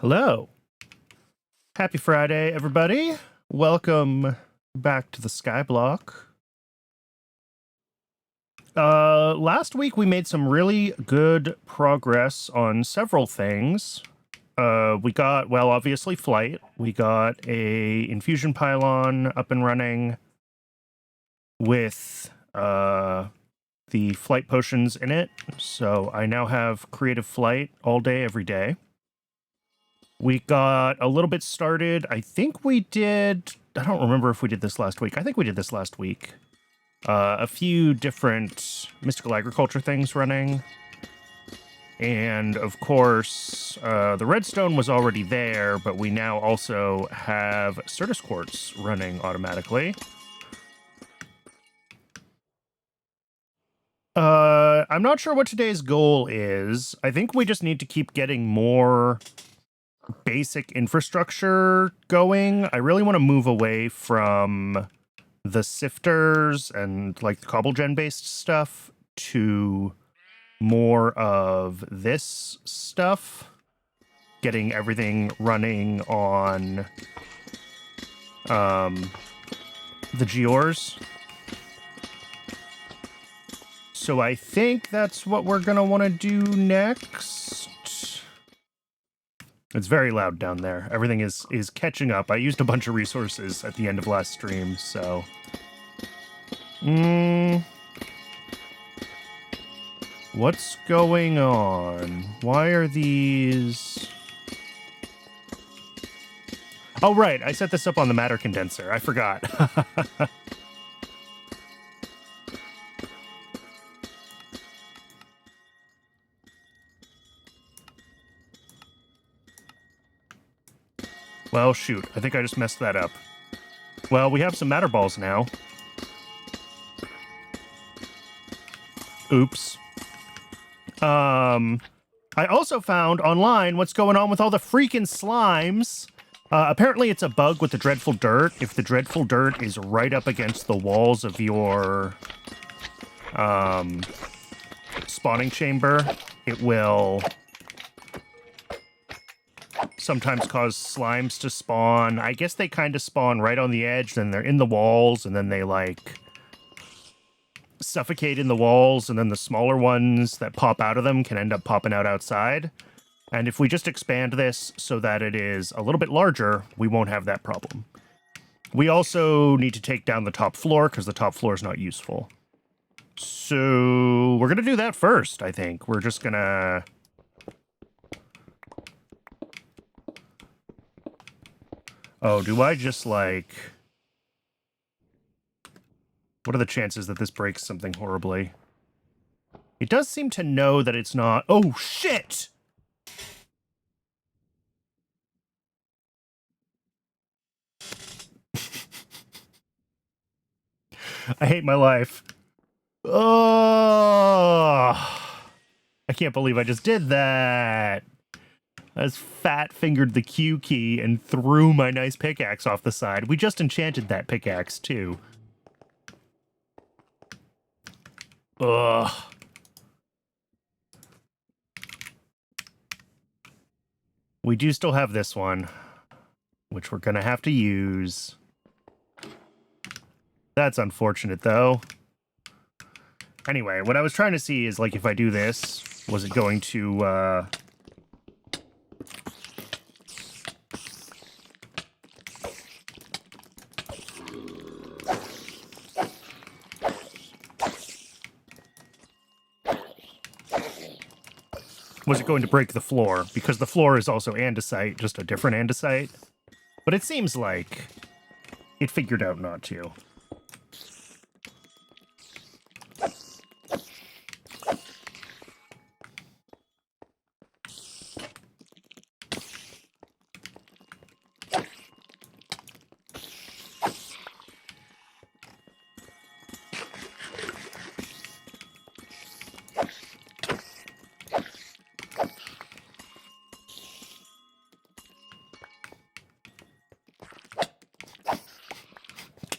Hello. Happy Friday, everybody. Welcome back to the Skyblock. Last week we made some really good progress on several things. We got, well, obviously flight. We got a infusion pylon up and running with the flight potions in it. So I now have creative flight all day, every day. We got a little bit started. I think we did, I don't remember if we did this last week. I think we did this last week. A few different mystical agriculture things running. And of course, the redstone was already there, but we now also have Certus quartz running automatically. I'm not sure what today's goal is. I think we just need to keep getting more basic infrastructure going. I really want to move away from the sifters and like the cobblegen based stuff to more of this stuff, getting everything running on the Geors. So I think that's what we're gonna want to do next. It's very loud down there. Everything is catching up. I used a bunch of resources at the end of last stream, so... What's going on? Why are these... Oh, right. I set this up on the matter condenser. I forgot. Well, shoot. I think I just messed that up. Well, we have some matter balls now. Oops. I also found online what's going on with all the freaking slimes. Apparently it's a bug with the dreadful dirt. If the dreadful dirt is right up against the walls of your spawning chamber, it will sometimes cause slimes to spawn. I guess they kind of spawn right on the edge, then they're in the walls, and then they, like, suffocate in the walls, and then the smaller ones that pop out of them can end up popping out outside. And if we just expand this so that it is a little bit larger, we won't have that problem. We also need to take down the top floor, because the top floor is not useful. So we're going to do that first, I think. We're just going to... Oh, do I just, like... What are the chances that this breaks something horribly? It does seem to know that it's not... Oh, shit! I hate my life. Oh! I can't believe I just did that. I just fat-fingered the Q key and threw my nice pickaxe off the side. We just enchanted that pickaxe, too. Ugh. We do still have this one, which we're gonna have to use. That's unfortunate, though. Anyway, what I was trying to see is, like, if I do this, was it going to, was it going to break the floor? Because the floor is also andesite, just a different andesite. But it seems like it figured out not to.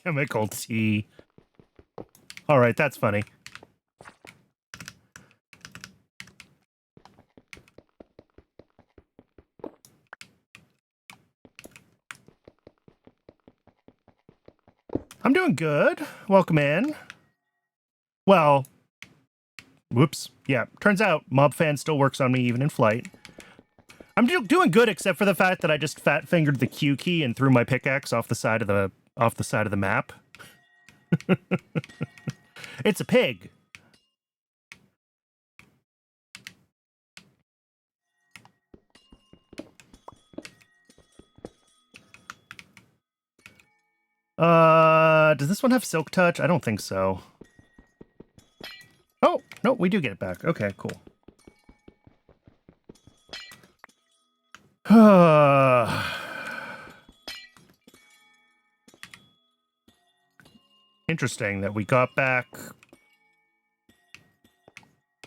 Chemical tea. All right, that's funny. I'm doing good. Welcome in. Well, whoops. Yeah, turns out Mob Fan still works on me even in flight. I'm doing good except for the fact that I just fat-fingered the Q key and threw my pickaxe off the side of the map. It's a pig. Does this one have Silk Touch? I don't think so. Oh, no, we do get it back. Okay, cool. Interesting that we got back.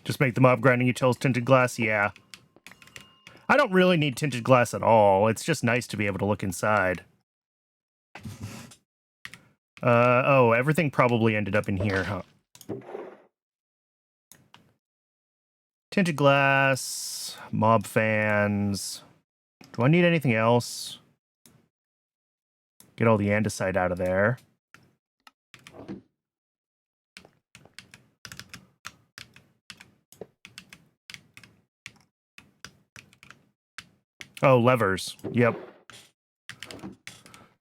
Just make the mob grinding utils tinted glass? Yeah. I don't really need tinted glass at all. It's just nice to be able to look inside. Oh, everything probably ended up in here, huh? Tinted glass, mob fans. Do I need anything else? Get all the andesite out of there. Oh, levers. Yep.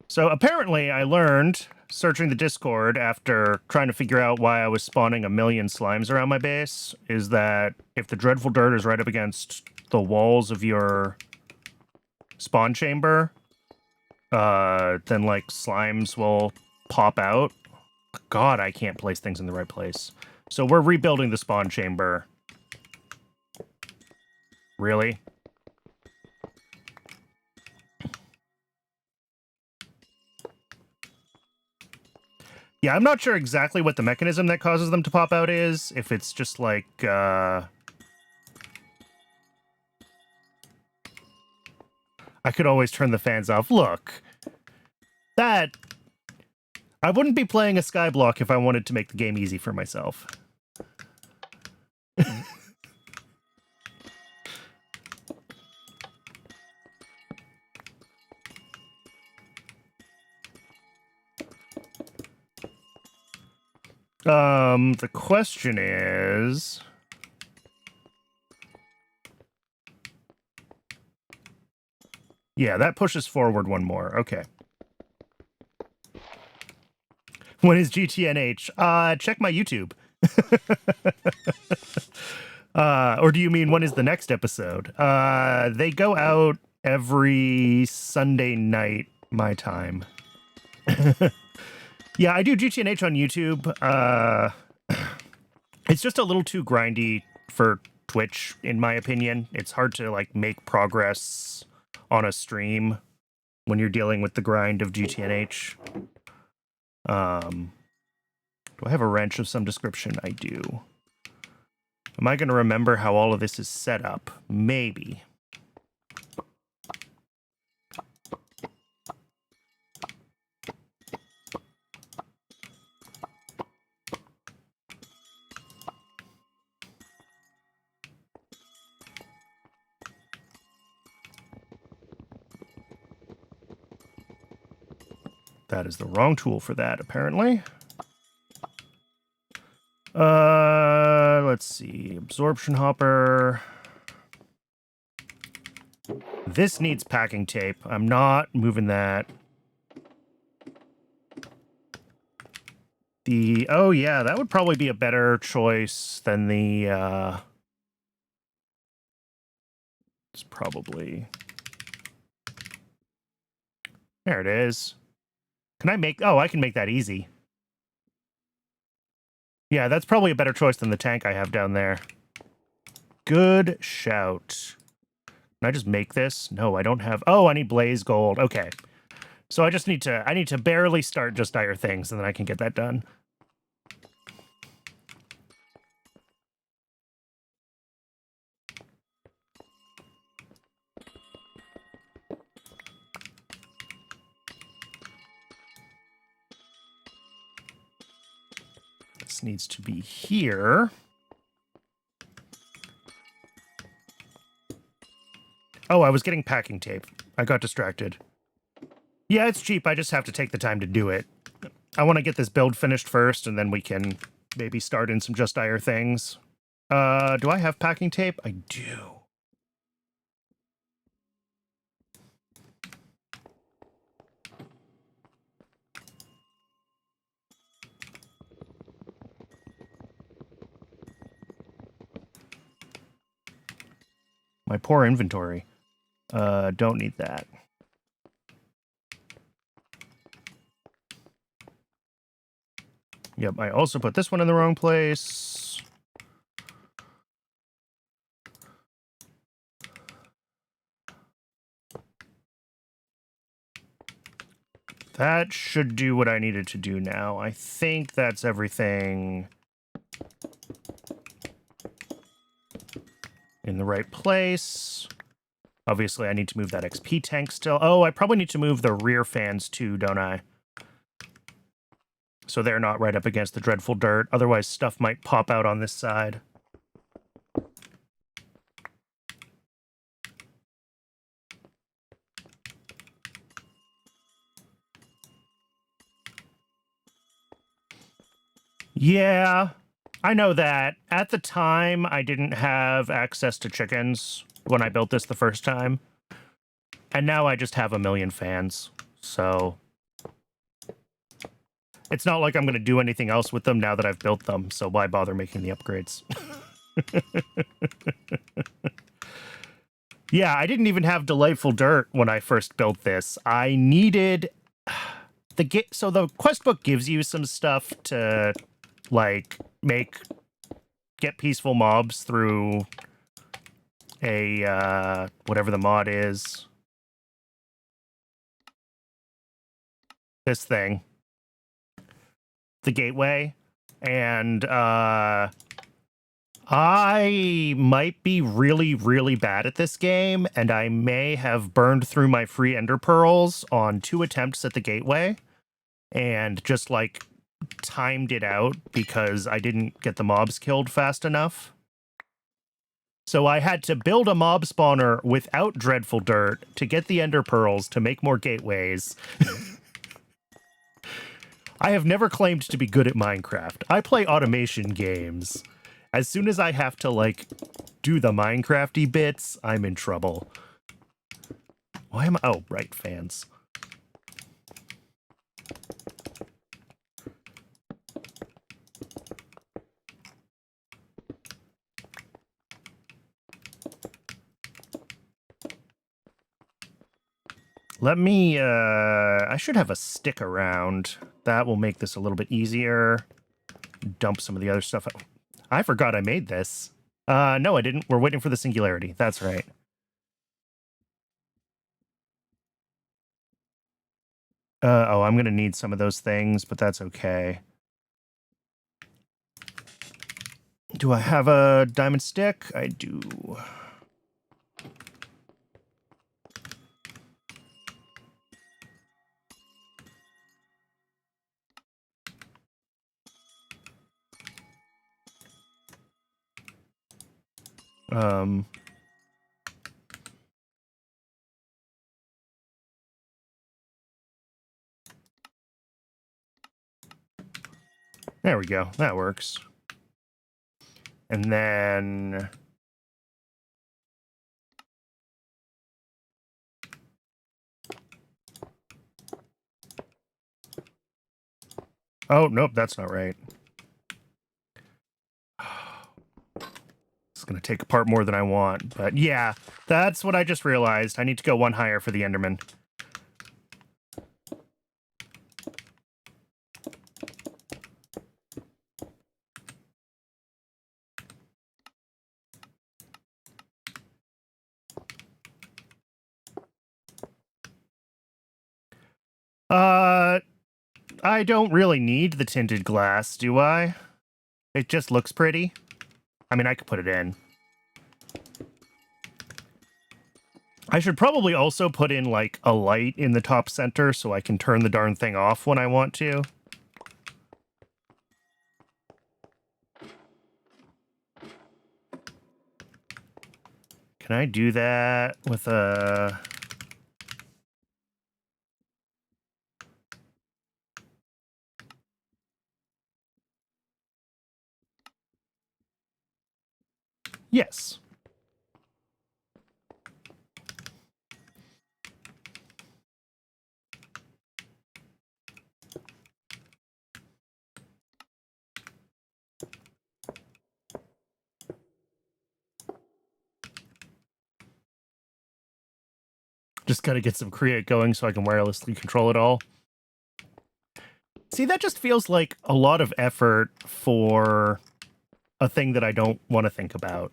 So apparently I learned, searching the Discord after trying to figure out why I was spawning a million slimes around my base, is that if the dreadful dirt is right up against the walls of your spawn chamber, then like slimes will pop out. God, I can't place things in the right place. So we're rebuilding the spawn chamber. Really? Yeah, I'm not sure exactly what the mechanism that causes them to pop out is. If it's just like, I could always turn the fans off. Look, that... I wouldn't be playing a Skyblock if I wanted to make the game easy for myself. The question is... Yeah, that pushes forward one more. Okay. When is GTNH? Check my YouTube. Or do you mean when is the next episode? They go out every Sunday night, my time. Yeah, I do GTNH on YouTube. It's just a little too grindy for Twitch, in my opinion. It's hard to, like, make progress on a stream when you're dealing with the grind of GTNH. Do I have a wrench of some description? I do. Am I going to remember how all of this is set up? Maybe. That is the wrong tool for that, apparently. Let's see. Absorption hopper. This needs packing tape. I'm not moving that. Oh yeah, that would probably be a better choice than the, it's probably... There it is. Can I make... Oh, I can make that easy. Yeah, that's probably a better choice than the tank I have down there. Good shout. Can I just make this? No, I don't have... Oh, I need blaze gold. Okay. So I just need to... I need to barely start just dire things, and then I can get that done. This needs to be here. Oh, I was getting packing tape. I got distracted. Yeah, it's cheap. I just have to take the time to do it. I want to get this build finished first, and then we can maybe start in some just dire things. Do I have packing tape? I do. My poor inventory. Don't need that. Yep, I also put this one in the wrong place. That should do what I needed to do now. I think that's everything in the right place. Obviously, I need to move that XP tank still. Oh, I probably need to move the rear fans too, don't I? So they're not right up against the dreadful dirt. Otherwise, stuff might pop out on this side. Yeah, I know that. At the time, I didn't have access to chickens when I built this the first time. And now I just have a million fans, so it's not like I'm going to do anything else with them now that I've built them, so why bother making the upgrades? Yeah, I didn't even have Delightful Dirt when I first built this. I needed so the quest book gives you some stuff to like get peaceful mobs through a whatever the mod is. This thing. The gateway. And I might be really, really bad at this game, and I may have burned through my free ender pearls on 2 attempts at the gateway and just like timed it out because I didn't get the mobs killed fast enough. So I had to build a mob spawner without Dreadful Dirt to get the ender pearls to make more gateways. I have never claimed to be good at Minecraft. I play automation games. As soon as I have to, like, do the Minecrafty bits, I'm in trouble. Why am I... Oh, right, fans. Let me, I should have a stick around. That will make this a little bit easier. Dump some of the other stuff out. I forgot I made this. No, I didn't. We're waiting for the singularity. That's right. Oh, I'm going to need some of those things, but that's okay. Do I have a diamond stick? I do. There we go. That works. And then... Oh, nope, that's not right. It's going to take apart more than I want. But yeah, that's what I just realized. I need to go one higher for the Enderman. I don't really need the tinted glass, do I? It just looks pretty. I mean, I could put it in. I should probably also put in, like, a light in the top center so I can turn the darn thing off when I want to. Can I do that with a... Yes. Just gotta get some Create going so I can wirelessly control it all. See, that just feels like a lot of effort for a thing that I don't want to think about.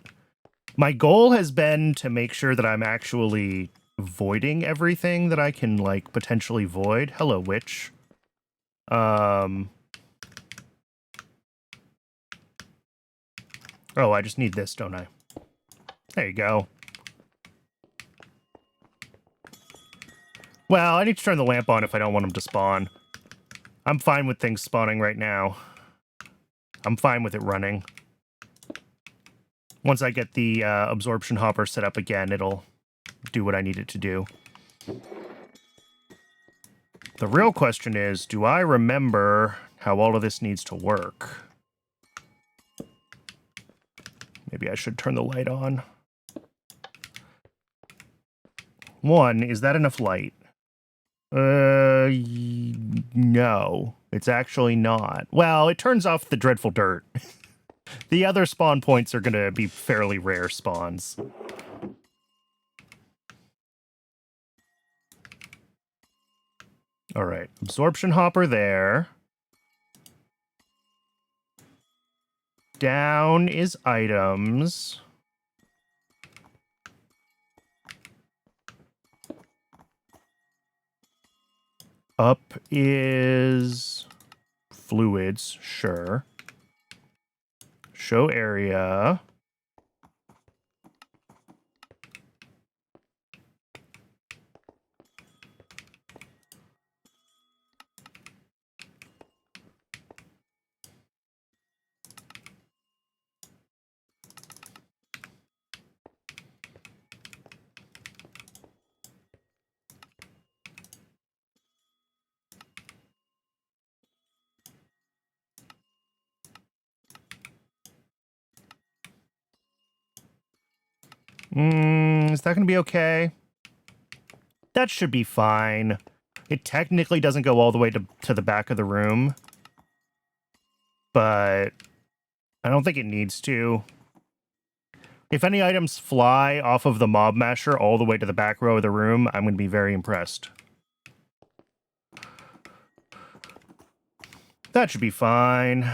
My goal has been to make sure that I'm actually voiding everything that I can, like, potentially void. Hello, witch. Oh, I just need this, don't I? There you go. Well, I need to turn the lamp on if I don't want them to spawn. I'm fine with things spawning right now. I'm fine with it running. Once I get the absorption hopper set up again, it'll do what I need it to do. The real question is, do I remember how all of this needs to work? Maybe I should turn the light on. One, is that enough light? No, it's actually not. Well, it turns off the dreadful dirt. The other spawn points are going to be fairly rare spawns. All right, absorption hopper there. Down is items. Up is fluids, sure. Show area. Is that going to be okay? That should be fine. It technically doesn't go all the way to the back of the room, but I don't think it needs to. If any items fly off of the mob masher all the way to the back row of the room, I'm going to be very impressed. That should be fine.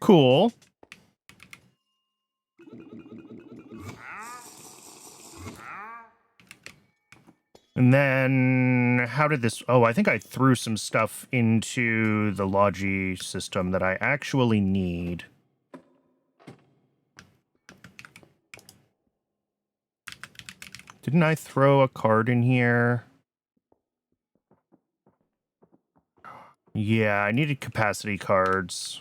Cool. And then, how did this... Oh, I think I threw some stuff into the Logi system that I actually need. Didn't I throw a card in here? Yeah, I needed capacity cards.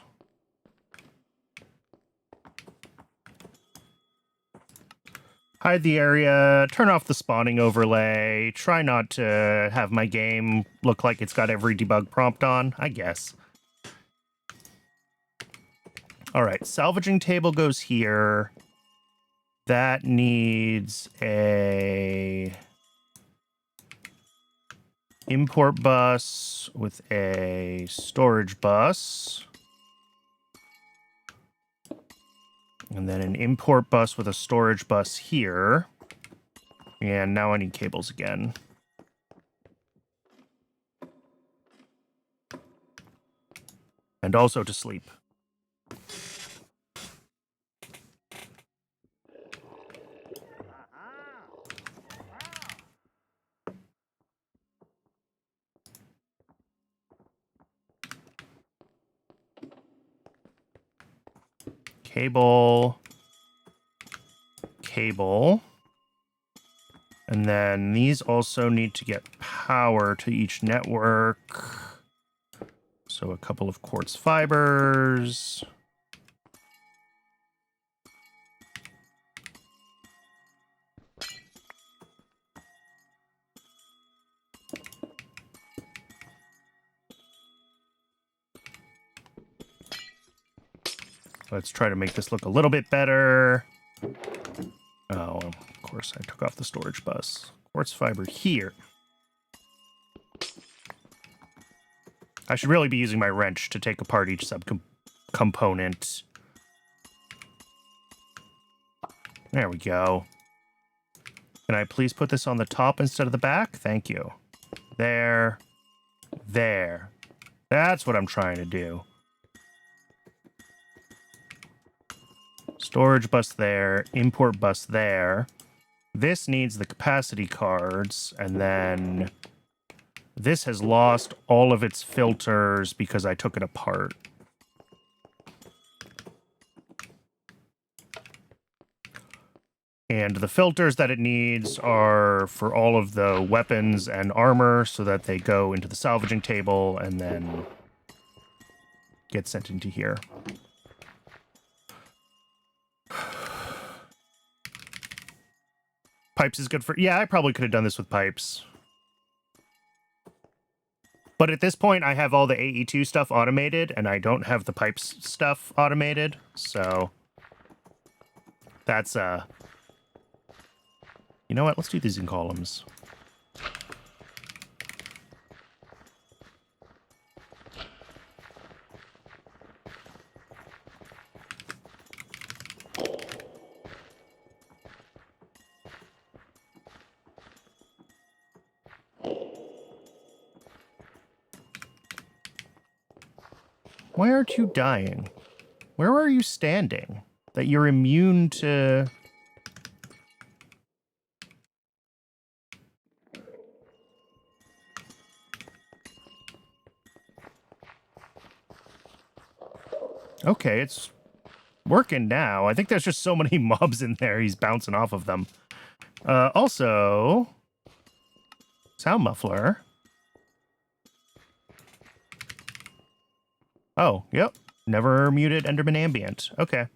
Hide the area, turn off the spawning overlay, try not to have my game look like it's got every debug prompt on, I guess. All right, salvaging table goes here. That needs a import bus with a storage bus. And then an import bus with a storage bus here. And now I need cables again. And also to sleep. Cable. Cable. And then these also need to get power to each network. So a couple of quartz fibers. Let's try to make this look a little bit better. Oh, of course, I took off the storage bus. Quartz fiber here. I should really be using my wrench to take apart each subcomponent. There we go. Can I please put this on the top instead of the back? Thank you. There. There. That's what I'm trying to do. Storage bus there, import bus there. This needs the capacity cards, and then this has lost all of its filters because I took it apart. And the filters that it needs are for all of the weapons and armor so that they go into the salvaging table, and then get sent into here. Pipes is good for... Yeah, I probably could have done this with pipes. But at this point, I have all the AE2 stuff automated, and I don't have the pipes stuff automated, so... That's, You know what? Let's do these in columns. Why aren't you dying? Where are you standing? That you're immune to... Okay, it's working now. I think there's just so many mobs in there, he's bouncing off of them. Also... Sound muffler. Oh, yep. Never muted Enderman Ambient. Okay.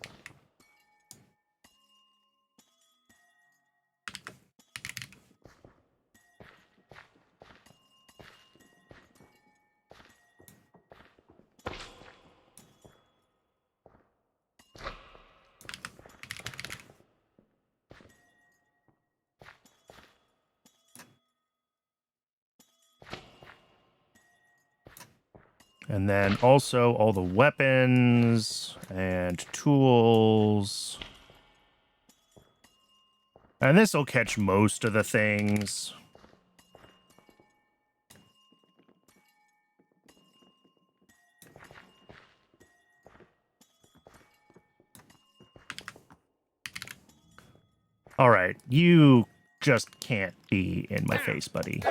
And then also all the weapons and tools. And this will catch most of the things. All right, you just can't be in my face, buddy.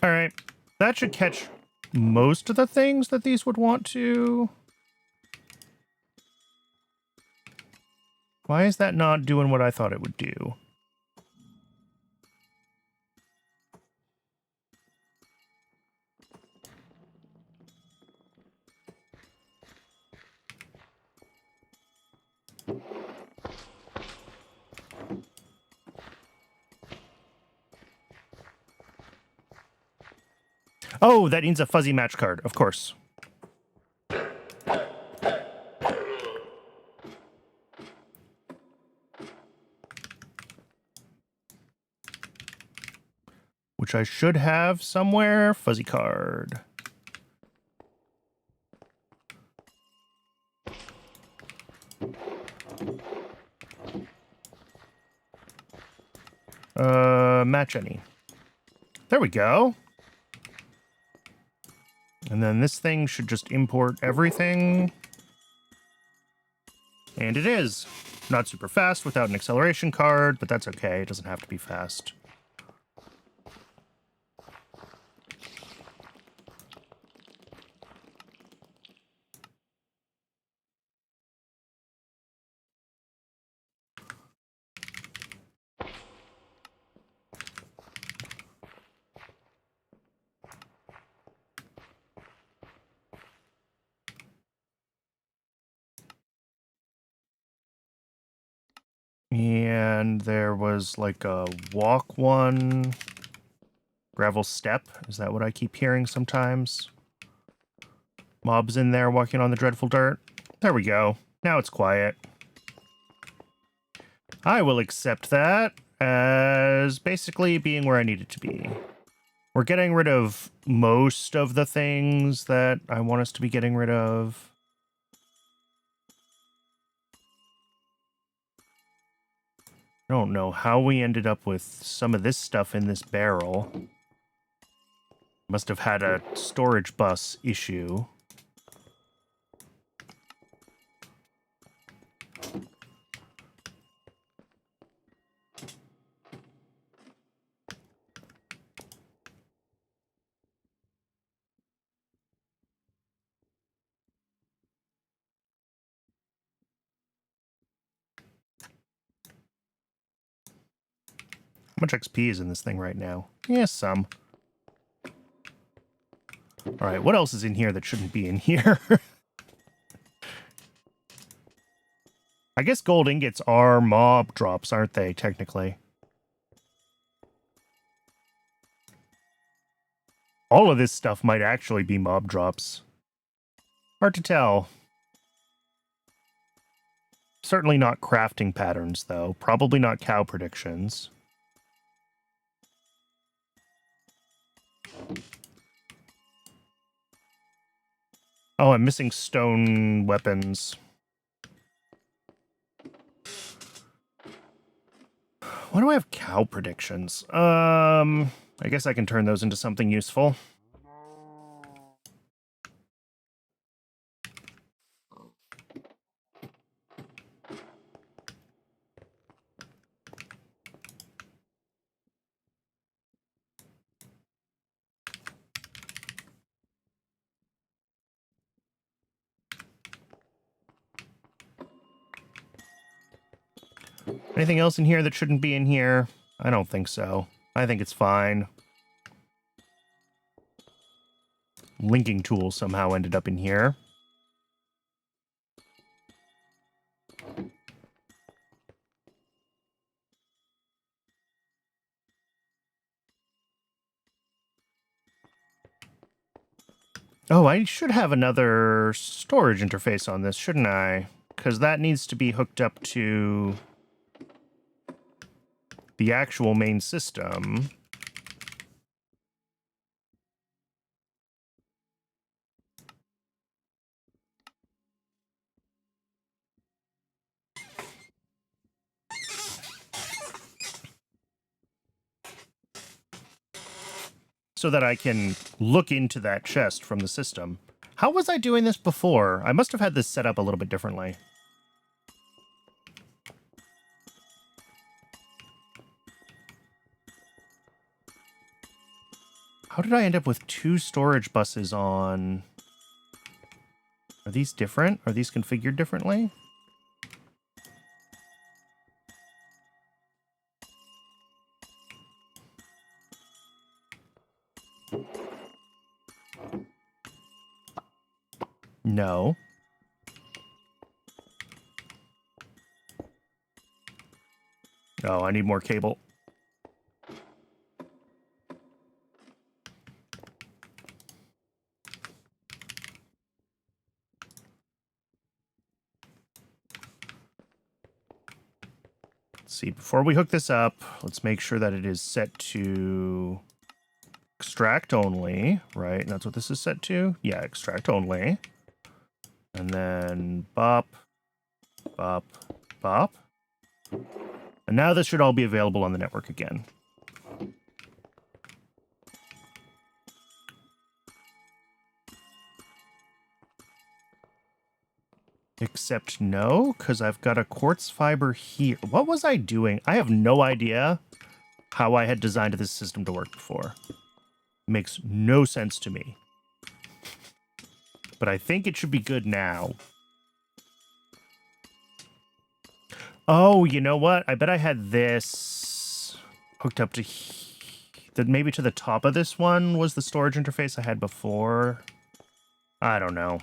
All right, that should catch most of the things that these would want to. Why is that not doing what I thought it would do? Oh, that needs a fuzzy match card, of course. Which I should have somewhere. Fuzzy card. Match any. There we go. And then this thing should just import everything. And it is. Not super fast without an acceleration card, but that's okay. It doesn't have to be fast. And there was like a walk one. Gravel step. Is that what I keep hearing sometimes? Mobs in there walking on the dreadful dirt. There we go. Now it's quiet. I will accept that as basically being where I need it to be. We're getting rid of most of the things that I want us to be getting rid of. I don't know how we ended up with some of this stuff in this barrel. Must have had a storage bus issue. much XP is in this thing right now? Yeah, some. All right, what else is in here that shouldn't be in here? I guess gold ingots are mob drops, aren't they, technically? All of this stuff might actually be mob drops. Hard to tell. Certainly not crafting patterns, though. Probably not cow predictions. Oh, I'm missing stone weapons. Why do I have cow predictions? I guess I can turn those into something useful. Anything else in here that shouldn't be in here? I don't think so. I think it's fine. Linking tool somehow ended up in here. Oh, I should have another storage interface on this, shouldn't I? Because that needs to be hooked up to the actual main system. So that I can look into that chest from the system. How was I doing this before? I must have had this set up a little bit differently. How did I end up with 2 storage buses on? Are these different? Are these configured differently? No. Oh, I need more cable. Let's see, before we hook this up, let's make sure that it is set to extract only, right? And that's what this is set to? Yeah, extract only. And then bop, bop, bop. And now this should all be available on the network again. Except no, because I've got a quartz fiber here. What was I doing? I have no idea how I had designed this system to work before. Makes no sense to me. But I think it should be good now. Oh, you know what? I bet I had this hooked up to... maybe to the top of this one was the storage interface I had before. I don't know.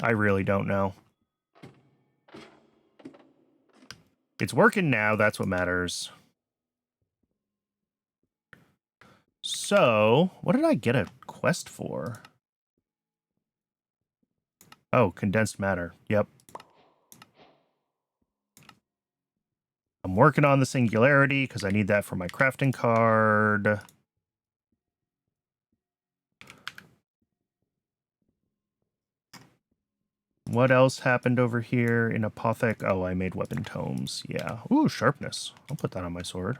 I really don't know. It's working now. That's what matters. So, what did I get a quest for? Oh, condensed matter. Yep. I'm working on the singularity because I need that for my crafting card. What else happened over here in Apothec? Oh, I made weapon tomes. Yeah. Ooh, sharpness. I'll put that on my sword.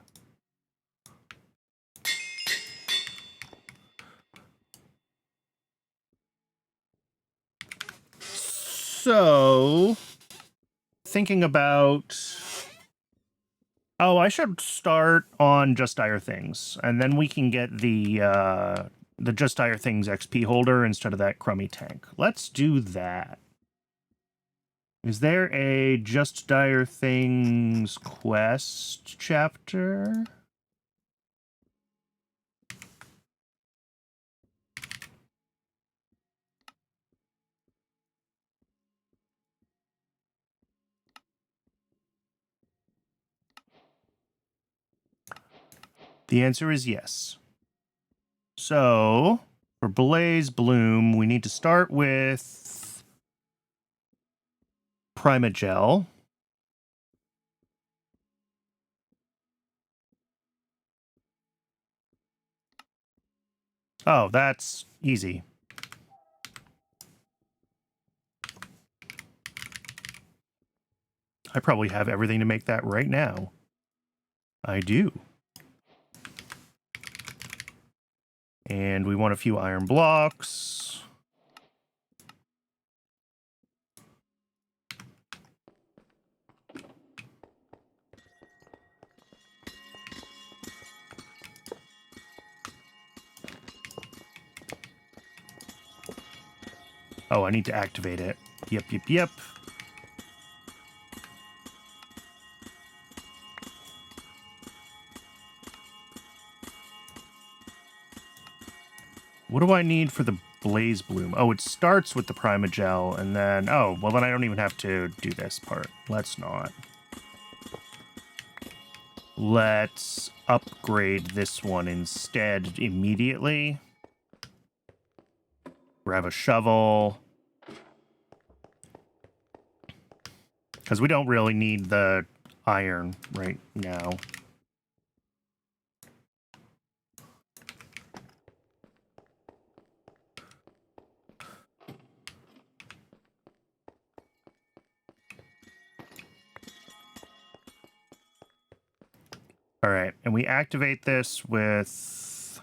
So, thinking about... Oh, I should start on Just Dire Things, and then we can get the Just Dire Things XP holder instead of that crummy tank. Let's do that. Is there a Just Dire Things quest chapter? The answer is yes. So, for Blaze Bloom, we need to start with Primagel. Oh, that's easy. I probably have everything to make that right now. I do. And we want a few iron blocks. Oh, I need to activate it. Yep. What do I need for the Blaze Bloom? Oh, it starts with the Primagel, and then... Oh, well, then I don't even have to do this part. Let's not. Let's upgrade this one instead immediately. Grab a shovel. Because we don't really need the iron right now. All right, and we activate this with...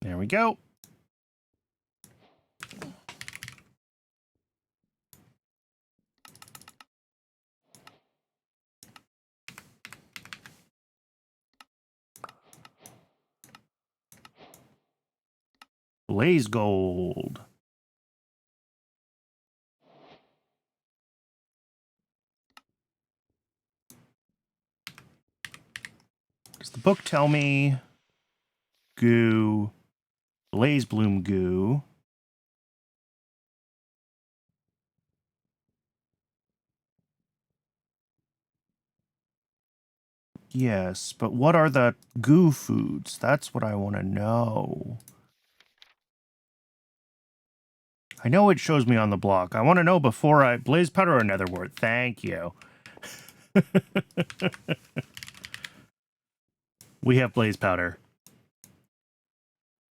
There we go. Blaze Gold. Does the book tell me goo, Blaze Bloom goo? Yes, but what are the goo foods? That's what I want to know. I know it shows me on the block. I want to know before I... Blaze powder or nether wart? Thank you. We have blaze powder.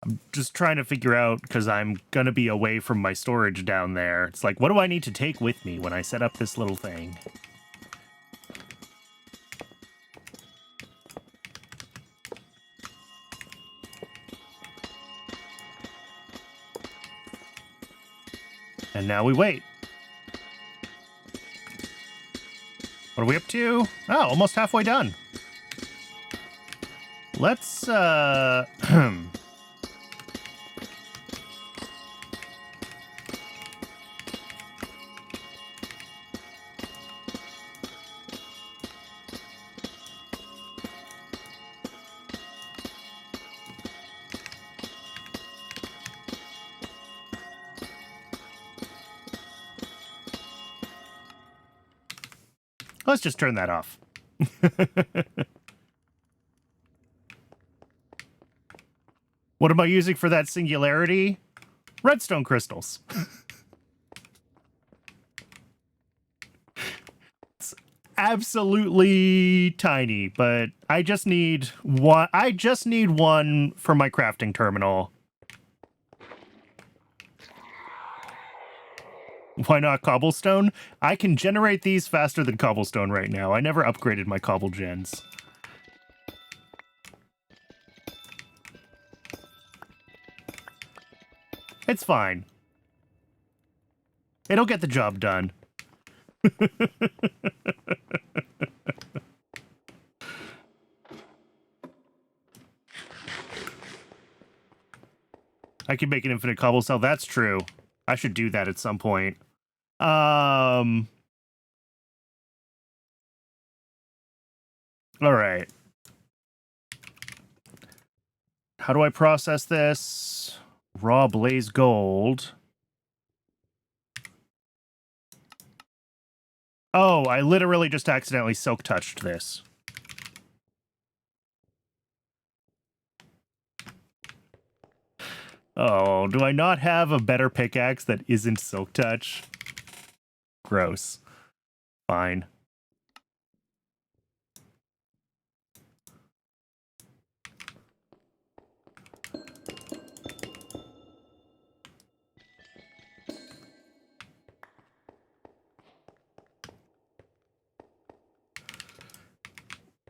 I'm just trying to figure out, because I'm going to be away from my storage down there. It's like, what do I need to take with me when I set up this little thing? And now we wait. What are we up to? Oh, almost halfway done. Let's, let's just turn that off. What am I using for that singularity? Redstone crystals. It's absolutely tiny, but I just need one. I just need one for my crafting terminal. Why not cobblestone? I can generate these faster than cobblestone right now. I never upgraded my cobble gens. It's fine. It'll get the job done. I can make an infinite cobblestone. That's true. I should do that at some point. All right. how do I process this? Raw blaze gold. Oh, I literally just accidentally silk touched this. Oh, do I not have a better pickaxe that isn't silk touch? Gross. Fine.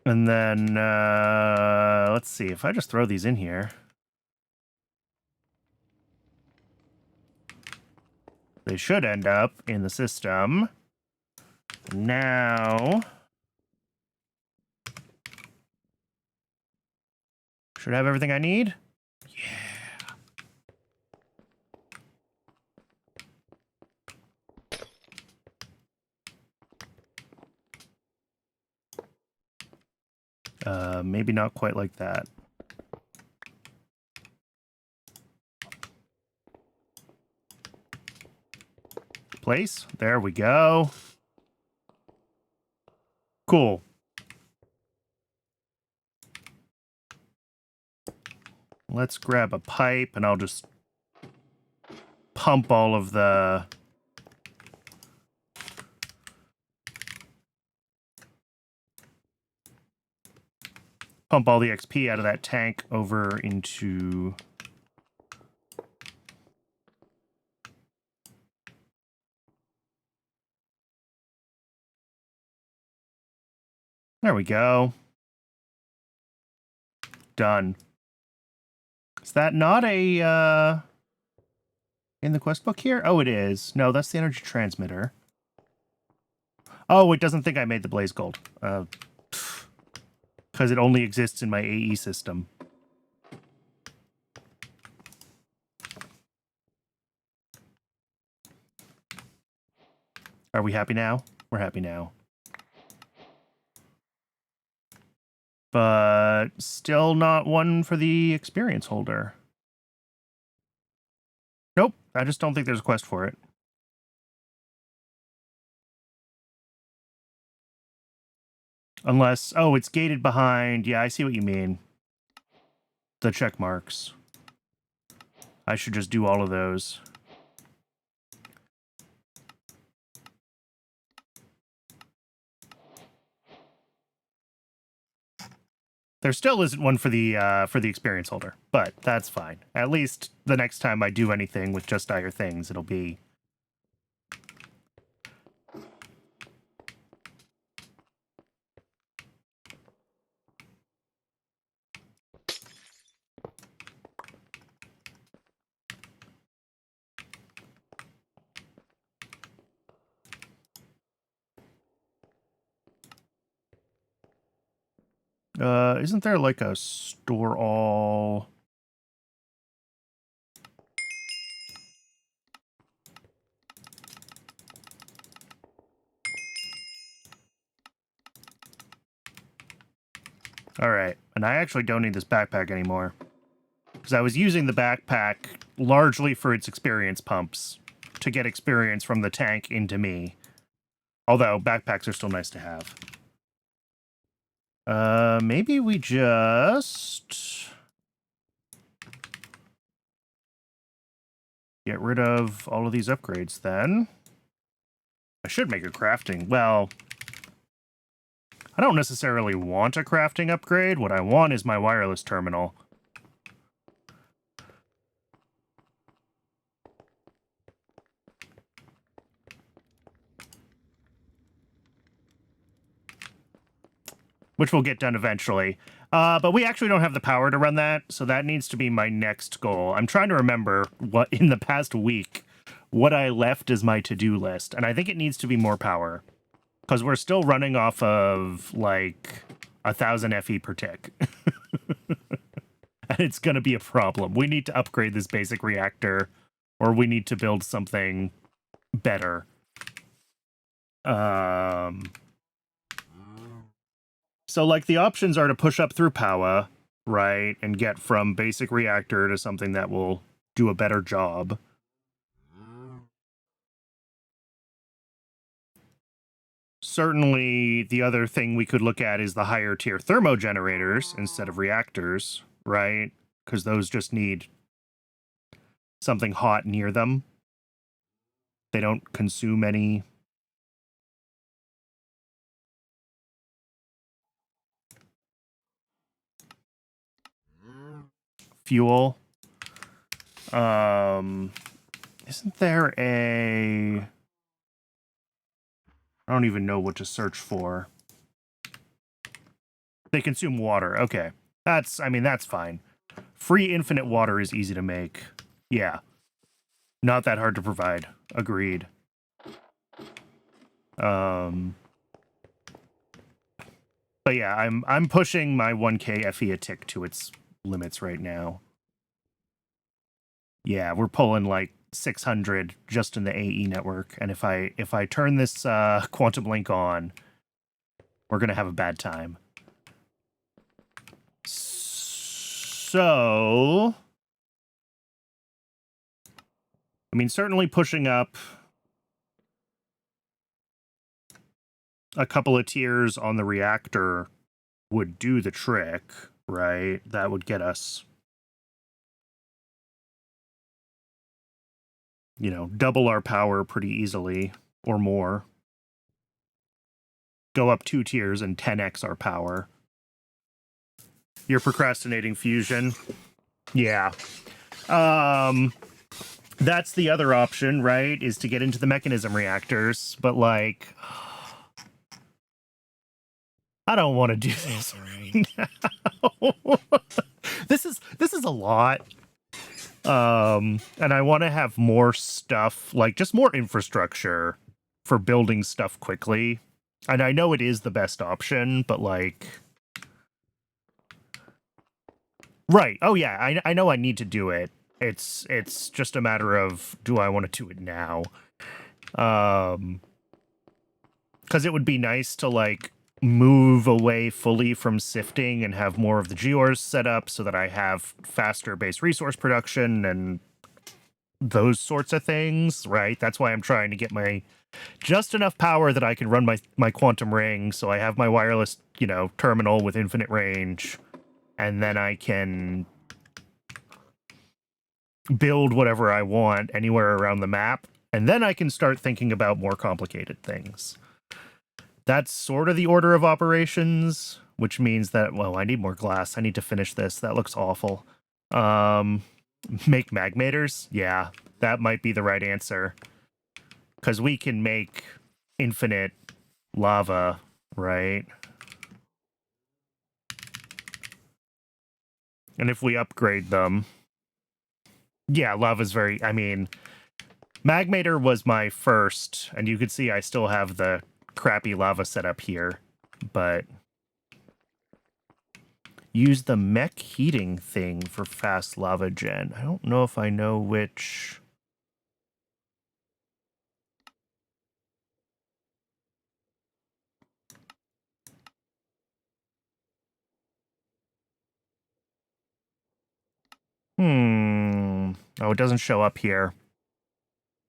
And then, let's see, if I just throw these in here. They should end up in the system. Now, should have everything I need? Yeah. Maybe not quite like that. Place. There we go. Cool. Let's grab a pipe and I'll just pump all of the... Pump all the XP out of that tank over into... There we go. Done. Is that not a, in the quest book here? Oh, it is. No, that's the energy transmitter. Oh, it doesn't think I made the blaze gold. Because it only exists in my AE system. Are we happy now? We're happy now. But still not one for the experience holder. Nope, I just don't think there's a quest for it. Unless, oh, it's gated behind. Yeah, I see what you mean. The check marks. I should just do all of those. There still isn't one for the experience holder, but that's fine. At least the next time I do anything with Just Dire Things, it'll be... Isn't there like a store all... All right, and I actually don't need this backpack anymore. Because I was using the backpack largely for its experience pumps to get experience from the tank into me. Although, backpacks are still nice to have. Maybe we just... get rid of all of these upgrades, then. I should make a crafting. Well, I don't necessarily want a crafting upgrade. What I want is my wireless terminal. Which will get done eventually. But we actually don't have the power to run that, so that needs to be my next goal. I'm trying to remember what, in the past week, what I left as my to-do list, and I think it needs to be more power. Because we're still running off of, like, 1,000 FE per tick. And it's going to be a problem. We need to upgrade this basic reactor, or we need to build something better. So, like, the options are to push up through power, right? And get from basic reactor to something that will do a better job. Certainly, the other thing we could look at is the higher tier thermogenerators instead of reactors, right? Because those just need something hot near them. They don't consume any fuel. Isn't there a... I don't even know what to search for. They consume water. Okay. That's fine. Free infinite water is easy to make. Yeah. Not that hard to provide. Agreed. But yeah, I'm pushing my 1K FE a tick to its limits right now. Yeah, we're pulling like 600 just in the AE network, and if I turn this quantum link on, we're gonna have a bad time. So, I mean, certainly pushing up a couple of tiers on the reactor would do the trick, right? That would get us, you know, double our power pretty easily or more. Go up 2 tiers and 10x our power. You're procrastinating fusion. Yeah. That's the other option, right? Is to get into the mechanism reactors, but like I don't want to do this right now. This is a lot. And I want to have more stuff, like just more infrastructure for building stuff quickly. And I know it is the best option, but like right. Oh yeah, I know I need to do it. It's just a matter of do I want to do it now? Because it would be nice to like move away fully from sifting and have more of the geors set up so that I have faster base resource production and those sorts of things, right? That's why I'm trying to get my just enough power that I can run my quantum ring, so I have my wireless, you know, terminal with infinite range, and then I can build whatever I want anywhere around the map, and then I can start thinking about more complicated things. That's sort of the order of operations, which means that, well, I need more glass. I need to finish this. That looks awful. Make magmators? Yeah, that might be the right answer. Because we can make infinite lava, right? And if we upgrade them... Yeah, lava's very... I mean, magmator was my first, and you can see I still have the crappy lava setup here, but... Use the mech heating thing for fast lava gen. I don't know if I know which... Oh, it doesn't show up here.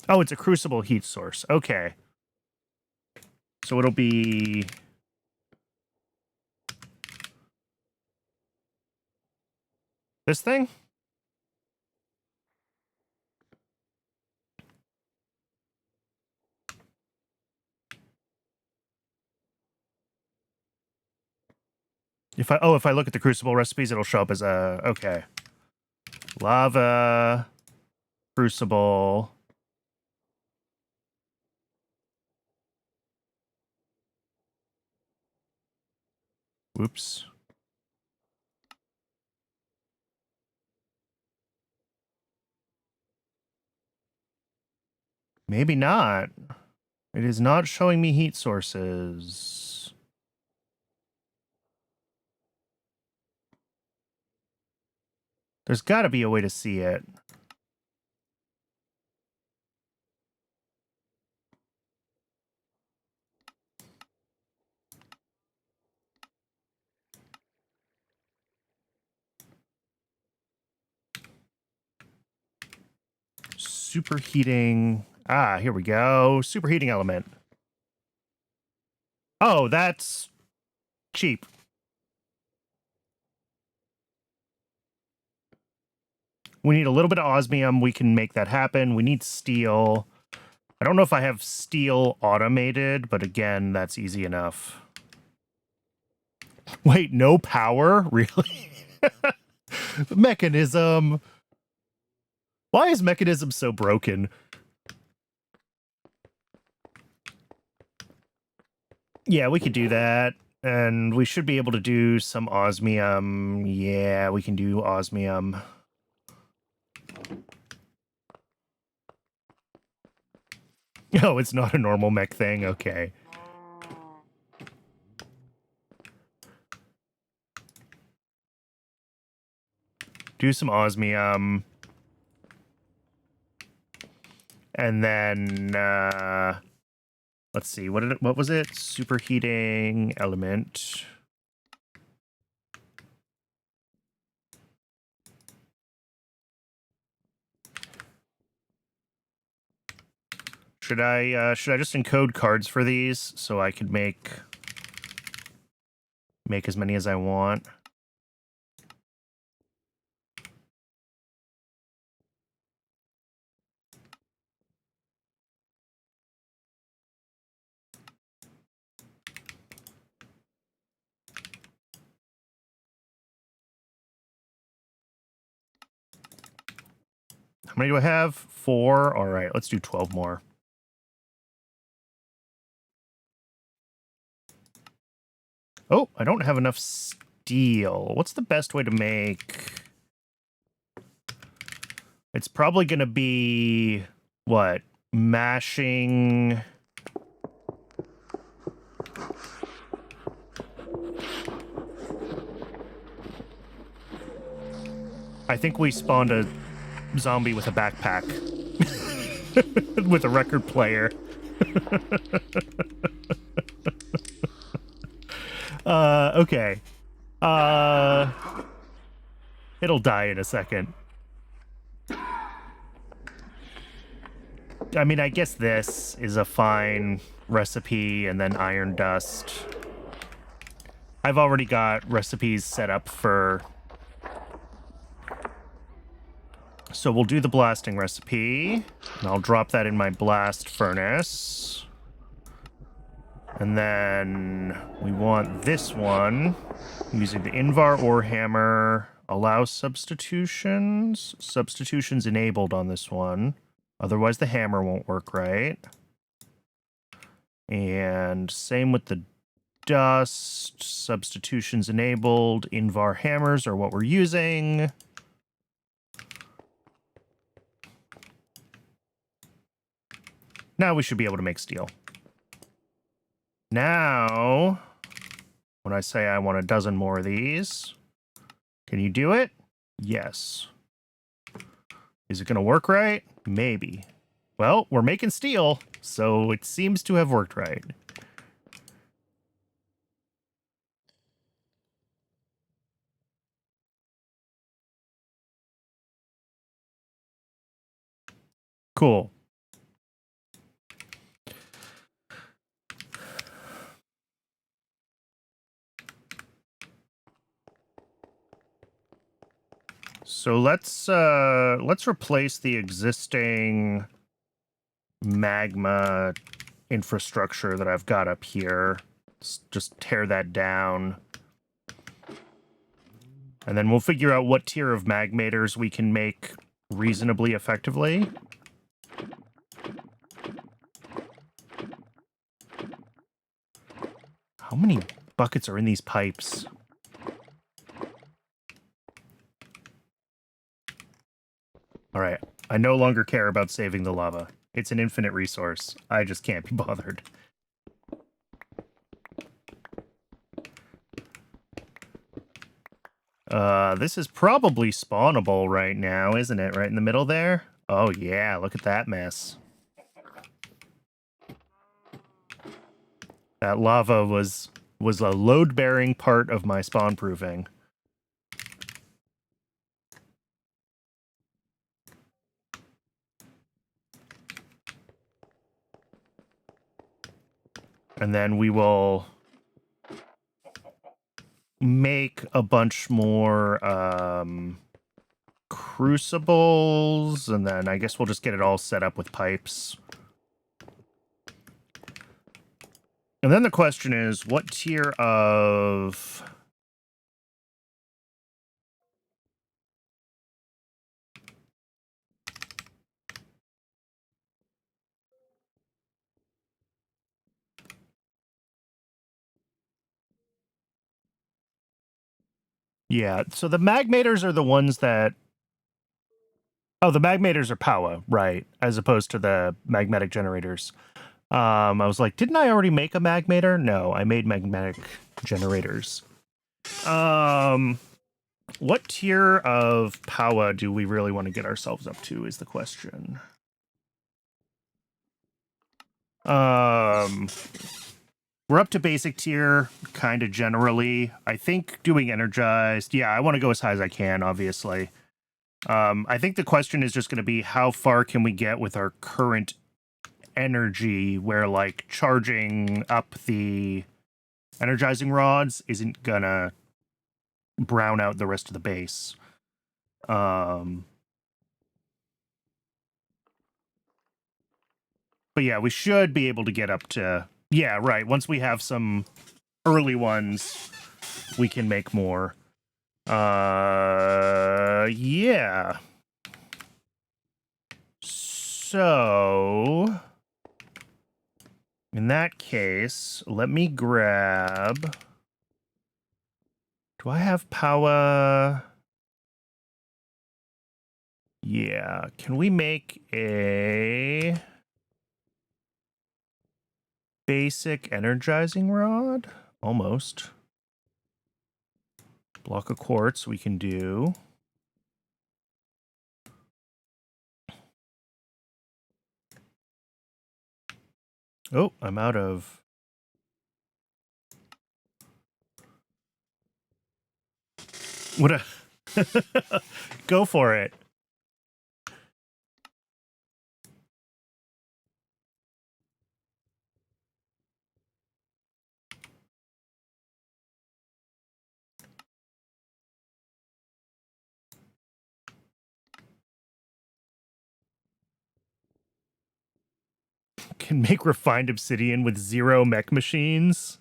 Oh, it's a crucible heat source. Okay. So it'll be... this thing? If I look at the crucible recipes, it'll show up as a... Okay. Lava... Crucible... Whoops. Maybe not. It is not showing me heat sources. There's got to be a way to see it. Superheating. Ah, here we go. Superheating element. Oh, that's cheap. We need a little bit of osmium. We can make that happen. We need steel. I don't know if I have steel automated, but again, that's easy enough. Wait, no power? Really? Mechanism. Why is mechanism so broken? Yeah, we could do that. And we should be able to do some osmium. Yeah, we can do osmium. Oh, it's not a normal mech thing? Okay. Do some osmium. And then, let's see, what was it? Superheating element. Should I just encode cards for these so I could make as many as I want? How many do I have? 4. All right, let's do 12 more. Oh, I don't have enough steel. What's the best way to make? It's probably going to be, what? Mashing. I think we spawned a zombie with a backpack. With a record player. Okay. It'll die in a second. I mean, I guess this is a fine recipe, and then iron dust. I've already got recipes set up for... So we'll do the blasting recipe, and I'll drop that in my blast furnace. And then we want this one, using the Invar ore hammer, allow substitutions. Substitutions enabled on this one. Otherwise the hammer won't work right. And same with the dust. Substitutions enabled. Invar hammers are what we're using. Now we should be able to make steel. Now, when I say I want a dozen more of these, can you do it? Yes. Is it going to work right? Maybe. Well, we're making steel, so it seems to have worked right. Cool. So let's replace the existing magma infrastructure that I've got up here. Let's just tear that down. And then we'll figure out what tier of magmators we can make reasonably effectively. How many buckets are in these pipes? All right, I no longer care about saving the lava. It's an infinite resource. I just can't be bothered. This is probably spawnable right now, isn't it? Right in the middle there? Oh yeah, look at that mess. That lava was a load-bearing part of my spawn proofing. And then we will make a bunch more crucibles, and then I guess we'll just get it all set up with pipes. And then the question is, what tier of... Yeah, so the magmators are the ones that... Oh, the magmators are power, right, as opposed to the magnetic generators. I was like, didn't I already make a magmator? No, I made magnetic generators. What tier of power do we really want to get ourselves up to is the question. We're up to basic tier, kind of generally. I think doing energized, yeah, I want to go as high as I can, obviously. I think the question is just going to be how far can we get with our current energy where, like, charging up the energizing rods isn't gonna brown out the rest of the base. But yeah, we should be able to get up to... Yeah, right. Once we have some early ones, we can make more. Yeah. So, in that case, let me grab... Do I have power? Yeah. Can we make a basic energizing rod? Almost. Block of quartz we can do. Oh, I'm out of... What a... Go for it. Can make refined obsidian with 0 mech machines.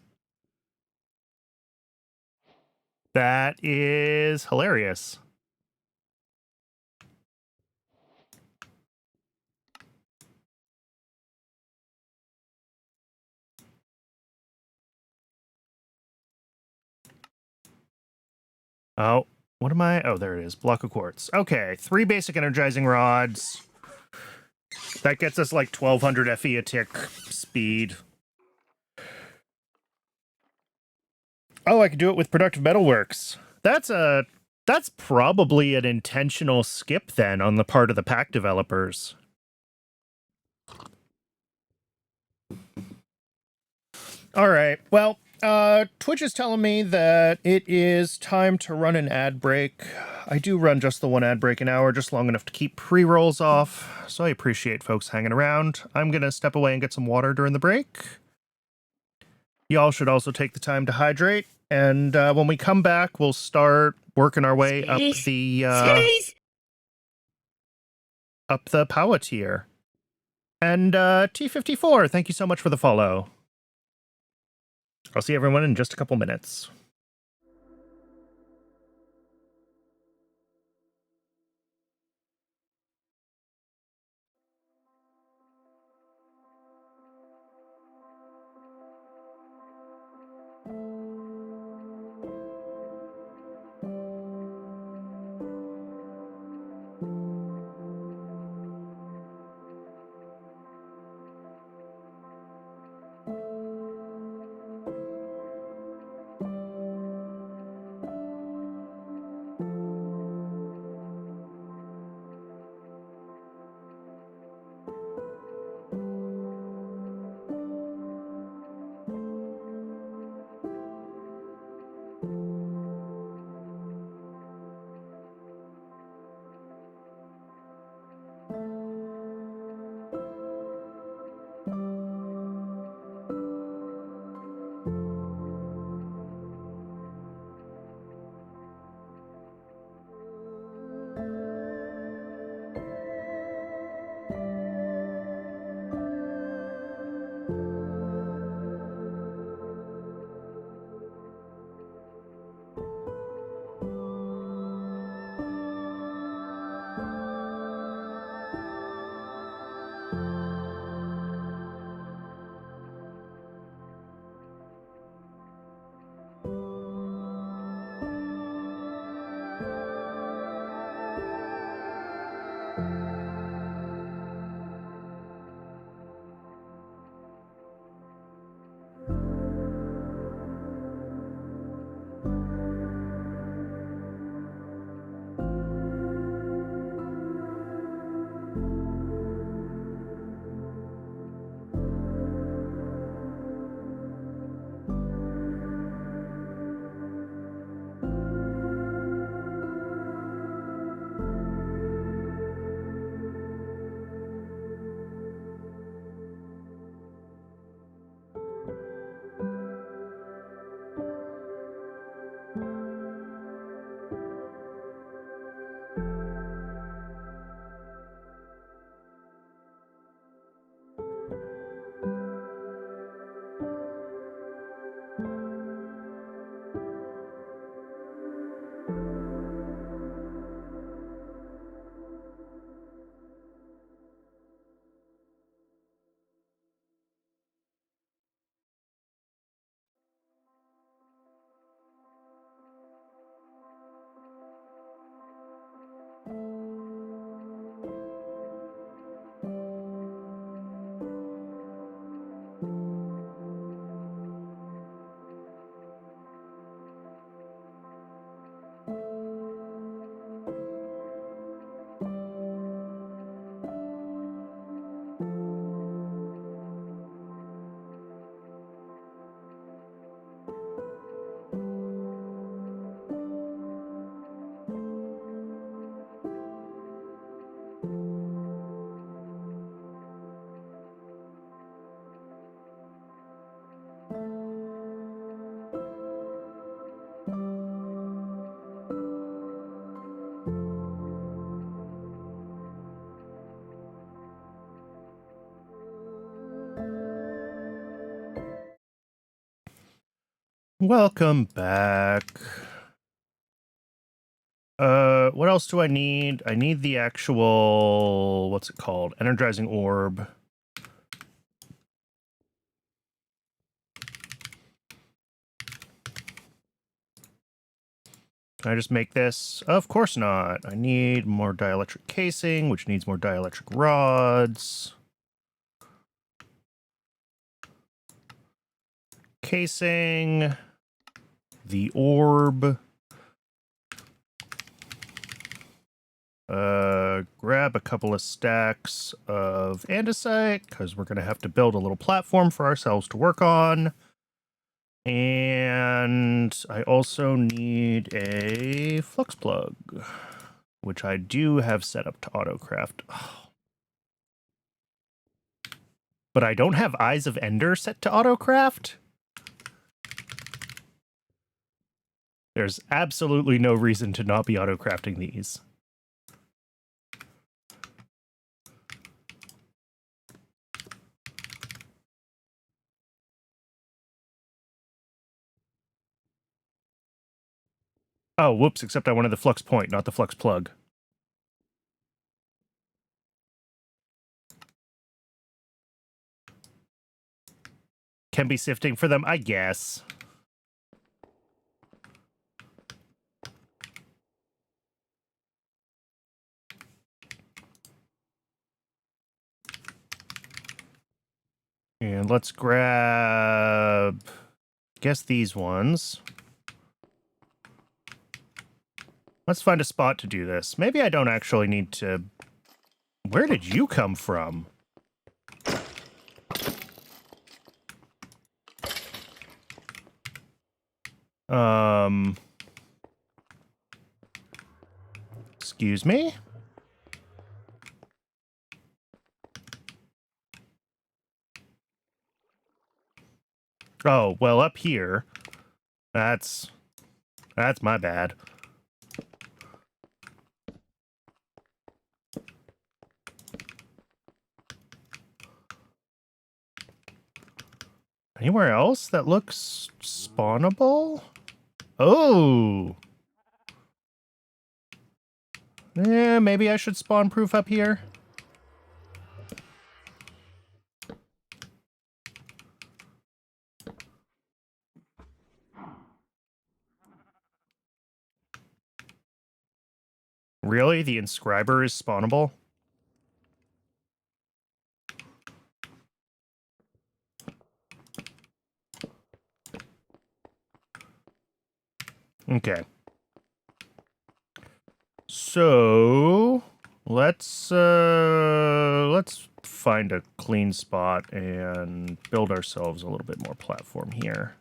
That is hilarious. Oh, what am I? Oh, there it is. Block of quartz. Okay, 3 basic energizing rods. That gets us like 1200 FE a tick speed. Oh, I could do it with productive metalworks. That's probably an intentional skip then on the part of the pack developers. All right. Well, Twitch is telling me that it is time to run an ad break. I do run just the one ad break an hour, just long enough to keep pre-rolls off, so I appreciate folks hanging around. I'm going to step away and get some water during the break. Y'all should also take the time to hydrate, and when we come back, we'll start working our way up the power tier. And T54, thank you so much for the follow. I'll see everyone in just a couple minutes. Welcome back. What else do I need? I need the actual, what's it called? Energizing orb. Can I just make this? Of course not. I need more dielectric casing, which needs more dielectric rods. Casing. The orb. Grab a couple of stacks of andesite, because we're going to have to build a little platform for ourselves to work on. And I also need a flux plug, which I do have set up to autocraft. But I don't have Eyes of Ender set to autocraft. There's absolutely no reason to not be autocrafting these. Oh, whoops, except I wanted the flux point, not the flux plug. Can be sifting for them, I guess. And let's grab, I guess, these ones. Let's find a spot to do this. Maybe I don't actually need to... Where did you come from? Excuse me? Oh, well, up here. That's my bad. Anywhere else that looks spawnable? Oh! Yeah, maybe I should spawn proof up here. Really? The inscriber is spawnable? Okay. So let's find a clean spot and build ourselves a little bit more platform here.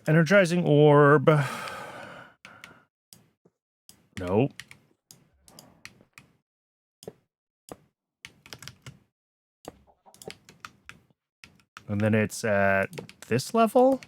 Energizing orb. Nope. And then it's at this level?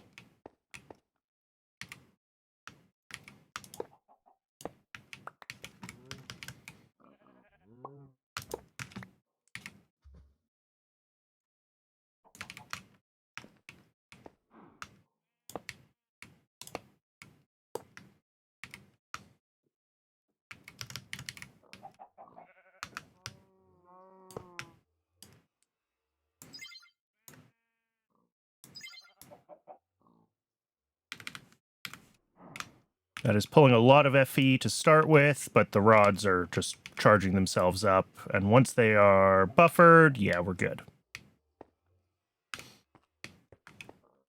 That is pulling a lot of FE to start with, but the rods are just charging themselves up. And once they are buffered, yeah, we're good.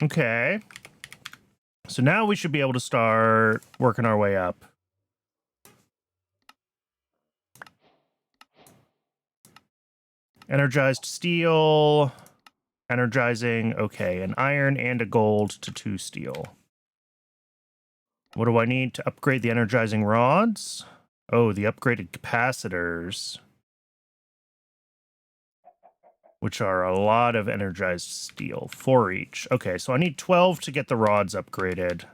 Okay. So now we should be able to start working our way up. Energized steel. Energizing. Okay, an iron and a gold to 2 steel. What do I need to upgrade the energizing rods? Oh, the upgraded capacitors, which are a lot of energized steel, 4 each. Okay, so I need 12 to get the rods upgraded,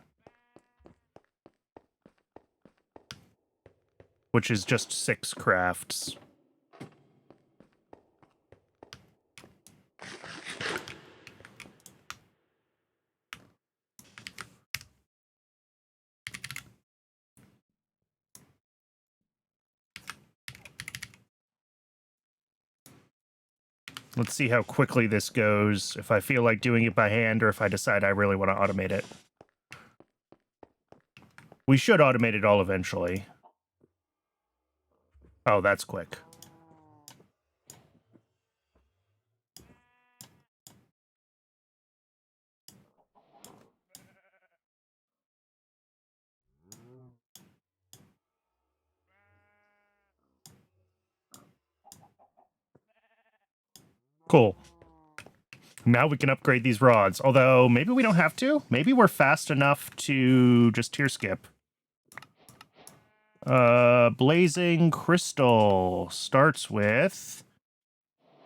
which is just 6 crafts. Let's see how quickly this goes, if I feel like doing it by hand or if I decide I really want to automate it. We should automate it all eventually. Oh, that's quick. Cool. Now we can upgrade these rods. Although, maybe we don't have to. Maybe we're fast enough to just tier skip. Blazing crystal starts with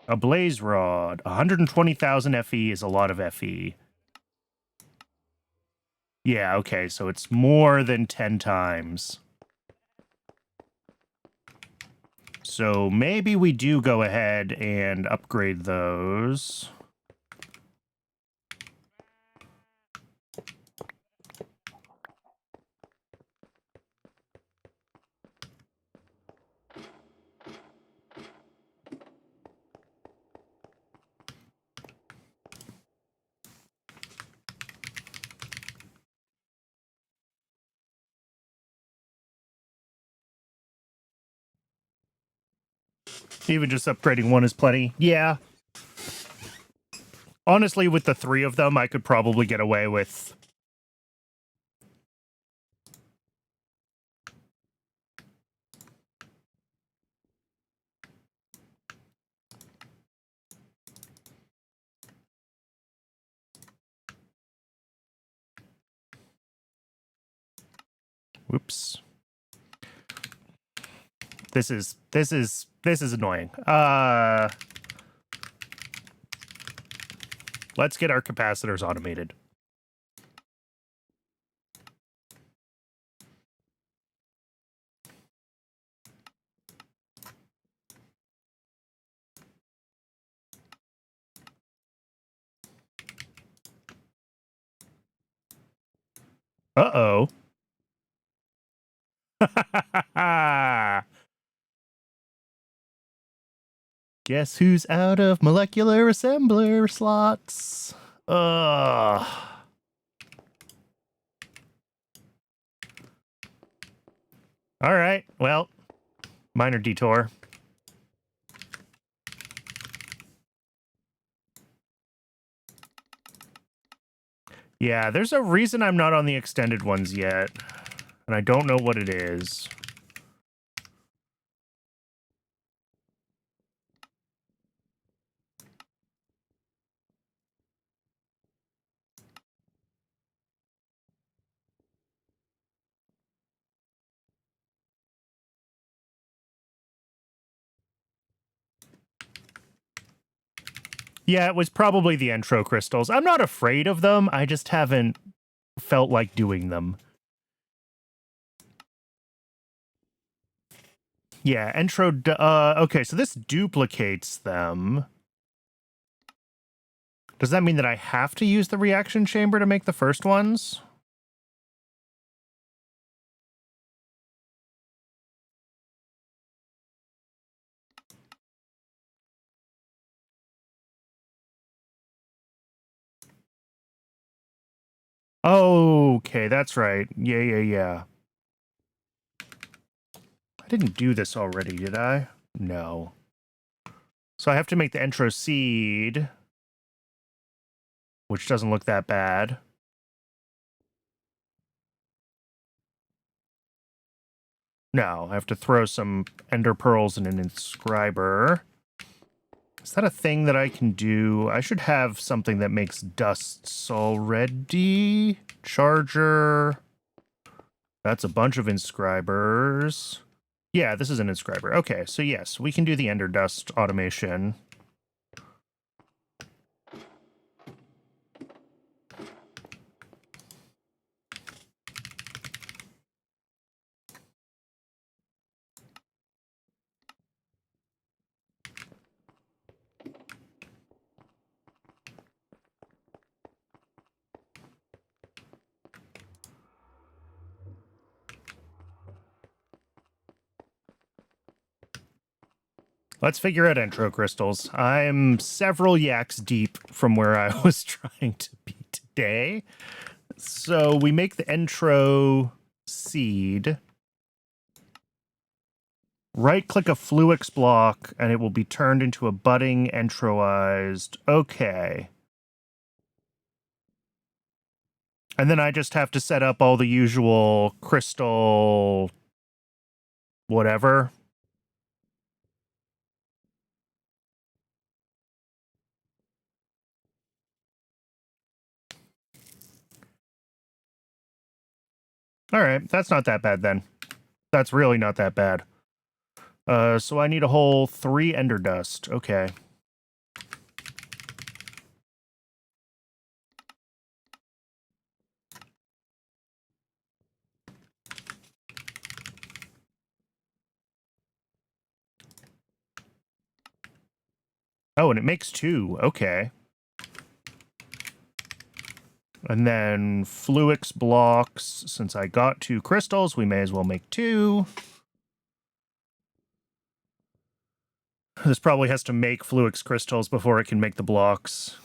a blaze rod. 120,000 FE is a lot of FE. Yeah, okay, so it's more than 10 times. So maybe we do go ahead and upgrade those. Even just upgrading one is plenty. Yeah. Honestly, with the 3 of them, I could probably get away with... Whoops. This is annoying. Let's get our capacitors automated. Uh-oh. Guess who's out of molecular assembler slots? Ugh. All right. Well, minor detour. Yeah, there's a reason I'm not on the extended ones yet, and I don't know what it is. Yeah, it was probably the intro crystals. I'm not afraid of them. I just haven't felt like doing them. Yeah, okay, so this duplicates them. Does that mean that I have to use the reaction chamber to make the first ones? Okay, that's right. Yeah. I didn't do this already, did I? No. So I have to make the intro seed, which doesn't look that bad. No, I have to throw some ender pearls in an inscriber. Is that a thing that I can do? I should have something that makes dusts already. Charger. That's a bunch of inscribers. Yeah, this is an inscriber. Okay, so yes, we can do the ender dust automation. Let's figure out intro crystals. I'm several yaks deep from where I was trying to be today. So we make the intro seed. Right-click a Fluix block, and it will be turned into a budding entroized. Okay. And then I just have to set up all the usual crystal whatever. All right, that's not that bad then. That's really not that bad. So I need a whole 3 ender dust. Okay. Oh, and it makes 2. Okay. And then Fluix blocks. Since I got 2 crystals, we may as well make 2. This probably has to make Fluix crystals before it can make the blocks.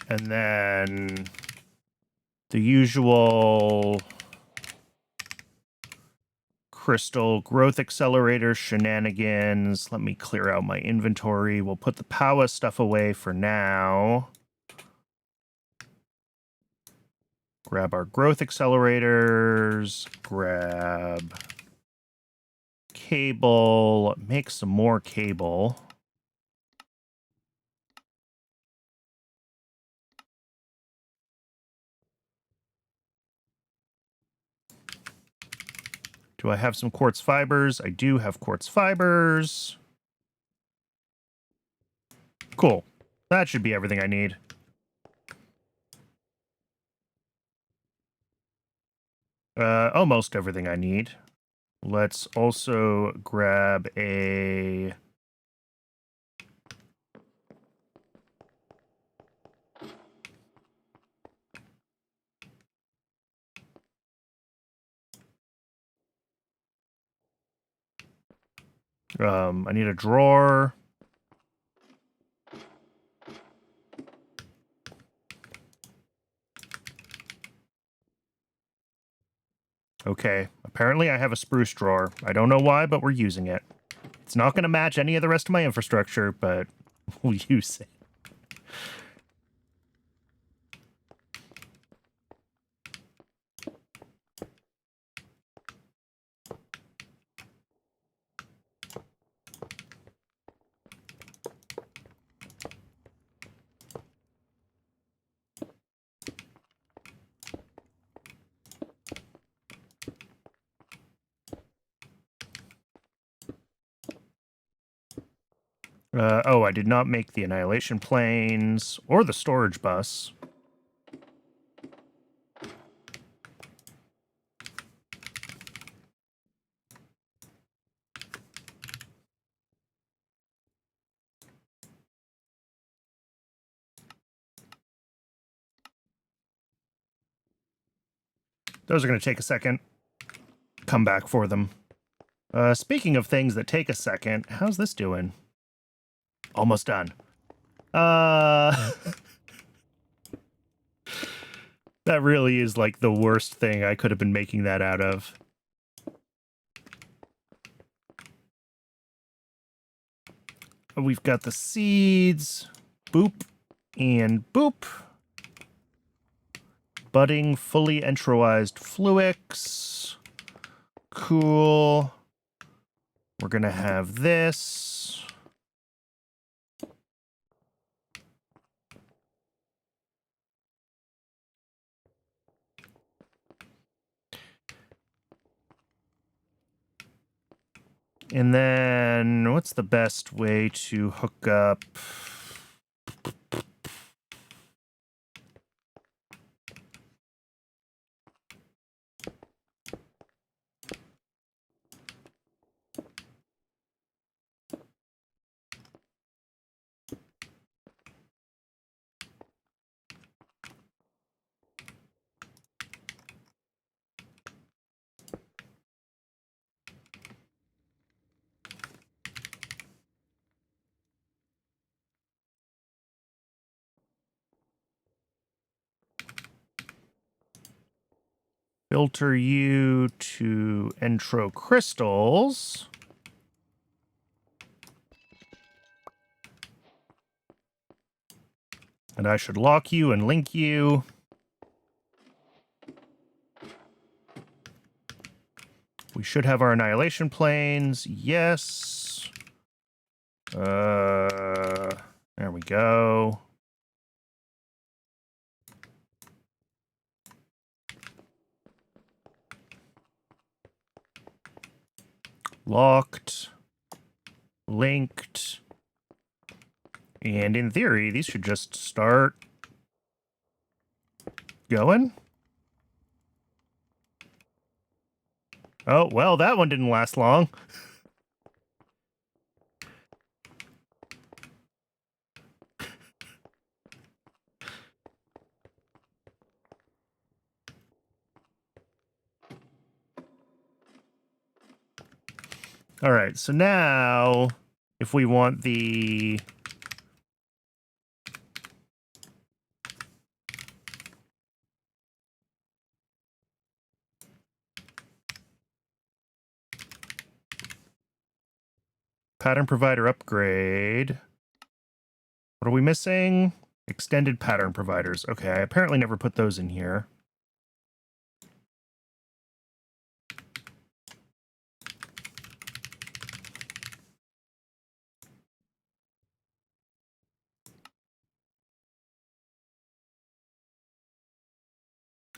And then the usual crystal growth accelerator shenanigans. Let me clear out my inventory. We'll put the Powa stuff away for now. Grab our growth accelerators. Grab cable. Make some more cable. Do I have some quartz fibers? I do have quartz fibers. Cool. That should be everything I need. Almost everything I need. Let's also grab a... I need a drawer. Okay, apparently I have a spruce drawer. I don't know why, but we're using it. It's not going to match any of the rest of my infrastructure, but we'll use it. Oh, I did not make the annihilation planes or the storage bus. Those are going to take a second. Come back for them. Speaking of things that take a second, how's this doing? Almost done. That really is like the worst thing I could have been making that out of. We've got the seeds. Boop. And boop. Budding fully entroized fluix. Cool. We're going to have this. And then what's the best way to hook up? Filter you to intro crystals. And I should lock you and link you. We should have our annihilation planes. Yes. There we go. Locked. Linked. And in theory, these should just start going. Oh, well, that one didn't last long. All right, so now if we want the pattern provider upgrade, what are we missing? Extended pattern providers. Okay, I apparently never put those in here.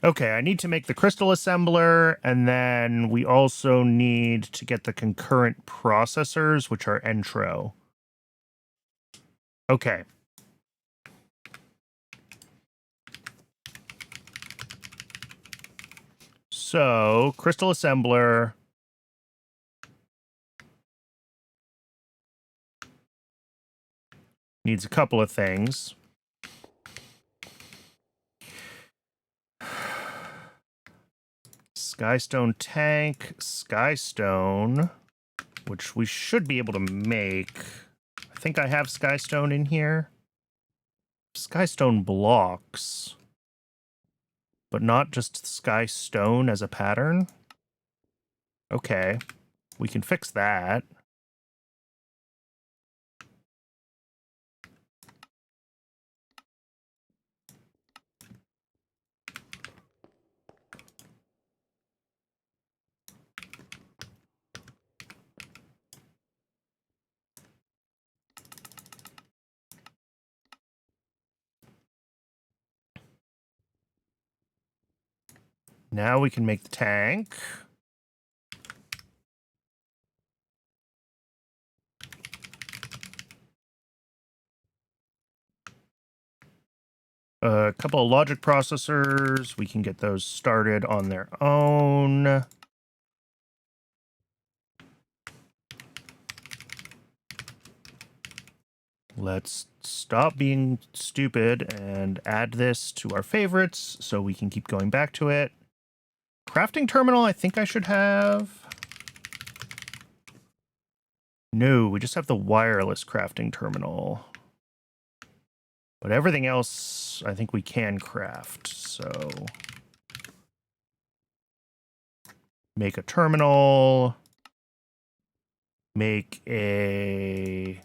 Okay, I need to make the crystal assembler, and then we also need to get the concurrent processors, which are Entro. Okay. So, crystal assembler. Needs a couple of things. Skystone tank, Skystone, which we should be able to make. I think I have Skystone in here. Skystone blocks, but not just Skystone as a pattern. Okay, we can fix that. Now we can make the tank. A couple of logic processors. We can get those started on their own. Let's stop being stupid and add this to our favorites so we can keep going back to it. Crafting terminal, I think I should have. No, we just have the wireless crafting terminal. But everything else, I think we can craft, so... Make a terminal. Make a...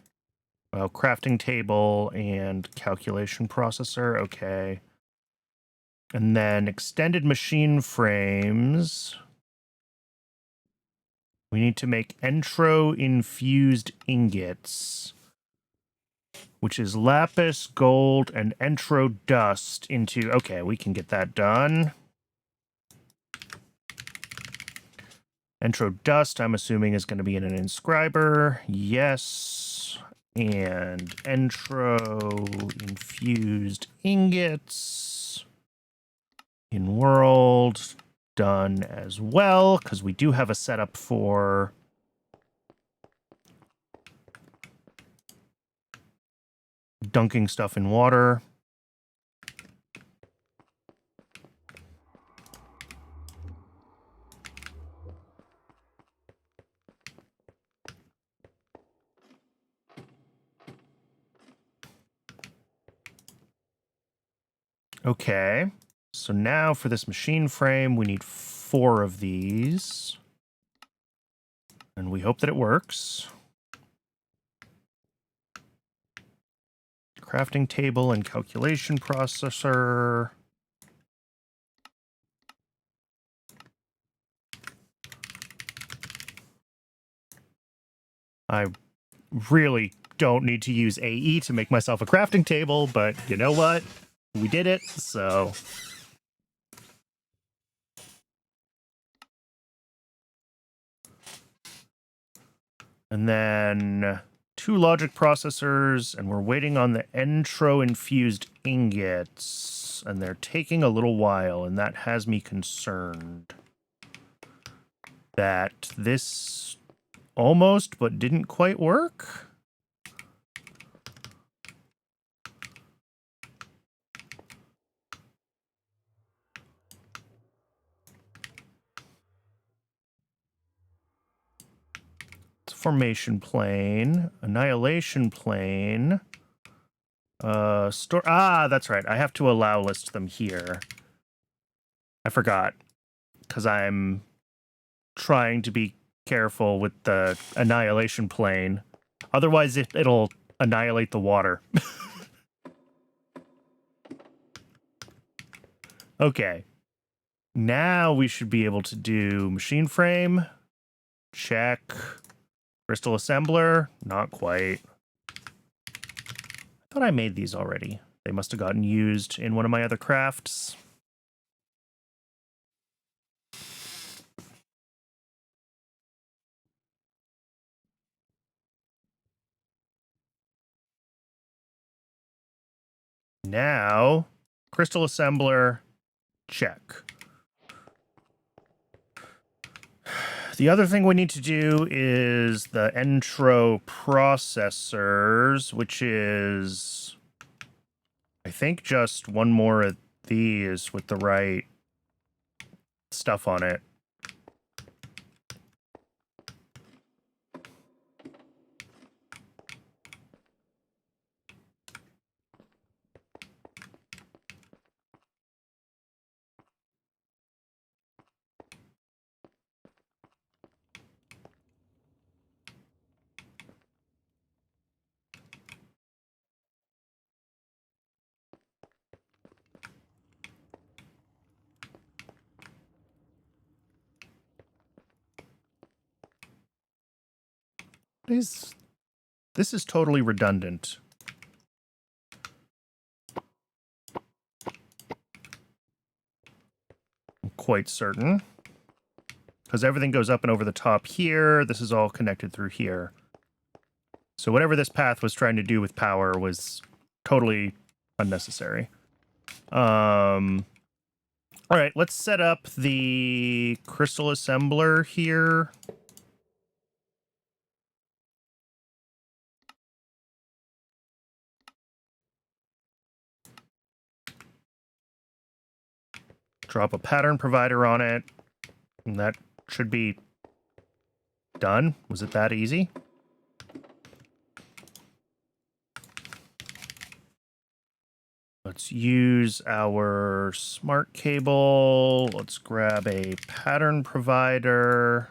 Well, crafting table and calculation processor, okay. And then extended machine frames. We need to make entro-infused ingots, which is lapis, gold, and entro dust into... Okay, we can get that done. Entro dust, I'm assuming, is going to be in an inscriber. Yes. And entro-infused ingots in world... done as well, because we do have a setup for dunking stuff in water. Okay, so now for this machine frame, we need 4 of these. And we hope that it works. Crafting table and calculation processor. I really don't need to use AE to make myself a crafting table, but you know what? We did it, so... And then 2 logic processors, and we're waiting on the entro-infused ingots, and they're taking a little while, and that has me concerned that this almost but didn't quite work. It's formation plane, annihilation plane, that's right. I have to allow list them here. I forgot, because I'm trying to be careful with the annihilation plane. Otherwise, it'll annihilate the water. Okay. Now we should be able to do machine frame. Check. Crystal assembler. Not quite. I thought I made these already. They must have gotten used in one of my other crafts. Now, crystal assembler, check. The other thing we need to do is the entro processors, which is, I think, just one more of these with the right stuff on it. This is totally redundant. I'm quite certain. Because everything goes up and over the top here. This is all connected through here. So whatever this path was trying to do with power was totally unnecessary. All right, let's set up the crystal assembler here. Drop a pattern provider on it. And that should be done. Was it that easy? Let's use our smart cable. Let's grab a pattern provider.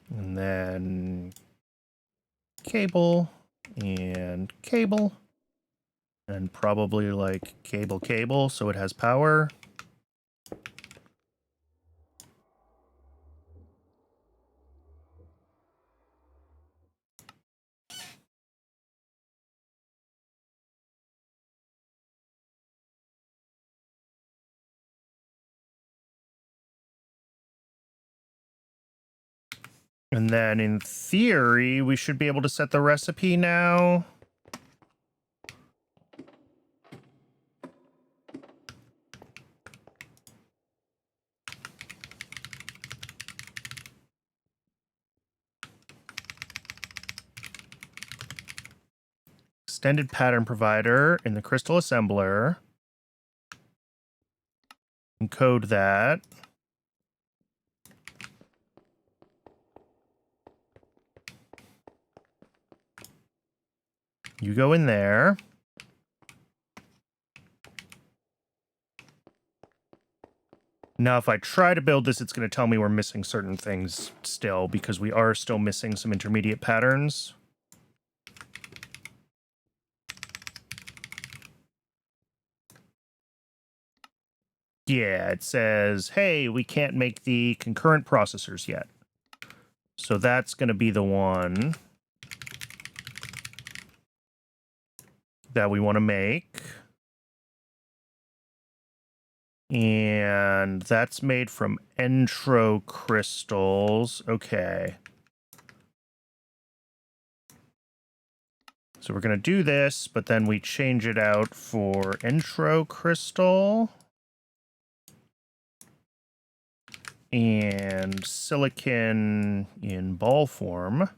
And then cable and cable. And probably like cable, so it has power. And then in theory, we should be able to set the recipe now. Extended pattern provider in the crystal assembler. Encode that. You go in there. Now, if I try to build this, it's going to tell me we're missing certain things still, because we are still missing some intermediate patterns. Yeah, it says, hey, we can't make the concurrent processors yet. So that's going to be the one that we want to make. And that's made from entro crystals. Okay. So we're going to do this, but then we change it out for entro crystal. And silicon in ball form.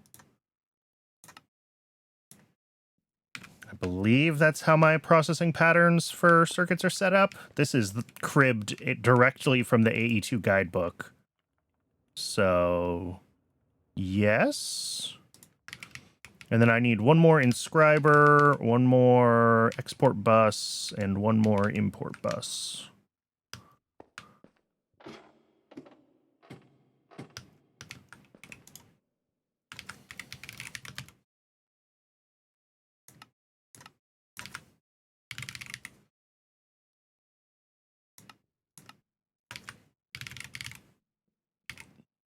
I believe that's how my processing patterns for circuits are set up. This is cribbed directly from the AE2 guidebook. So, yes. And then I need one more inscriber, one more export bus, and one more import bus.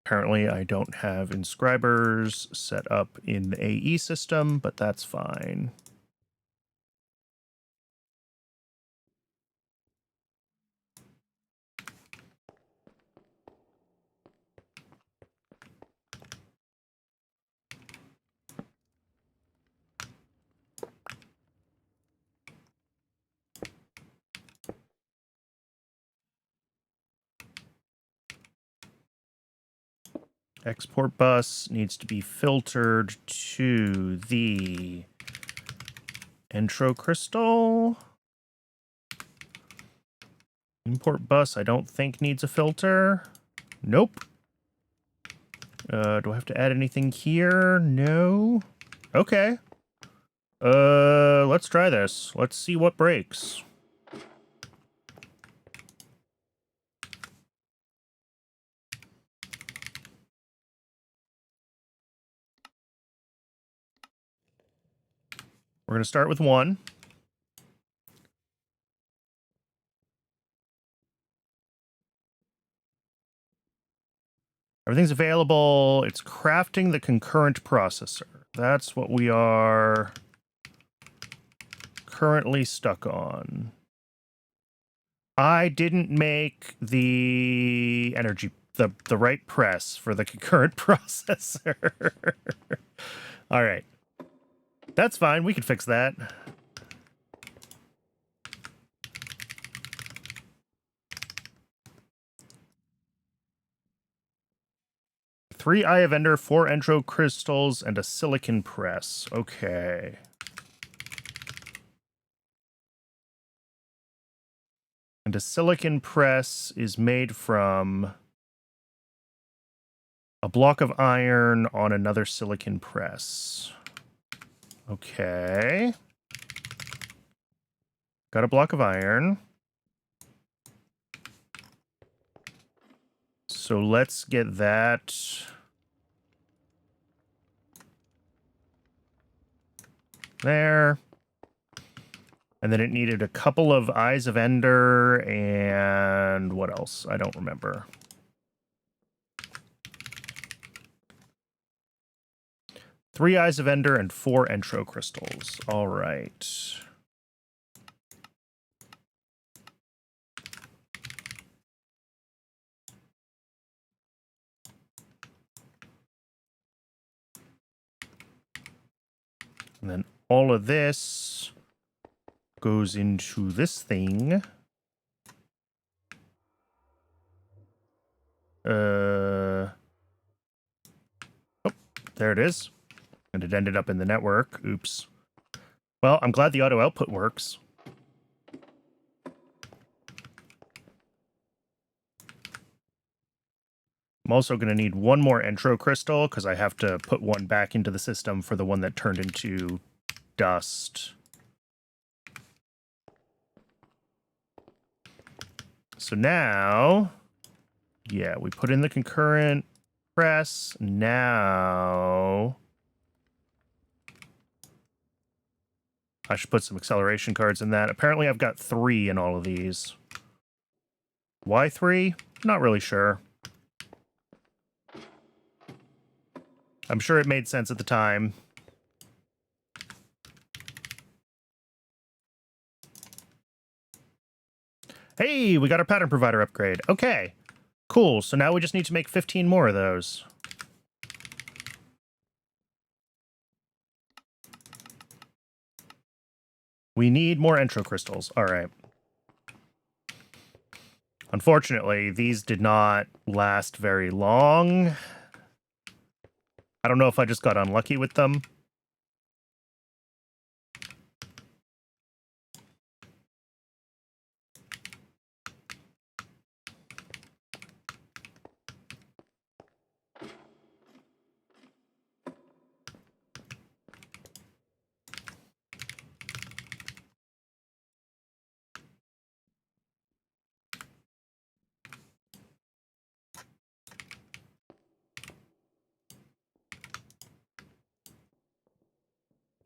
Apparently, I don't have inscribers set up in the AE system, but that's fine. Export bus needs to be filtered to the intro crystal. Import bus, I don't think needs a filter. Nope. Do I have to add anything here? No. Okay. Let's try this. Let's see what breaks. We're going to start with 1. Everything's available. It's crafting the concurrent processor. That's what we are currently stuck on. I didn't make the energy, the right press for the concurrent processor. All right. That's fine. We can fix that. Three Eye of Ender, 4 Entro crystals, and a silicon press. Okay. And a silicon press is made from a block of iron on another silicon press. Okay. Got a block of iron. So let's get that. There. And then it needed a couple of Eyes of Ender and what else? I don't remember. Three Eyes of Ender and 4 Entro crystals. All right. And then all of this goes into this thing. Oh, there it is. And it ended up in the network. Oops. Well, I'm glad the auto output works. I'm also going to need one more Entro crystal because I have to put one back into the system for the one that turned into dust. So now, yeah, we put in the concurrent press. Now, I should put some acceleration cards in that. Apparently, I've got 3 in all of these. Why 3? Not really sure. I'm sure it made sense at the time. Hey, we got our pattern provider upgrade. Okay, cool. So now we just need to make 15 more of those. We need more Entro crystals. All right. Unfortunately, these did not last very long. I don't know if I just got unlucky with them.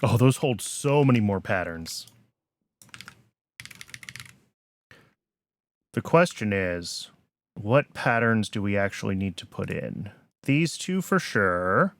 Oh, those hold so many more patterns. The question is, what patterns do we actually need to put in? These 2 for sure.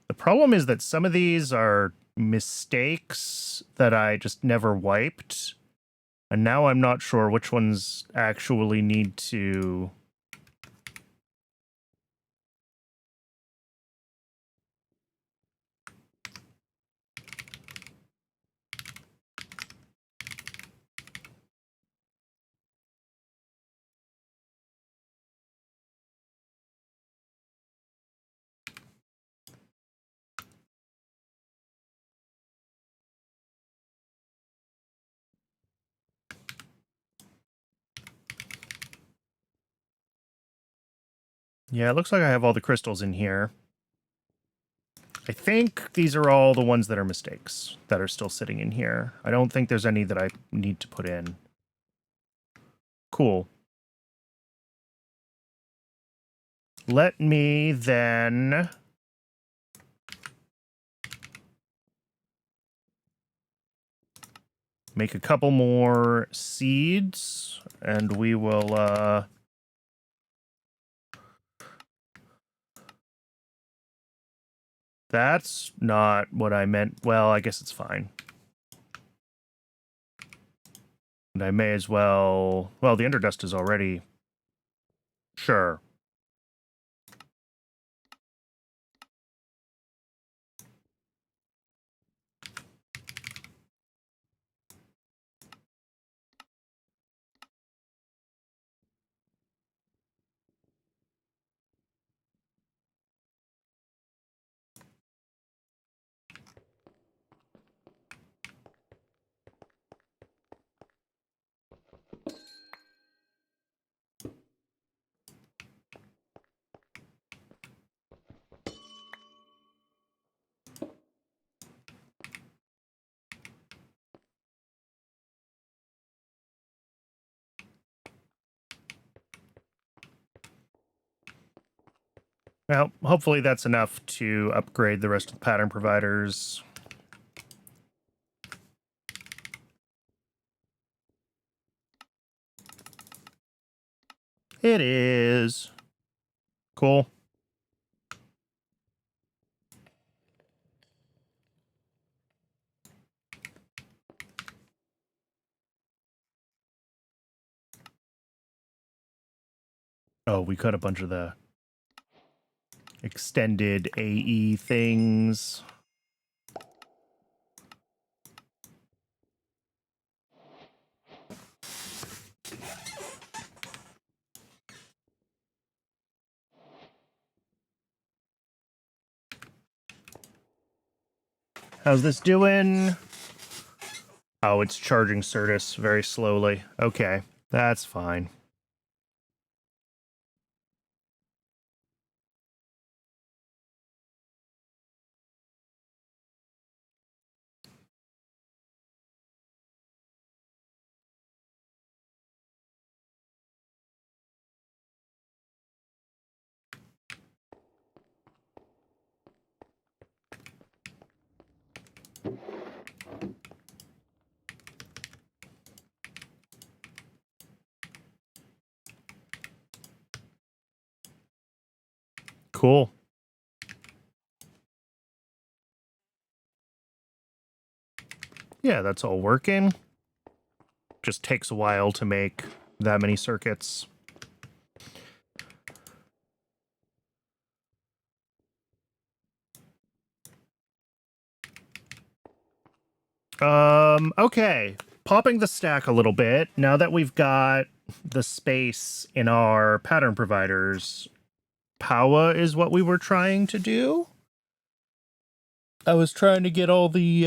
The problem is that some of these are mistakes that I just never wiped. And now I'm not sure which ones actually need to... Yeah, it looks like I have all the crystals in here. I think these are all the ones that are mistakes that are still sitting in here. I don't think there's any that I need to put in. Cool. Let me then make a couple more seeds, and we will, that's not what I meant. Well, I guess it's fine. And I may as well... Well, the Enderdust is already... Sure. Well, hopefully that's enough to upgrade the rest of the pattern providers. It is. Cool. Oh, we cut a bunch of the extended AE things. How's this doing? Oh, it's charging Certus very slowly. Okay, that's fine. Cool. Yeah, that's all working. Just takes a while to make that many circuits. Okay. Popping the stack a little bit. Now that we've got the space in our pattern providers, Power is what we were trying to do. I was trying to get all the,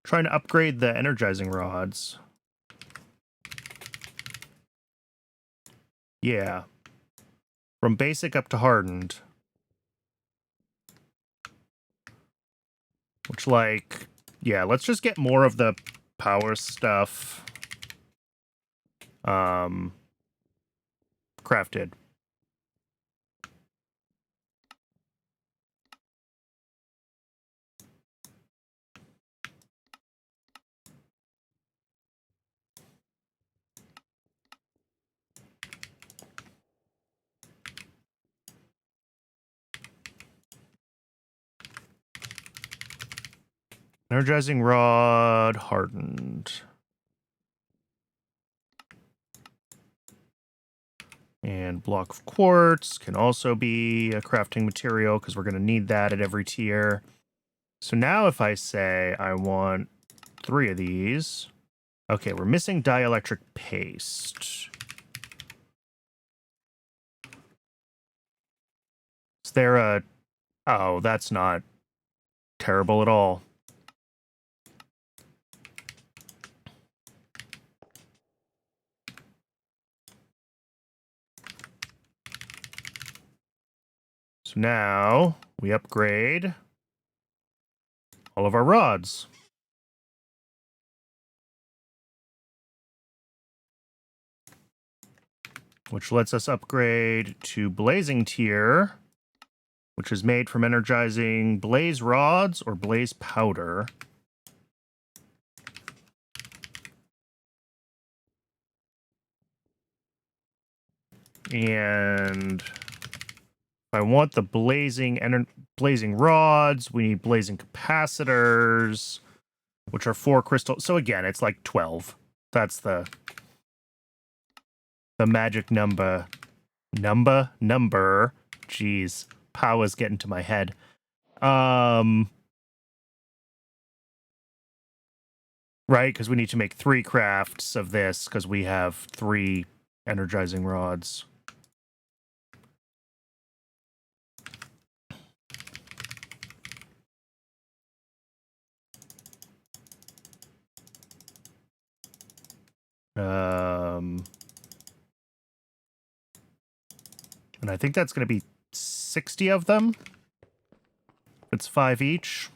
trying to upgrade the energizing rods. Yeah. From basic up to hardened. Which, like, yeah, let's just get more of the power stuff crafted. Energizing rod hardened. And block of quartz can also be a crafting material because we're going to need that at every tier. So now if I say I want 3 of these. Okay, we're missing dielectric paste. Is there a... Oh, that's not terrible at all. So now we upgrade all of our rods. Which lets us upgrade to blazing tier, which is made from energizing blaze rods or blaze powder. And if I want the blazing rods, we need blazing capacitors, which are 4 crystals. So again, it's like 12. That's the magic number. Number. Jeez, power's getting to my head. Right, because we need to make 3 crafts of this because we have 3 energizing rods. And I think that's going to be 60 of them. It's 5 each.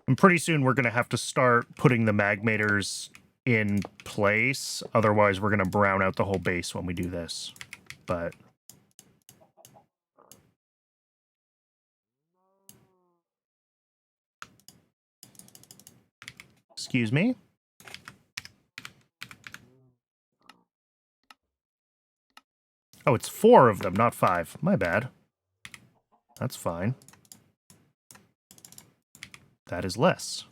And pretty soon we're going to have to start putting the magmators in place. Otherwise, we're going to brown out the whole base when we do this. But excuse me. Oh, it's 4 of them, not 5. My bad. That's fine. That is less.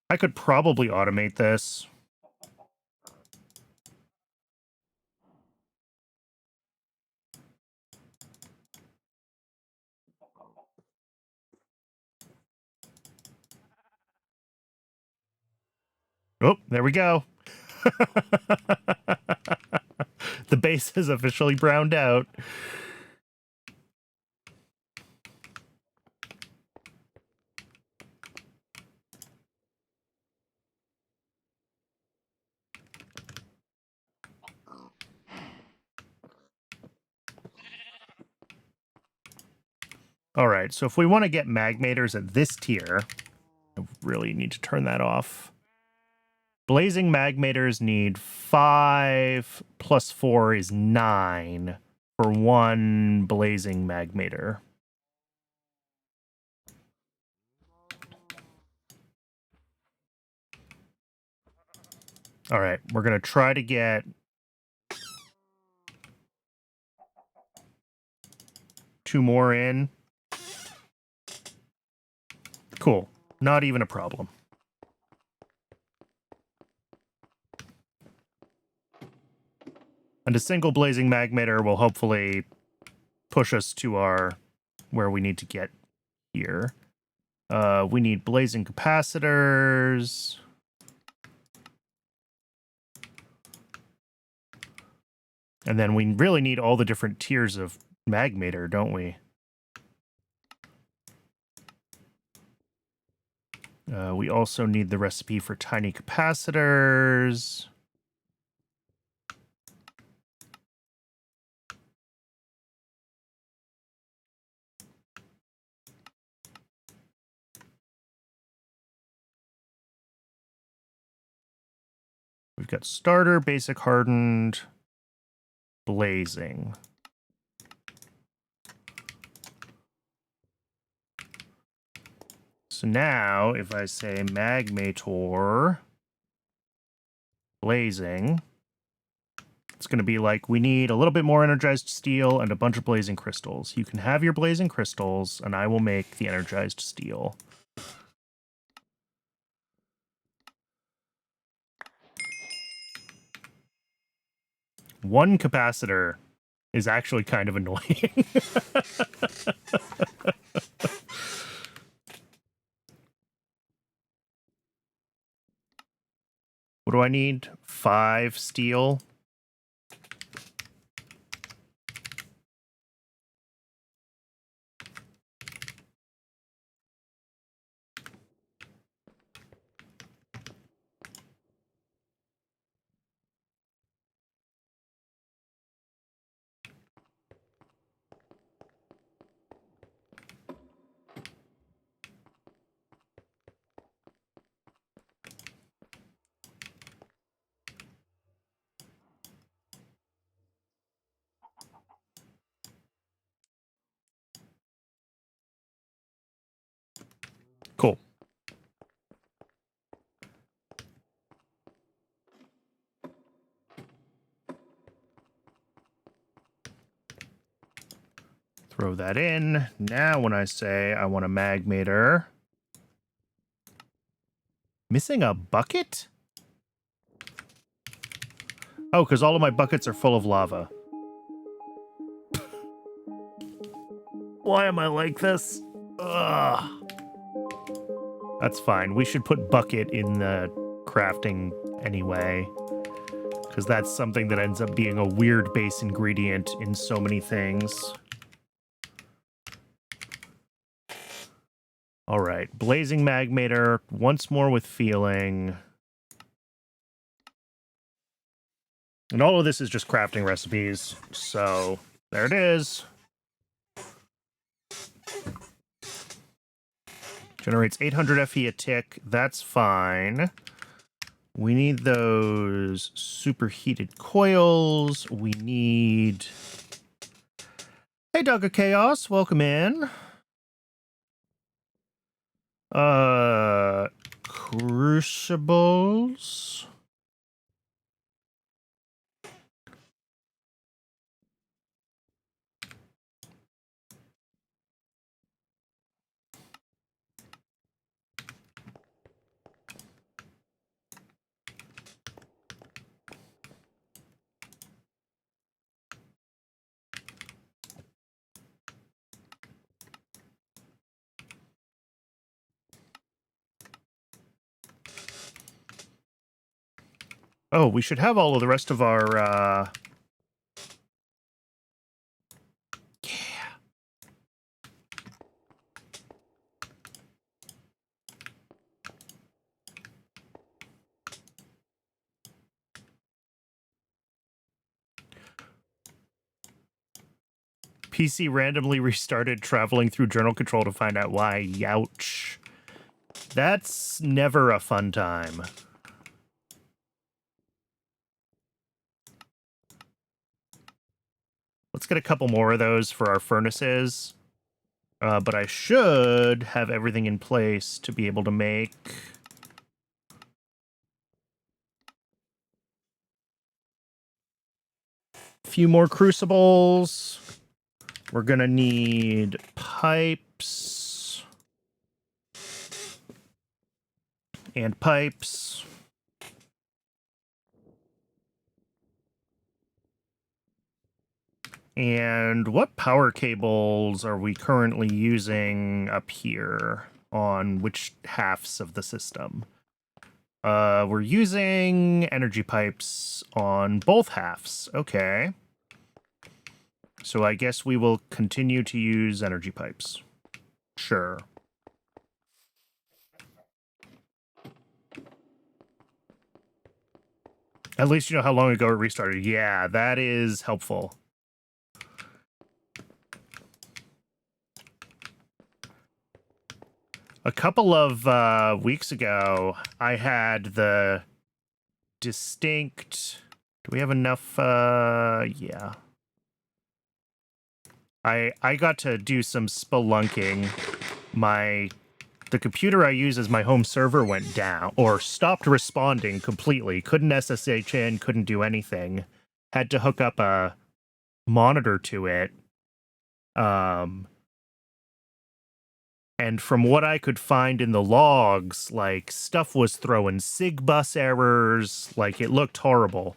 I could probably automate this. Oh, there we go. The base is officially browned out. All right, so if we want to get magmators at this tier, I really need to turn that off. Blazing magmators need 5 plus 4 is 9 for 1 blazing magmator. All right, we're going to try to get 2 more in. Cool. Not even a problem. And a single blazing magmator will hopefully push us to our where we need to get here. We need blazing capacitors. And then we really need all the different tiers of magmator, don't we? We also need the recipe for tiny capacitors. We've got starter, basic, hardened, blazing. So now, if I say magmator blazing, it's going to be like, we need a little bit more energized steel and a bunch of blazing crystals. You can have your blazing crystals, and I will make the energized steel. One capacitor is actually kind of annoying. What do I need? 5 steel. Throw that in. Now when I say I want a magmator... Missing a bucket? Oh, because all of my buckets are full of lava. Why am I like this? Ugh. That's fine. We should put bucket in the crafting anyway. Because that's something that ends up being a weird base ingredient in so many things. All right. Blazing magmator. Once more with feeling. And all of this is just crafting recipes. So there it is. Generates 800 FE a tick. That's fine. We need those superheated coils. We need... Hey, Dog of Chaos. Welcome in. Crucibles. Oh, we should have all of the rest of our, Yeah. PC randomly restarted traveling through journal control to find out why. Youch. That's never a fun time. Let's get a couple more of those for our furnaces. But I should have everything in place to be able to make... a few more crucibles. We're gonna need pipes. And pipes. And what power cables are we currently using up here on which halves of the system? We're using energy pipes on both halves. Okay. So I guess we will continue to use energy pipes. Sure. At least you know how long ago it restarted. Yeah, that is helpful. A couple of weeks ago, I had the distinct... Do we have enough? Yeah. I got to do some spelunking. The computer I use as my home server went down, or stopped responding completely. Couldn't SSH in, couldn't do anything. Had to hook up a monitor to it. And from what I could find in the logs, like, stuff was throwing SIG bus errors, like, it looked horrible.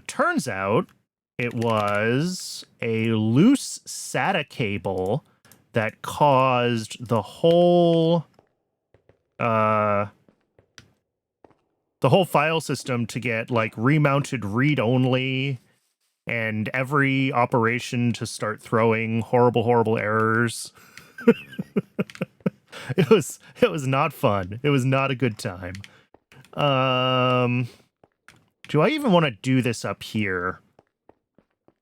Turns out it was a loose SATA cable that caused the whole file system to get, like, remounted read-only, and every operation to start throwing horrible errors. It was not fun. It was not a good time. Do I even want to do this up here?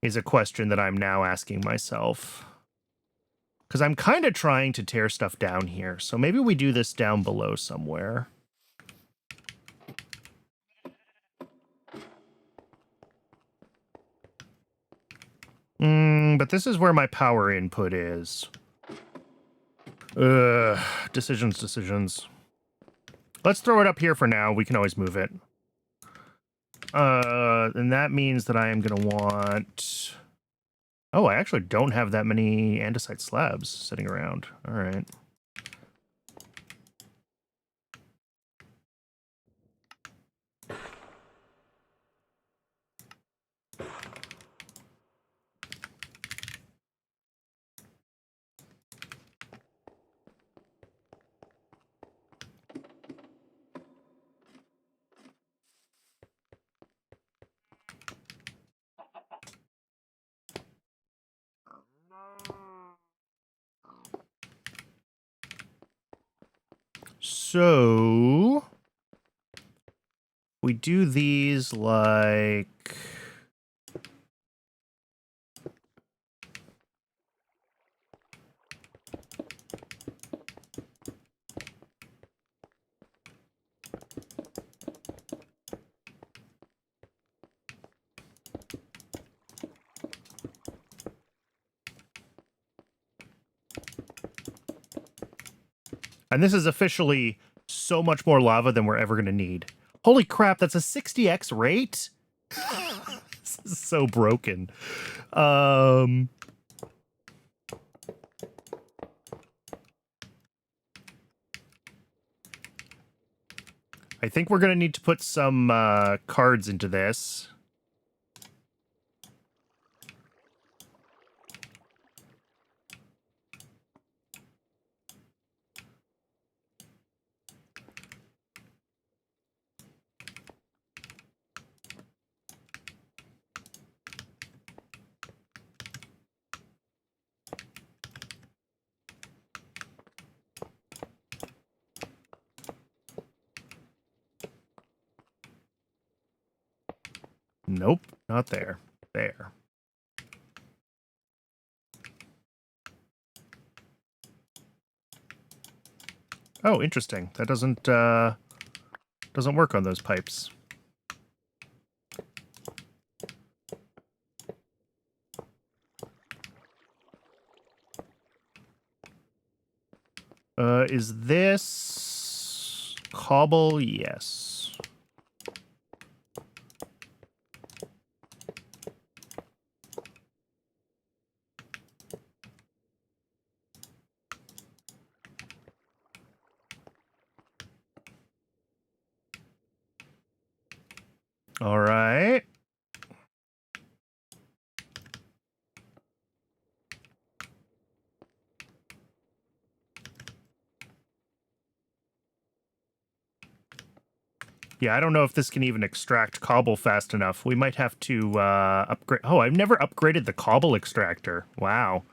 Is a question that I'm now asking myself. Because I'm kind of trying to tear stuff down here. So maybe we do this down below somewhere. But this is where my power input is. Decisions. Let's throw it up here for now. We can always move it. And that means that I am going to want Oh, I actually don't have that many andesite slabs sitting around. All right. So we do these like... And this is officially so much more lava than we're ever going to need. Holy crap, that's a 60x rate? This is so broken. I think we're going to need to put some cards into this. Nope, not there. There. Oh, interesting. That doesn't work on those pipes. Is this cobble? Yes. All right. Yeah, I don't know if this can even extract cobble fast enough. We might have to upgrade. Oh, I've never upgraded the cobble extractor. Wow.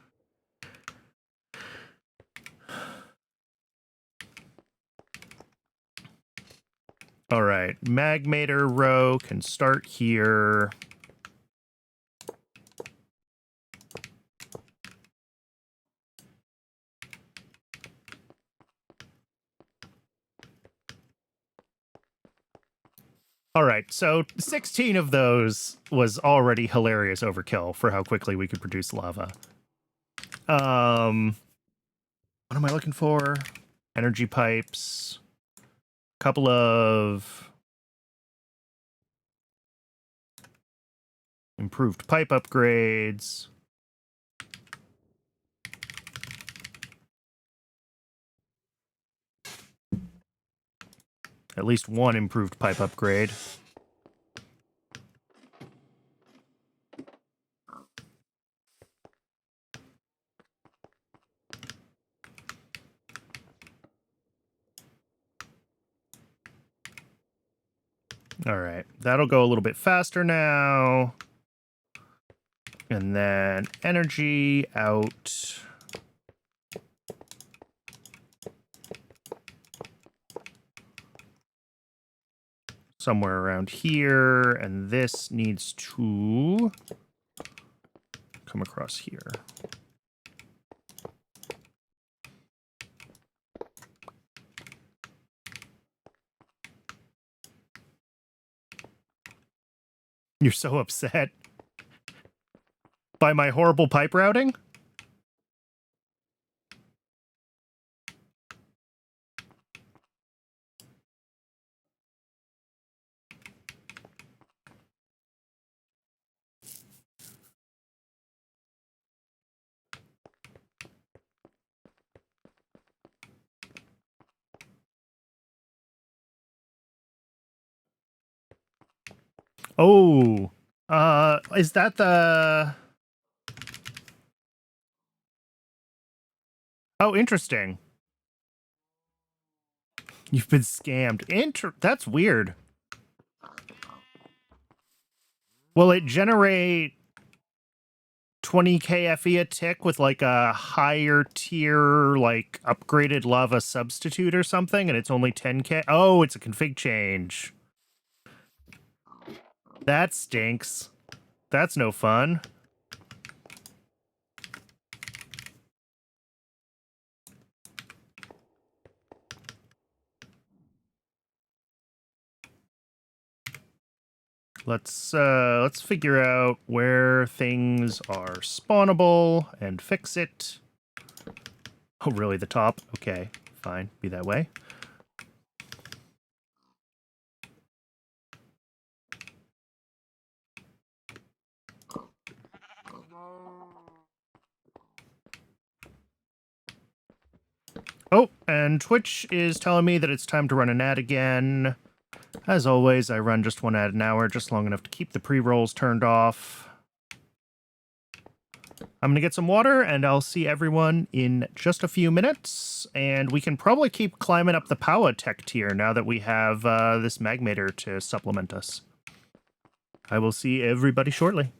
All right, Magmator row can start here. All right, so 16 of those was already hilarious overkill for how quickly we could produce lava. What am I looking for? Energy pipes. Couple of improved pipe upgrades. At least one improved pipe upgrade. All right, that'll go a little bit faster now. And then energy out. Somewhere around here, and this needs to come across here. You're so upset by my horrible pipe routing? Oh, is that the... Oh, interesting. You've been scammed. That's weird. Will it generate 20k FE a tick with like a higher tier, like upgraded lava substitute or something, and it's only 10k? Oh, it's a config change. That stinks. That's no fun. Let's figure out where things are spawnable and fix it. Oh, really? The top? Okay, fine. Be that way. Oh, and Twitch is telling me that it's time to run an ad again. As always, I run just one ad an hour, just long enough to keep the pre-rolls turned off. I'm gonna get some water, and I'll see everyone in just a few minutes. And we can probably keep climbing up the Power Tech tier now that we have this Magmator to supplement us. I will see everybody shortly.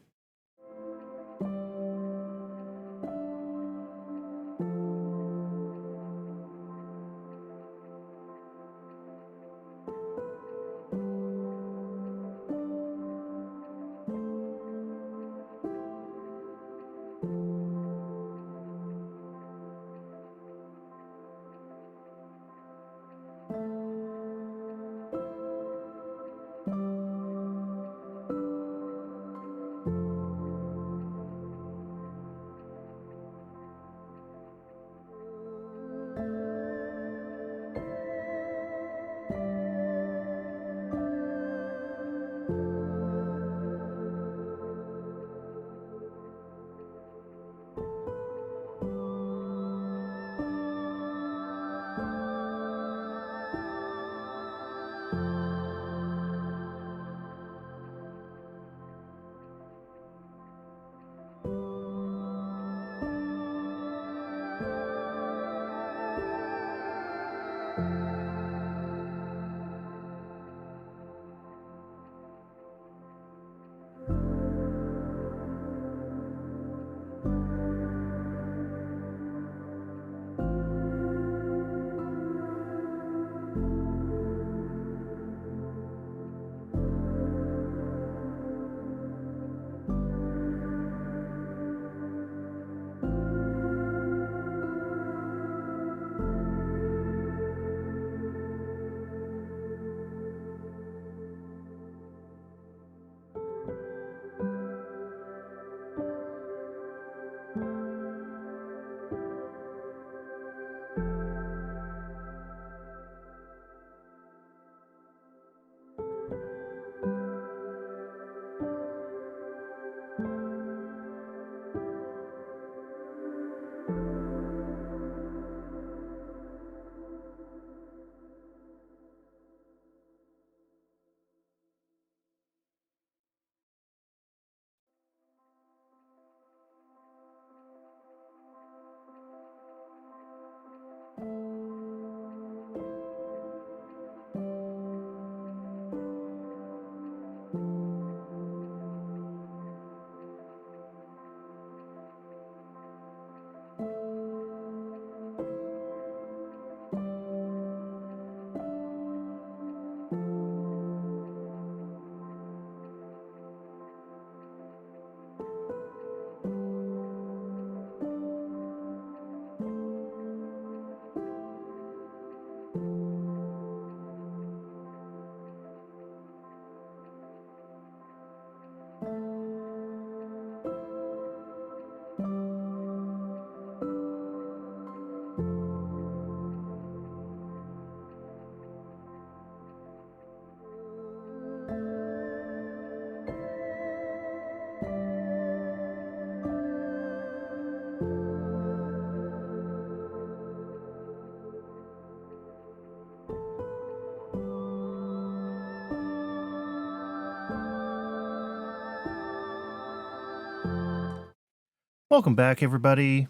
Welcome back, everybody.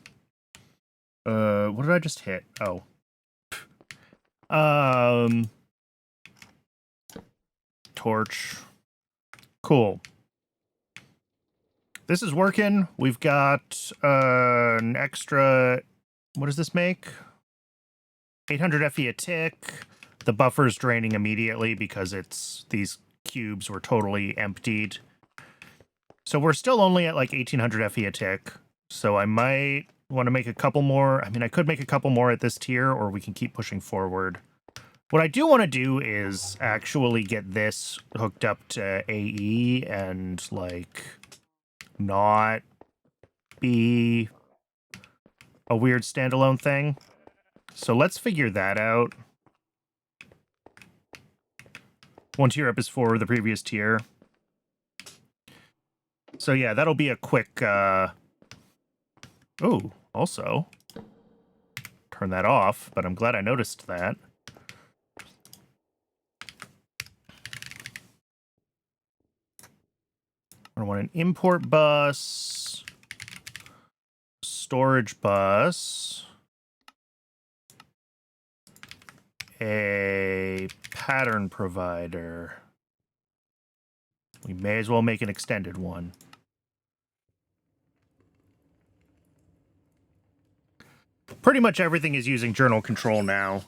What did I just hit? Oh. Torch. Cool. This is working. We've got an extra... What does this make? 800 FE a tick. The buffer's draining immediately because these cubes were totally emptied. So we're still only at like 1800 FE a tick. So I might want to make a couple more. I mean, I could make a couple more at this tier, or we can keep pushing forward. What I do want to do is actually get this hooked up to AE and, like, not be a weird standalone thing. So let's figure that out. One tier up is for the previous tier. So yeah, that'll be a quick... Oh, also, turn that off, but I'm glad I noticed that. I want an import bus, storage bus, a pattern provider. We may as well make an extended one. Pretty much everything is using journal control now.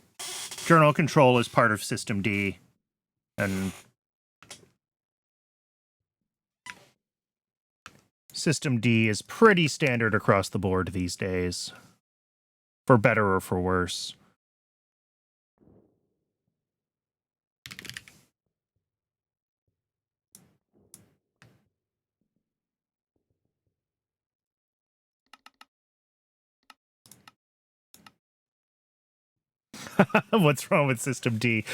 Journal control is part of System D, and System D is pretty standard across the board these days, for better or for worse. What's wrong with System D?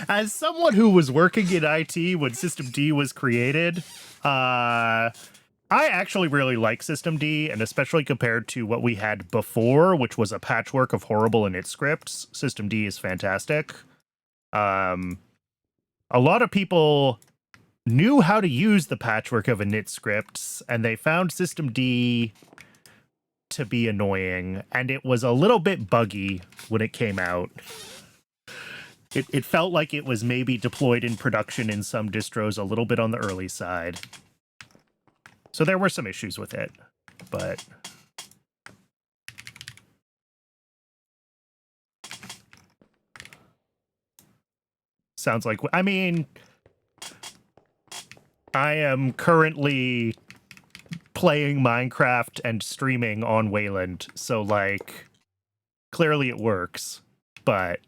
As someone who was working in IT when System D was created, I actually really like System D, and especially compared to what we had before, which was a patchwork of horrible init scripts, System D is fantastic. A lot of people knew how to use the patchwork of init scripts, and they found System D to be annoying, and it was a little bit buggy when it came out. It felt like it was maybe deployed in production in some distros a little bit on the early side. So there were some issues with it, but... Sounds like... I mean... I am currently playing Minecraft and streaming on Wayland, so, like, clearly it works, but...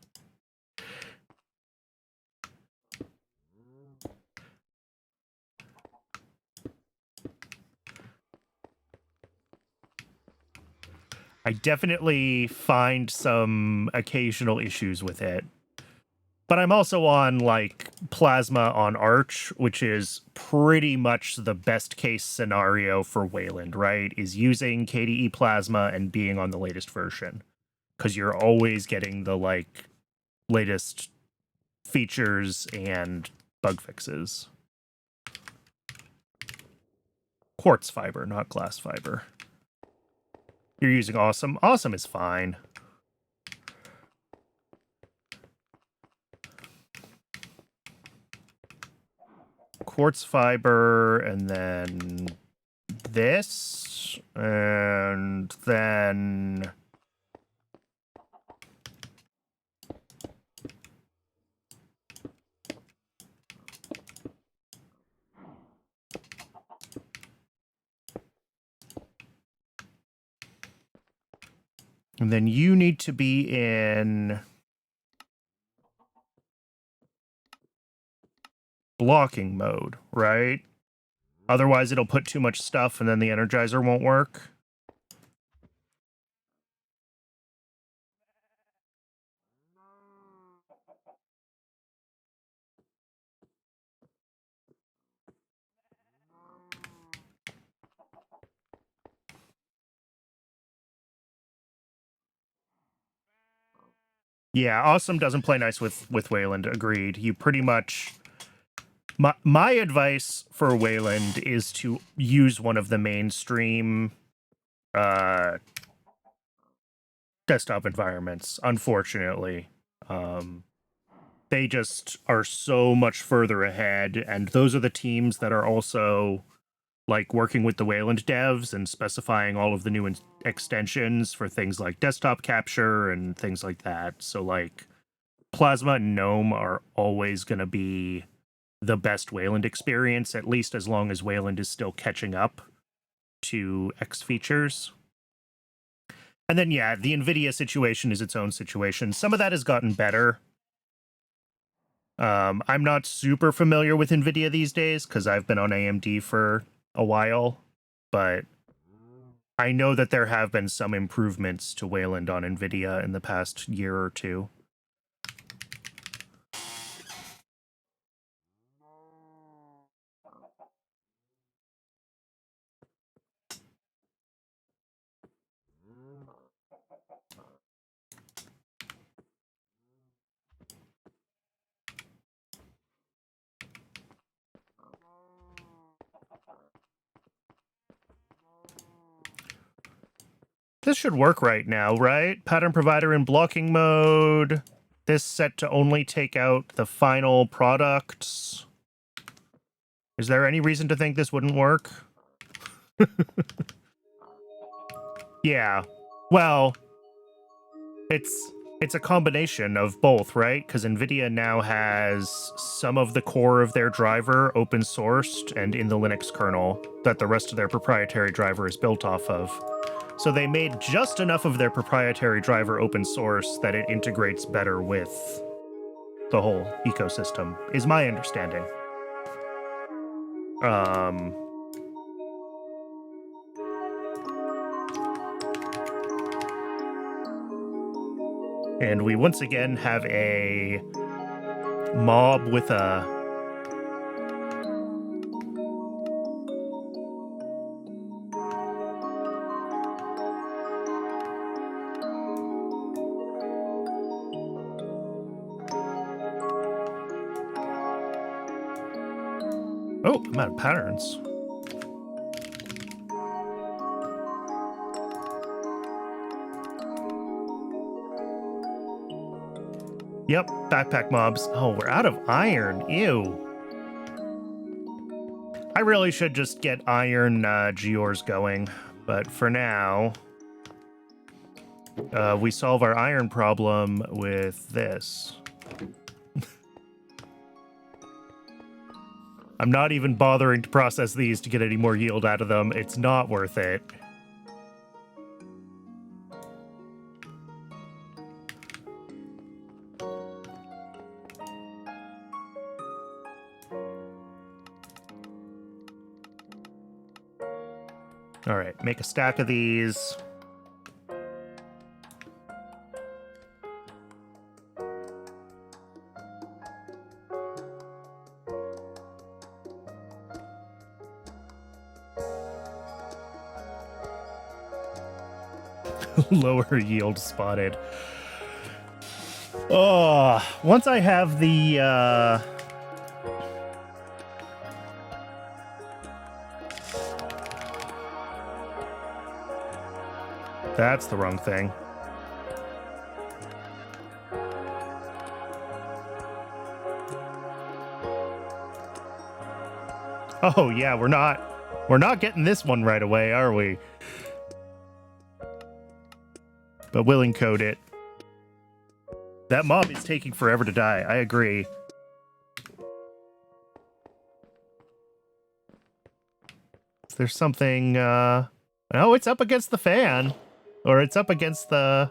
I definitely find some occasional issues with it. But I'm also on, like, Plasma on Arch, which is pretty much the best case scenario for Wayland, right? Is using KDE Plasma and being on the latest version. Because you're always getting the, like, latest features and bug fixes. Quartz fiber, not glass fiber. You're using Awesome. Awesome is fine. Quartz fiber, and then this, and then... And then you need to be in blocking mode, right? Otherwise, it'll put too much stuff and then the Energizer won't work. Yeah, Awesome doesn't play nice with Wayland, agreed. You pretty much My advice for Wayland is to use one of the mainstream desktop environments, unfortunately. They just are so much further ahead, and those are the teams that are also like working with the Wayland devs and specifying all of the new extensions for things like desktop capture and things like that. So like Plasma and GNOME are always going to be the best Wayland experience, at least as long as Wayland is still catching up to X features. And then, yeah, the NVIDIA situation is its own situation. Some of that has gotten better. I'm not super familiar with NVIDIA these days because I've been on AMD for a while, but I know that there have been some improvements to Wayland on NVIDIA in the past year or two. This should work right now, right? Pattern provider in blocking mode. This set to only take out the final products. Is there any reason to think this wouldn't work? Yeah. Well, it's a combination of both, right? Because NVIDIA now has some of the core of their driver open sourced and in the Linux kernel that the rest of their proprietary driver is built off of. So they made just enough of their proprietary driver open source that it integrates better with the whole ecosystem, is my understanding. And we once again have a mob with a... Oh, I'm out of patterns. Yep, backpack mobs. Oh, we're out of iron. Ew. I really should just get iron gears going, but for now, we solve our iron problem with this. I'm not even bothering to process these to get any more yield out of them. It's not worth it. All right, make a stack of these. Lower yield spotted. Oh, once I have the that's the wrong thing. Oh yeah, we're not getting this one right away, are we? But we'll encode it. That mob is taking forever to die. I agree. Is there something, oh, it's up against the fan. Or it's up against the...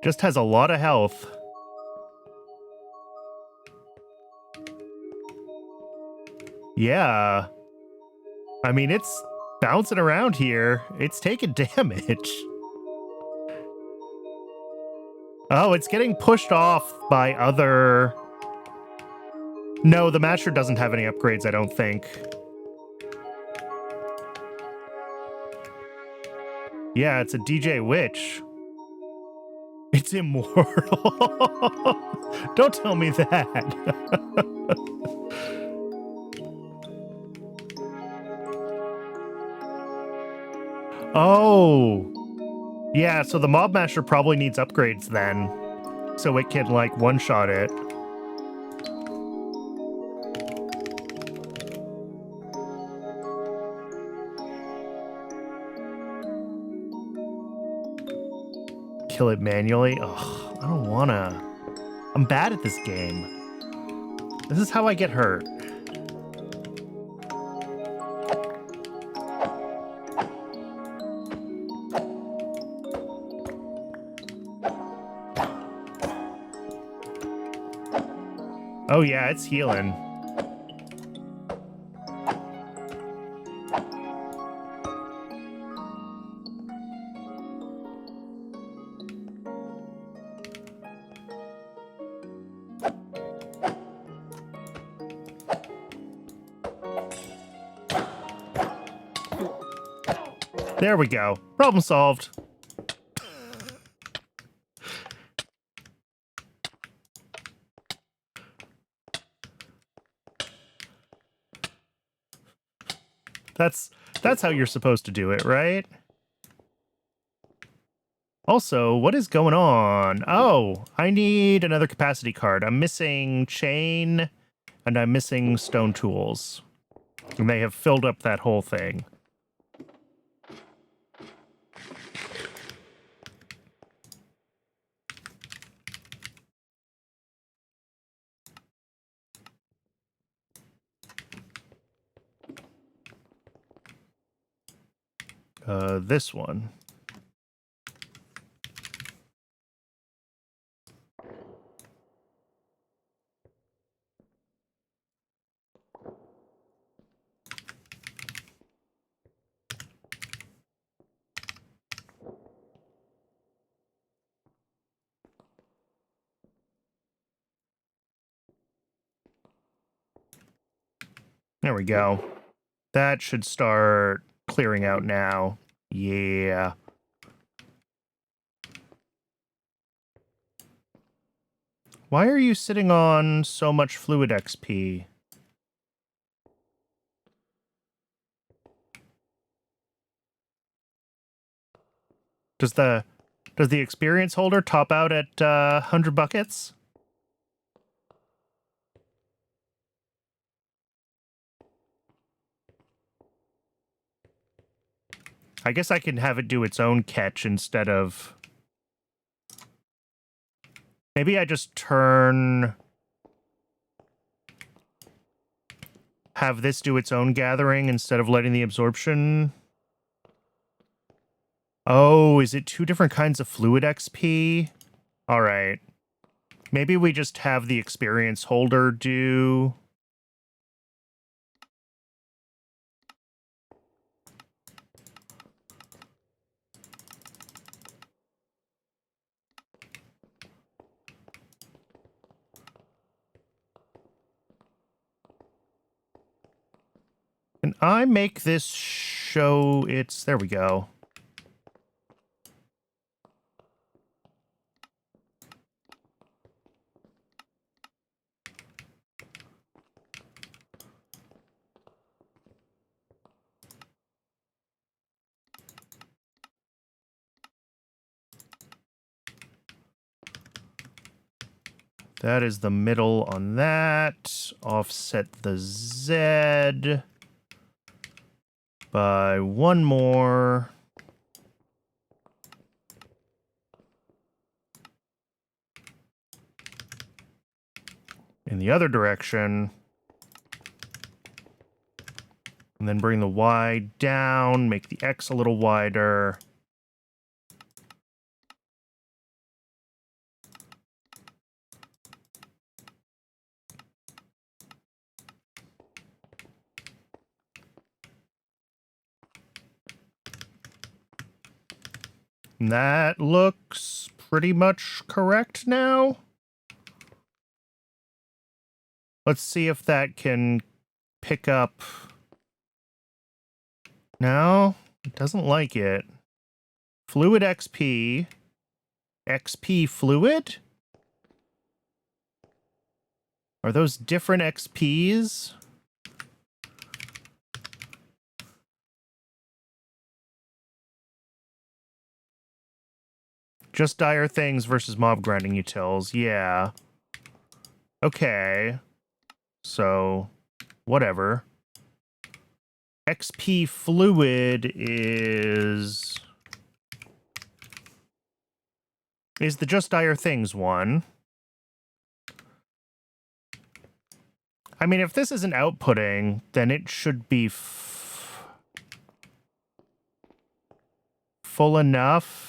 Just has a lot of health. Yeah. I mean, it's bouncing around here. It's taking damage. Oh, it's getting pushed off by other... No, the Masher doesn't have any upgrades, I don't think. Yeah, it's a DJ Witch. It's immortal. Don't tell me that. Oh. Yeah, so the Mob Masher probably needs upgrades then. So it can, like, one-shot it. Kill it manually? Ugh, I don't wanna. I'm bad at this game. This is how I get hurt. Oh yeah, it's healing. There we go. Problem solved. That's how you're supposed to do it, right? Also, what is going on? Oh, I need another capacity card. I'm missing chain and I'm missing stone tools. And they have filled up that whole thing. This one. There we go. That should start clearing out now. Yeah. Why are you sitting on so much fluid XP? Does the experience holder top out at 100 buckets? I guess I can have it do its own catch instead of... Maybe I just have this do its own gathering instead of letting the absorption... Oh, is it two different kinds of fluid XP? All right. Maybe we just have the experience holder do... Can I make this show its... There we go. That is the middle on that. Offset the Z by one more. In the other direction. And then bring the Y down, make the X a little wider. And that looks pretty much correct now. Let's see if that can pick up. No, it doesn't like it. Fluid XP XP fluid? Are those different XPs? Just dire things versus mob grinding utils. Yeah. Okay. So, whatever. XP fluid is the just dire things one. I mean, if this isn't outputting, then it should be full enough.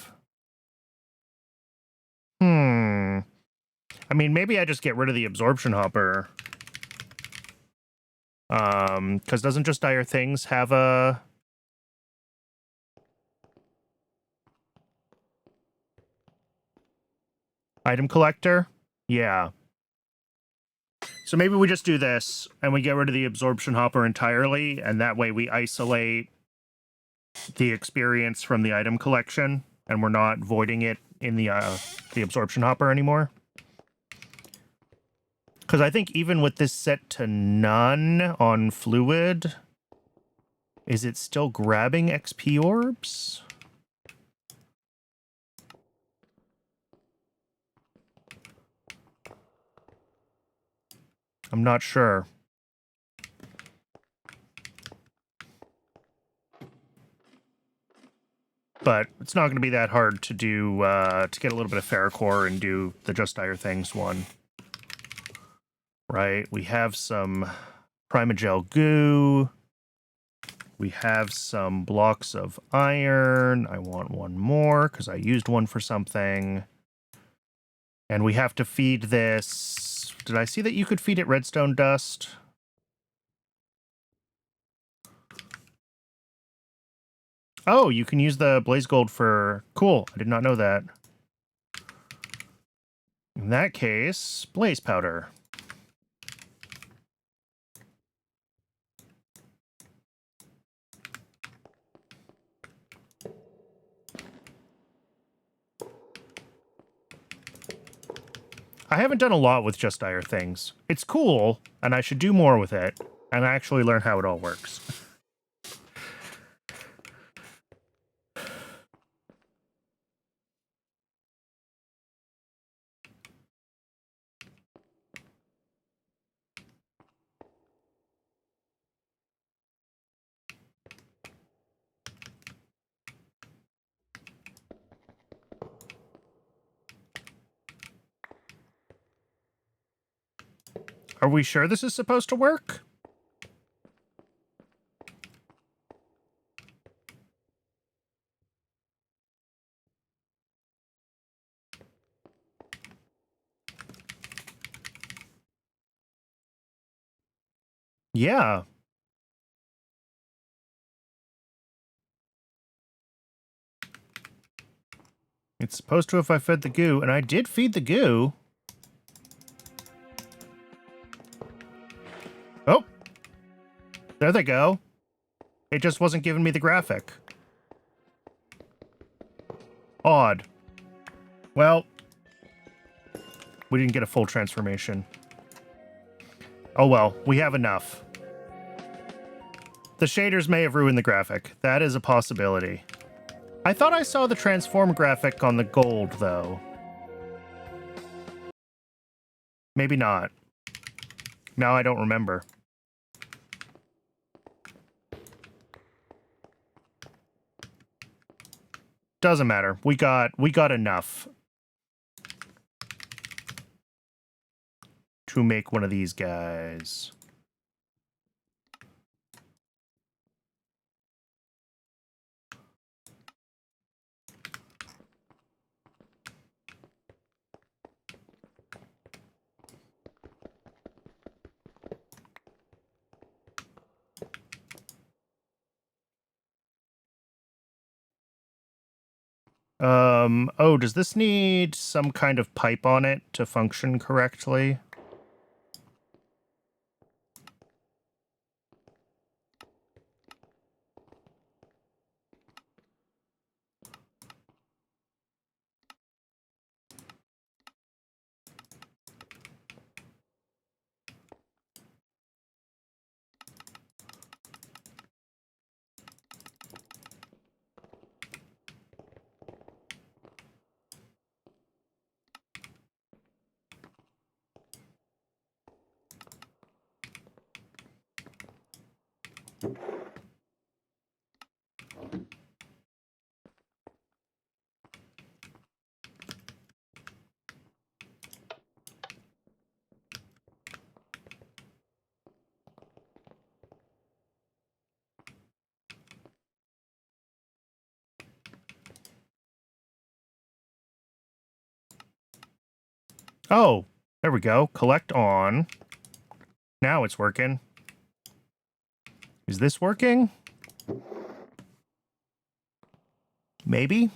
I mean, maybe I just get rid of the absorption hopper. Because doesn't just dire things have a... item collector? Yeah. So maybe we just do this, and we get rid of the absorption hopper entirely, and that way we isolate the experience from the item collection, and we're not voiding it in the absorption hopper anymore. Because I think even with this set to none on fluid, is it still grabbing XP orbs? I'm not sure. But it's not going to be that hard to do, to get a little bit of Ferrocore and do the Just Dire Things one. Right? We have some Primogel goo. We have some blocks of iron. I want one more because I used one for something. And we have to feed this. Did I see that you could feed it redstone dust? Oh, you can use the blaze gold for... Cool. I did not know that. In that case, blaze powder. I haven't done a lot with Just Dire Things. It's cool, and I should do more with it, and actually learn how it all works. Are we sure this is supposed to work? Yeah. It's supposed to if I fed the goo, and I did feed the goo. Oh! There they go. It just wasn't giving me the graphic. Odd. Well, we didn't get a full transformation. Oh well, we have enough. The shaders may have ruined the graphic. That is a possibility. I thought I saw the transform graphic on the gold, though. Maybe not. Now I don't remember. Doesn't matter. We got enough to make one of these guys. Oh, does this need some kind of pipe on it to function correctly? Oh, there we go. Collect on. Now it's working. Is this working? Maybe?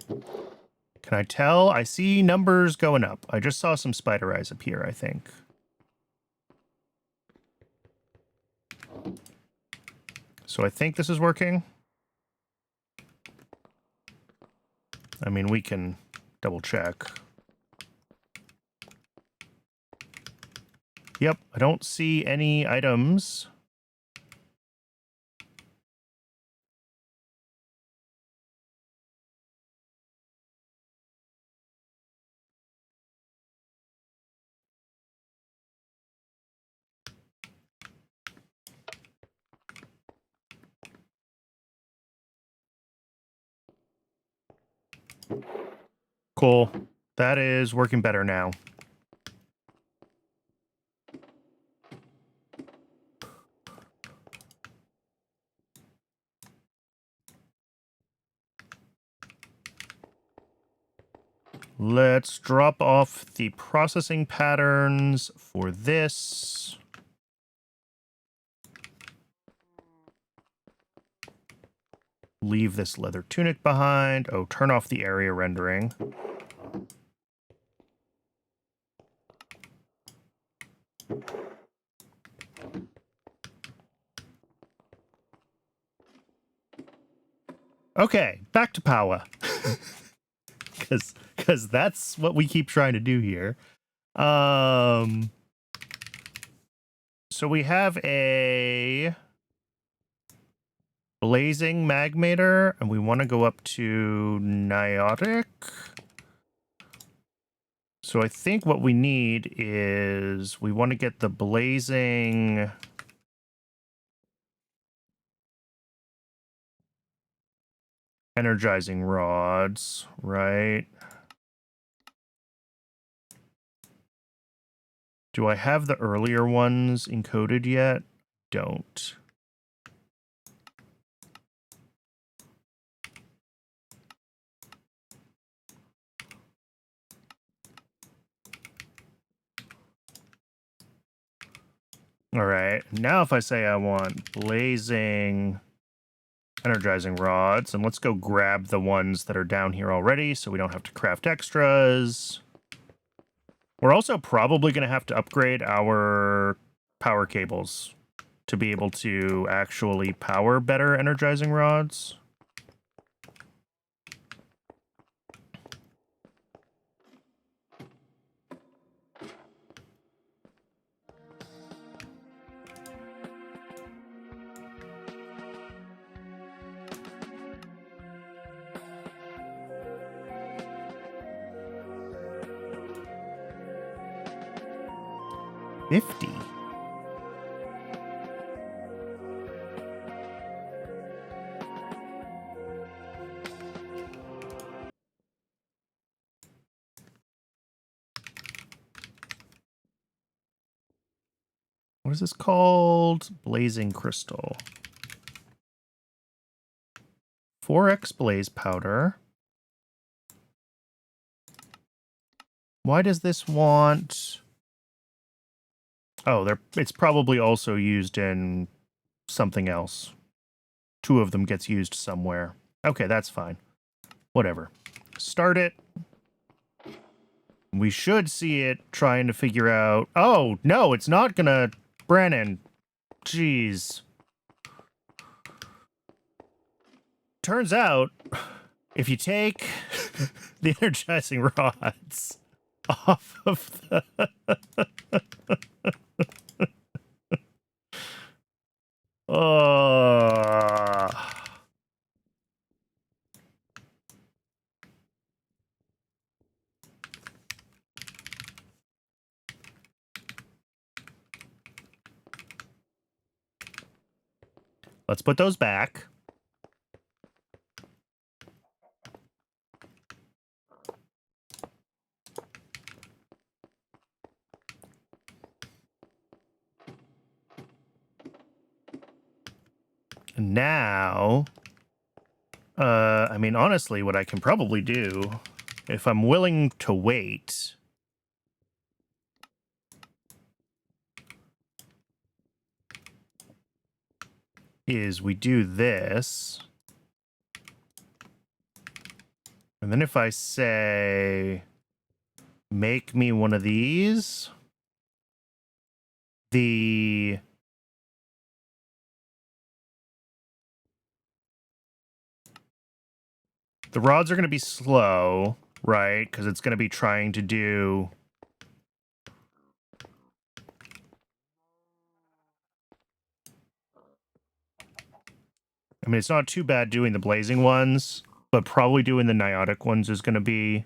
Can I tell? I see numbers going up. I just saw some spider eyes appear, I think. So I think this is working. I mean, we can double check. Yep, I don't see any items. Cool. That is working better now. Let's drop off the processing patterns for this. Leave this leather tunic behind. Oh, turn off the area rendering. Okay, back to power. Because that's what we keep trying to do here. So we have a blazing magmator, and we want to go up to niotic. So I think what we need is we want to get the blazing energizing rods, right? Do I have the earlier ones encoded yet? Don't. All right, now if I say I want blazing energizing rods, and let's go grab the ones that are down here already so we don't have to craft extras. We're also probably going to have to upgrade our power cables to be able to actually power better energizing rods. $50. What is this called? Blazing crystal. 4x blaze powder. Why does this want... Oh, it's probably also used in something else. 2 of them gets used somewhere. Okay, that's fine. Whatever. Start it. We should see it trying to figure out... Oh, no, it's not gonna... Brennan. Jeez. Turns out, if you take the energizing rods off of the... Let's put those back. Now, I mean, honestly, what I can probably do, if I'm willing to wait, is we do this. And then if I say, make me one of these, the rods are going to be slow, right? Because it's going to be trying to do... I mean, it's not too bad doing the blazing ones, but probably doing the niotic ones is going to be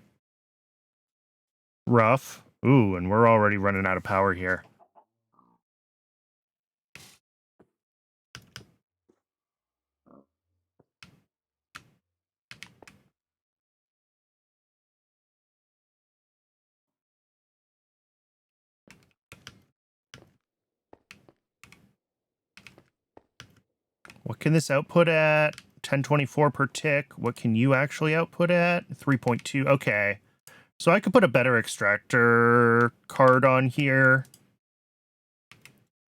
rough. Ooh, and we're already running out of power here. What can this output at? 1024 per tick. What can you actually output at? 3.2. Okay. So I could put a better extractor card on here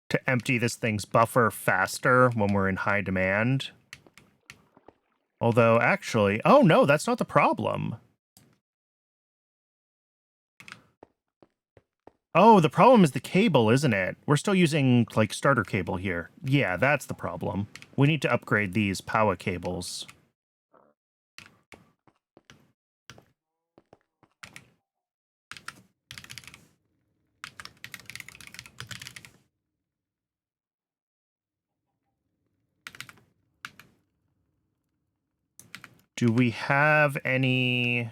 to empty this thing's buffer faster when we're in high demand. Although, actually... Oh, no, that's not the problem. Oh, the problem is the cable, isn't it? We're still using, like, starter cable here. Yeah, that's the problem. We need to upgrade these power cables. Do we have any...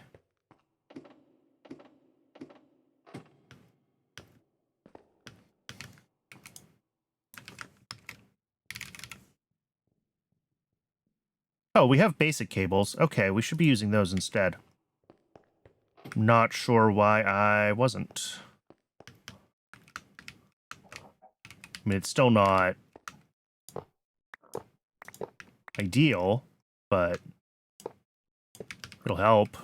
Oh, we have basic cables. Okay, we should be using those instead. Not sure why I wasn't. I mean, it's still not ideal, but it'll help.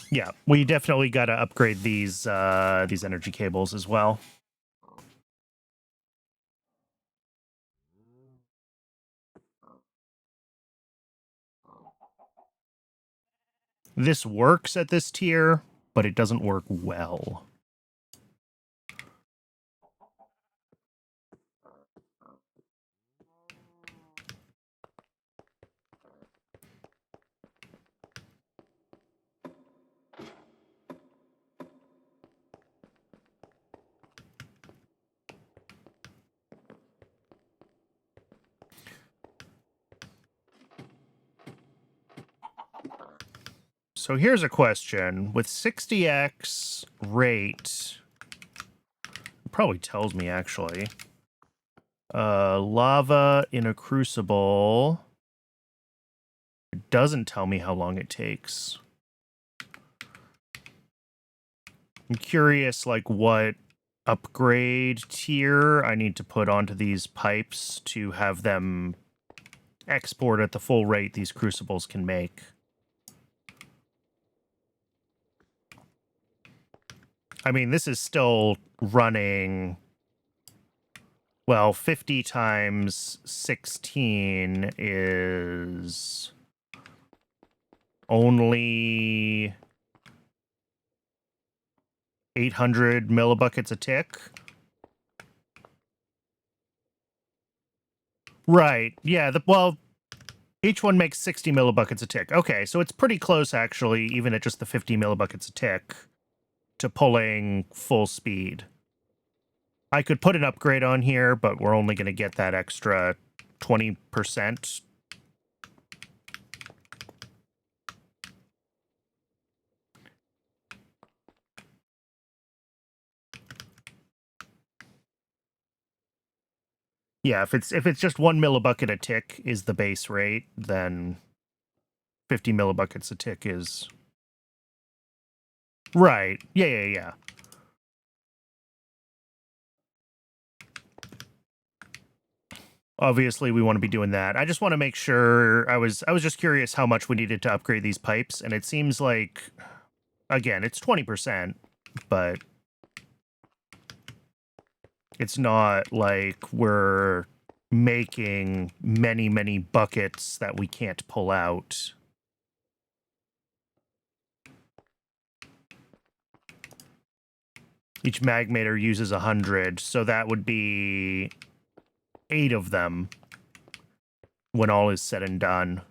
Yeah, we definitely got to upgrade these energy cables as well. This works at this tier, but it doesn't work well. So here's a question. With 60x rate, it probably tells me actually. Lava in a crucible. It doesn't tell me how long it takes. I'm curious, like, what upgrade tier I need to put onto these pipes to have them export at the full rate these crucibles can make. I mean, this is still running... Well, 50 times 16 is only 800 millibuckets a tick. Right. Yeah. Well, each one makes 60 millibuckets a tick. Okay, so it's pretty close, actually, even at just the 50 millibuckets a tick, to pulling full speed. I could put an upgrade on here, but we're only going to get that extra 20%. Yeah, if it's just 1 millibucket a tick is the base rate, then 50 millibuckets a tick is right. Yeah. Obviously, we want to be doing that. I just want to make sure. I was just curious how much we needed to upgrade these pipes, and it seems like, again, it's 20%, but it's not like we're making many buckets that we can't pull out. Each magmator uses 100, so that would be 8 of them when all is said and done.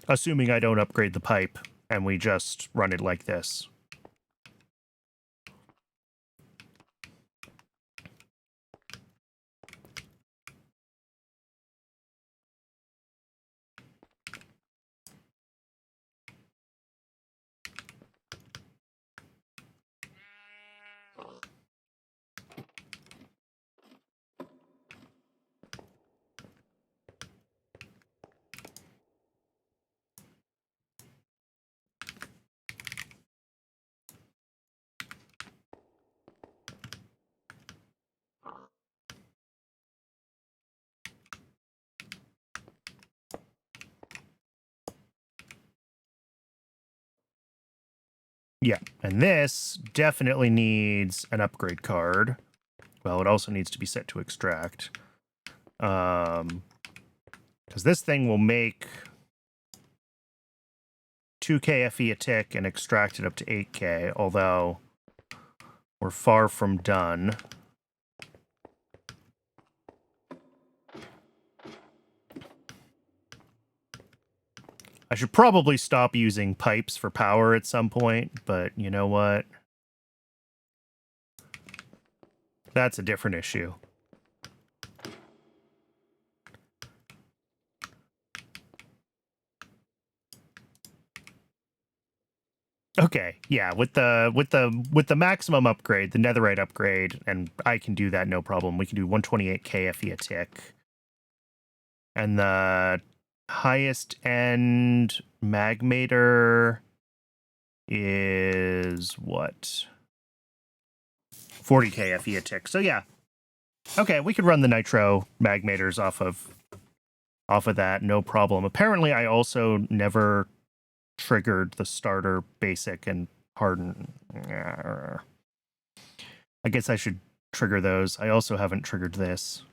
Assuming I don't upgrade the pipe and we just run it like this. Yeah, and this definitely needs an upgrade card. Well, it also needs to be set to extract. Because this thing will make 2k FE a tick and extract it up to 8k, although we're far from done. I should probably stop using pipes for power at some point, but you know what? That's a different issue. Okay, yeah, with the maximum upgrade, the netherite upgrade, and I can do that no problem. We can do 128k FE a tick. And the highest end magmator is what? 40k FE a tick. So yeah. Okay, we could run the nitro magmators off of that, no problem. Apparently I also never triggered the starter basic and harden. I guess I should trigger those. I also haven't triggered this.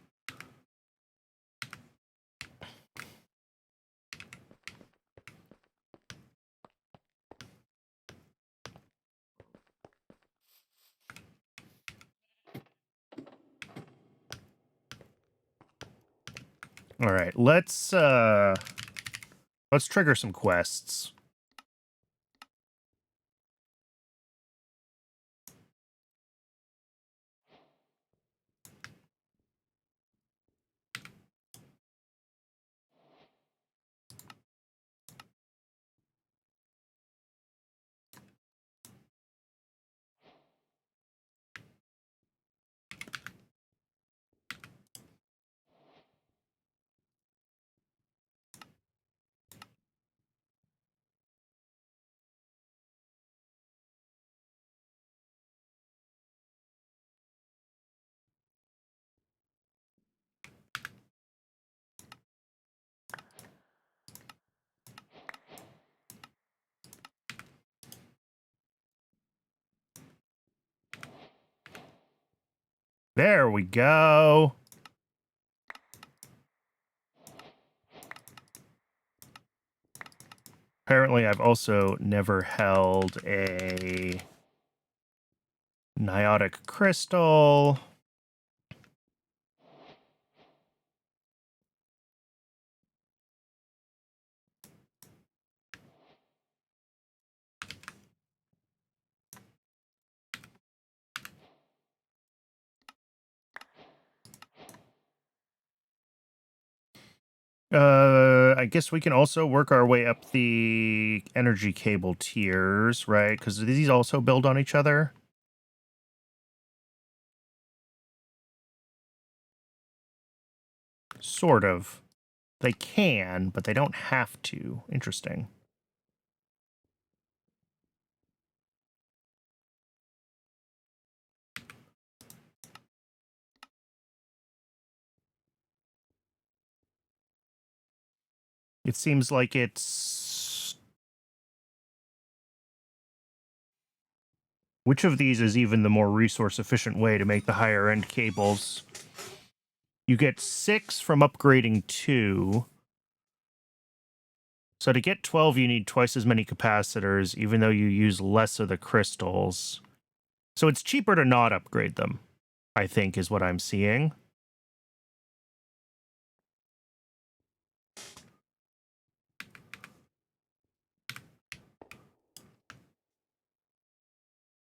All right, let's trigger some quests. There we go. Apparently, I've also never held a Niotic crystal. I guess we can also work our way up the energy cable tiers, right? Because these also build on each other. Sort of. They can, but they don't have to. Interesting. It seems like it's... Which of these is even the more resource-efficient way to make the higher-end cables? You get 6 from upgrading 2. So to get 12, you need twice as many capacitors, even though you use less of the crystals. So it's cheaper to not upgrade them, I think, is what I'm seeing.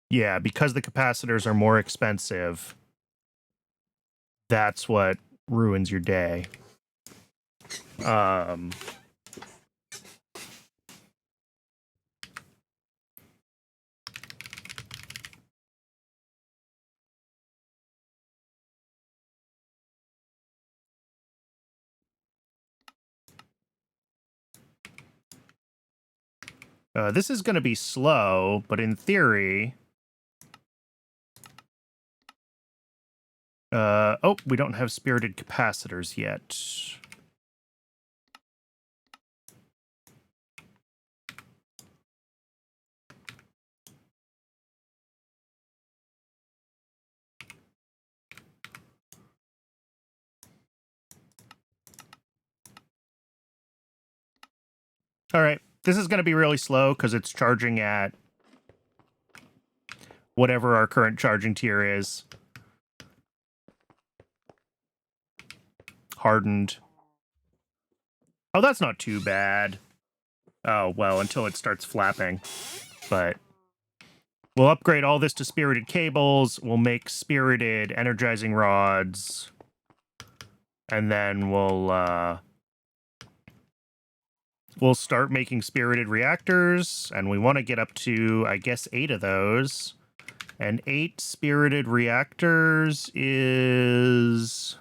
Yeah, because the capacitors are more expensive, that's what ruins your day. This is going to be slow, but in theory... oh, we don't have spirited capacitors yet. All right, this is going to be really slow because it's charging at whatever our current charging tier is. Hardened. Oh, that's not too bad. Oh, well, until it starts flapping. But we'll upgrade all this to spirited cables. We'll make spirited energizing rods. And then we'll start making spirited reactors. And we want to get up to, I guess, 8 of those. And 8 spirited reactors is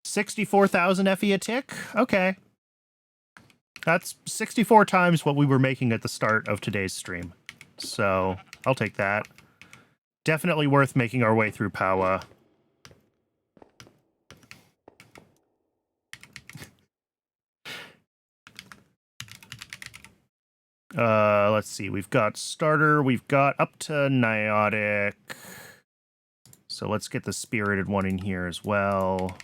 64,000 FE a tick? Okay. That's 64 times what we were making at the start of today's stream. So, I'll take that. Definitely worth making our way through Powa. Let's see. We've got starter. We've got up to Niotic. So let's get the spirited one in here as well.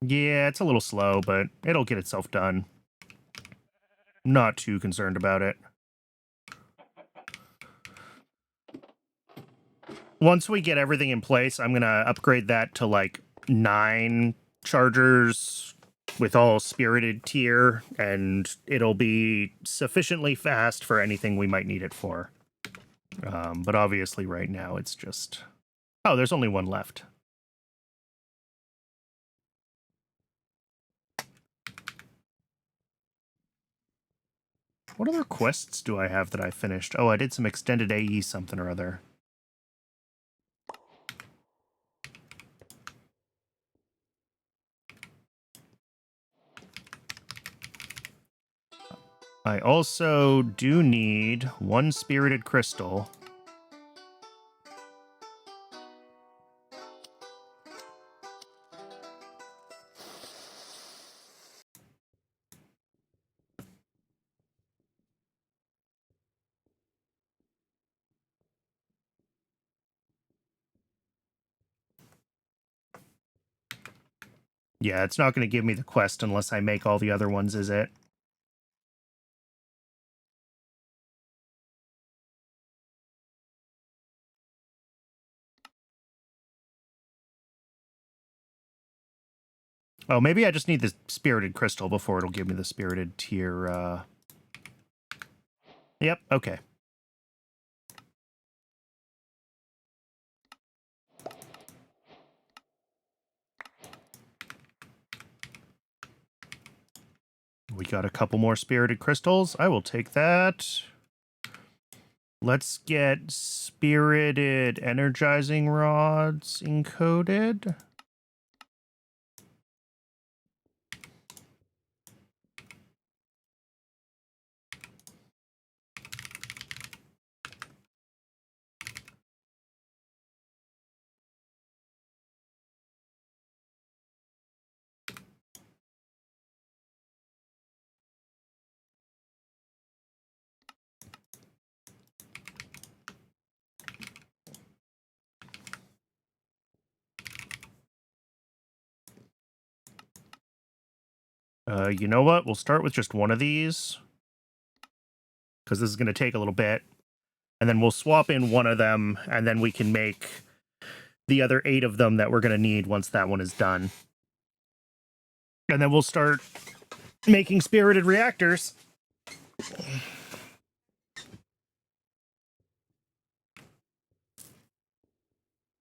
Yeah, it's a little slow, but it'll get itself done. Not too concerned about it. Once we get everything in place, I'm going to upgrade that to like 9 chargers with all spirited tier, and it'll be sufficiently fast for anything we might need it for. But obviously right now it's just... Oh, there's only one left. What other quests do I have that I finished? Oh, I did some extended AE something or other. I also do need 1 spirited crystal. Yeah, it's not going to give me the quest unless I make all the other ones, is it? Oh, maybe I just need the spirited crystal before it'll give me the spirited tier. Yep, okay. We got a couple more spirited crystals. I will take that. Let's get spirited energizing rods encoded. You know what? We'll start with just one of these, because this is going to take a little bit. And then we'll swap in one of them, and then we can make the other 8 of them that we're going to need once that one is done. And then we'll start making spirited reactors.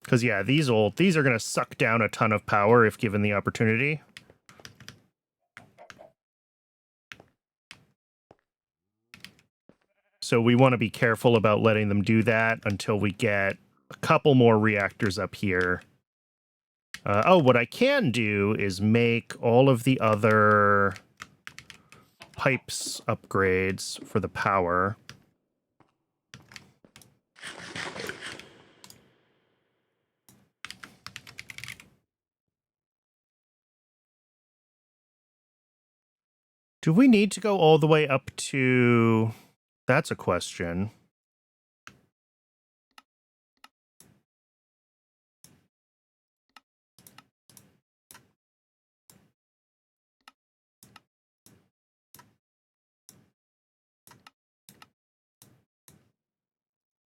Because, yeah, these are going to suck down a ton of power if given the opportunity. So we want to be careful about letting them do that until we get a couple more reactors up here. What I can do is make all of the other pipes upgrades for the power. Do we need to go all the way up to... That's a question.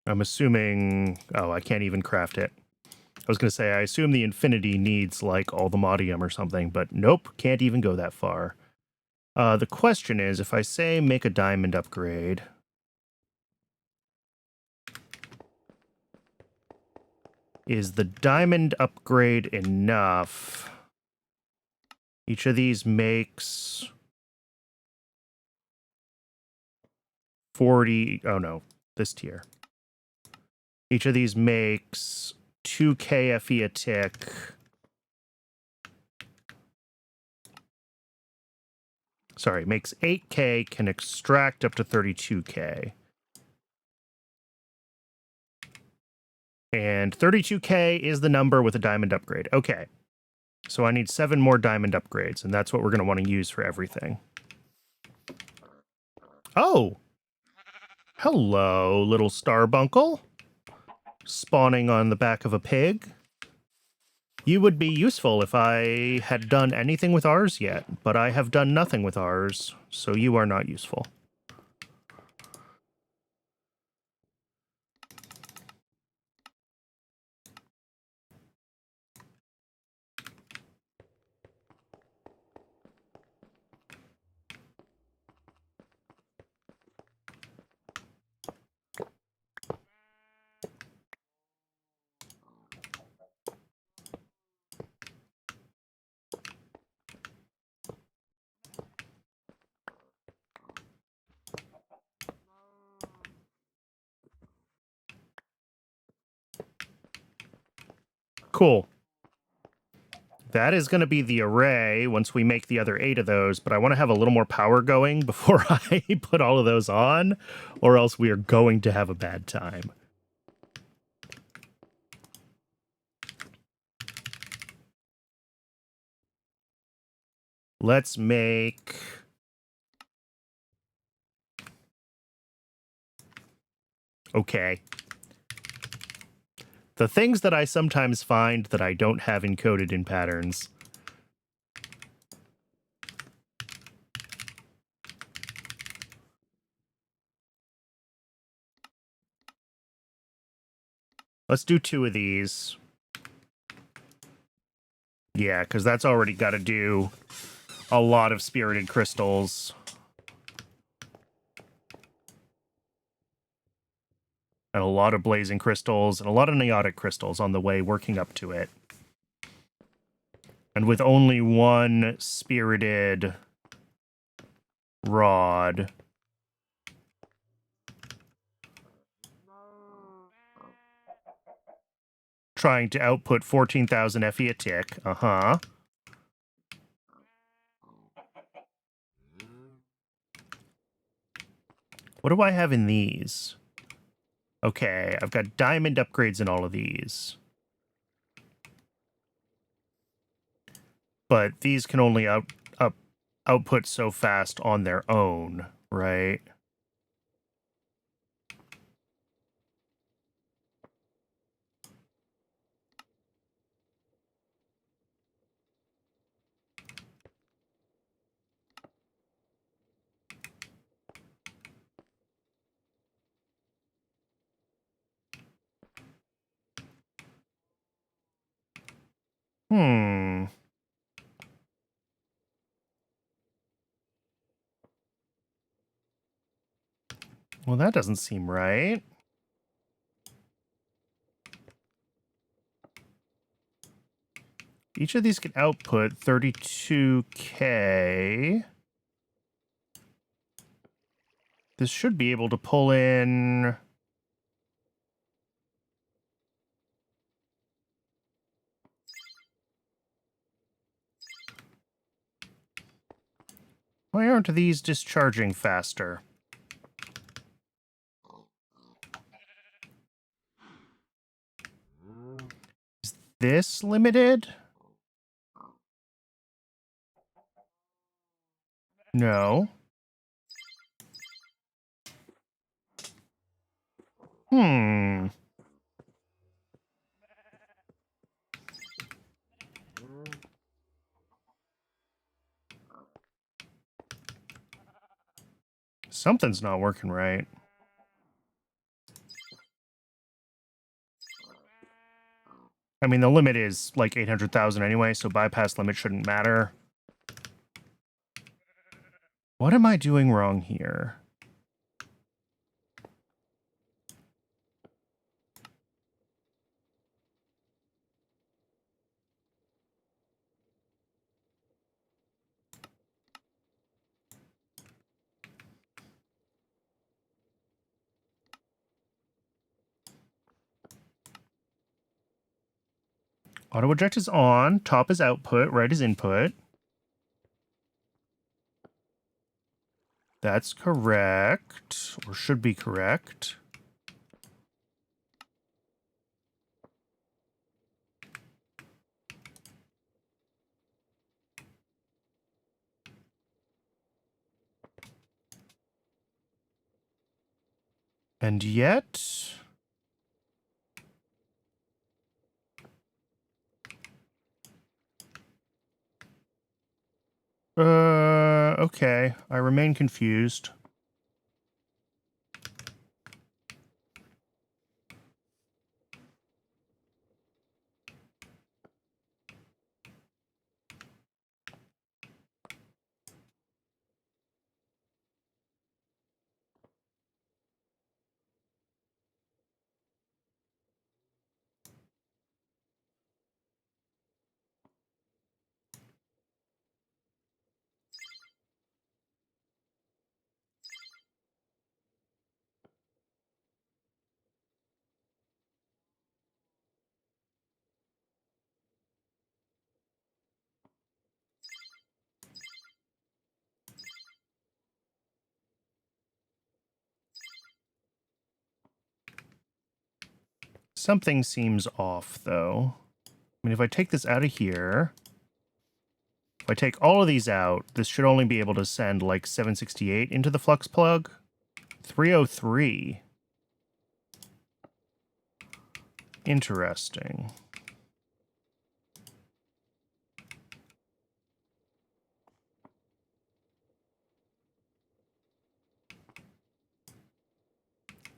I'm assuming... Oh, I can't even craft it. I was going to say, I assume the Infinity needs, like, all the Modium or something, but nope, can't even go that far. The question is, if I say make a diamond upgrade... Is the diamond upgrade enough? Each of these makes 40... Oh, no. This tier. Each of these makes 2k FE a tick. Sorry, makes 8k, can extract up to 32k. And 32k is the number with a diamond upgrade. Okay. So I need 7 more diamond upgrades, and that's what we're going to want to use for everything. Oh! Hello, little starbunkle. Spawning on the back of a pig. You would be useful if I had done anything with ours yet, but I have done nothing with ours, so you are not useful. Cool. That is going to be the array once we make the other 8 of those, but I want to have a little more power going before I put all of those on, or else we are going to have a bad time. Let's make... Okay. The things that I sometimes find that I don't have encoded in patterns. Let's do 2 of these. Yeah, because that's already got to do a lot of spirited crystals. And a lot of blazing crystals and a lot of neotic crystals on the way working up to it. And with only one spirited rod, trying to output 14,000 FE a tick. Uh-huh. What do I have in these? Okay, I've got diamond upgrades in all of these. But these can only output so fast on their own, right? Hmm. Well, that doesn't seem right. Each of these can output 32K. This should be able to pull in... Why aren't these discharging faster? Is this limited? No. Hmm. Something's not working right. I mean, the limit is like 800,000 anyway, so bypass limit shouldn't matter. What am I doing wrong here? Auto eject is on, top is output, right is input. That's correct, or should be correct. And yet... okay. I remain confused. Something seems off, though. I mean, if I take this out of here... If I take all of these out, this should only be able to send, like, 768 into the flux plug. 303. Interesting.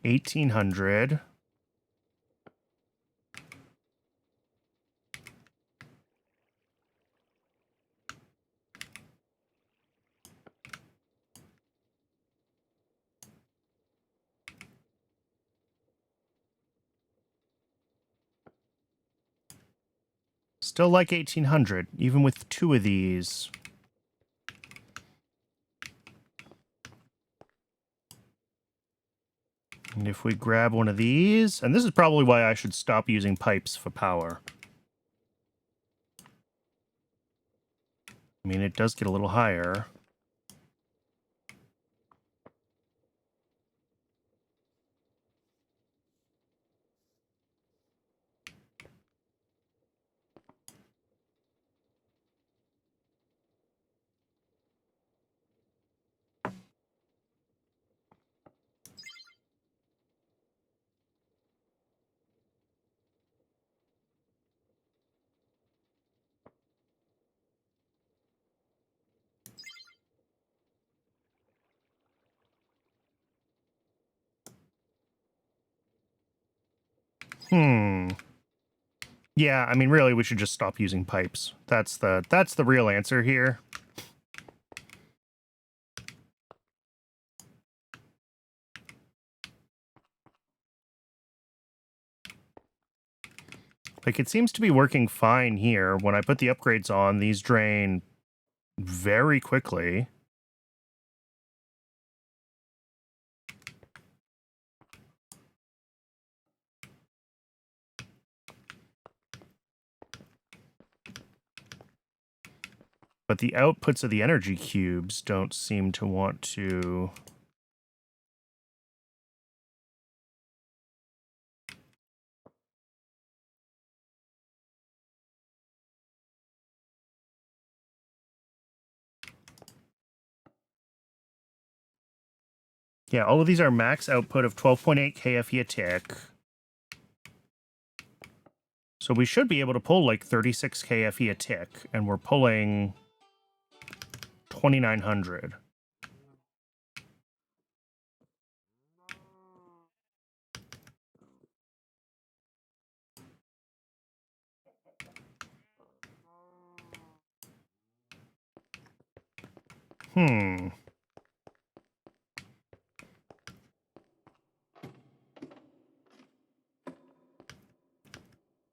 $1,800. Still like 1800, even with 2 of these. And if we grab one of these, and this is probably why I should stop using pipes for power. I mean, it does get a little higher. Yeah, I mean, really, we should just stop using pipes. That's the real answer here. Like, it seems to be working fine here. When I put the upgrades on, these drain very quickly. But the outputs of the energy cubes don't seem to want to... Yeah, all of these are max output of 12.8 KFE a tick. So we should be able to pull like 36 KFE a tick, and we're pulling 2,900.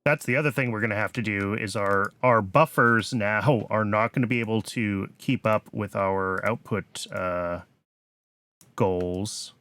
That's the other thing we're going to have to do is our buffers now are not going to be able to keep up with our output goals.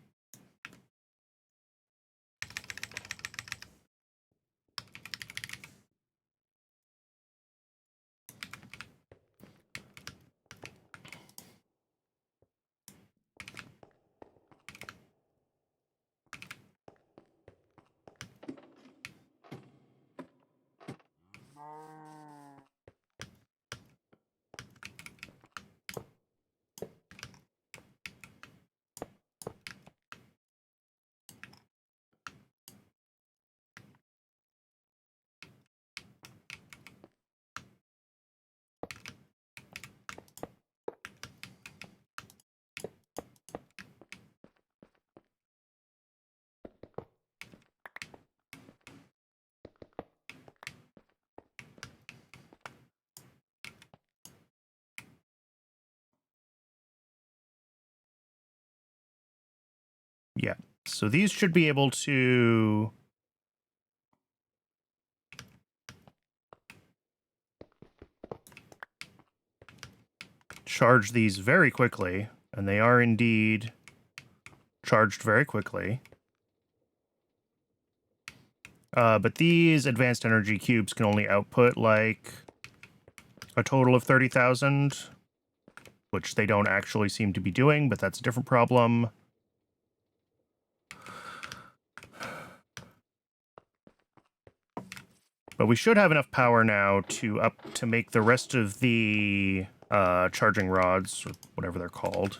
Yeah, so these should be able to charge these very quickly, and they are indeed charged very quickly. But these advanced energy cubes can only output like a total of 30,000, which they don't actually seem to be doing, but that's a different problem. But we should have enough power now to make the rest of the charging rods, or whatever they're called.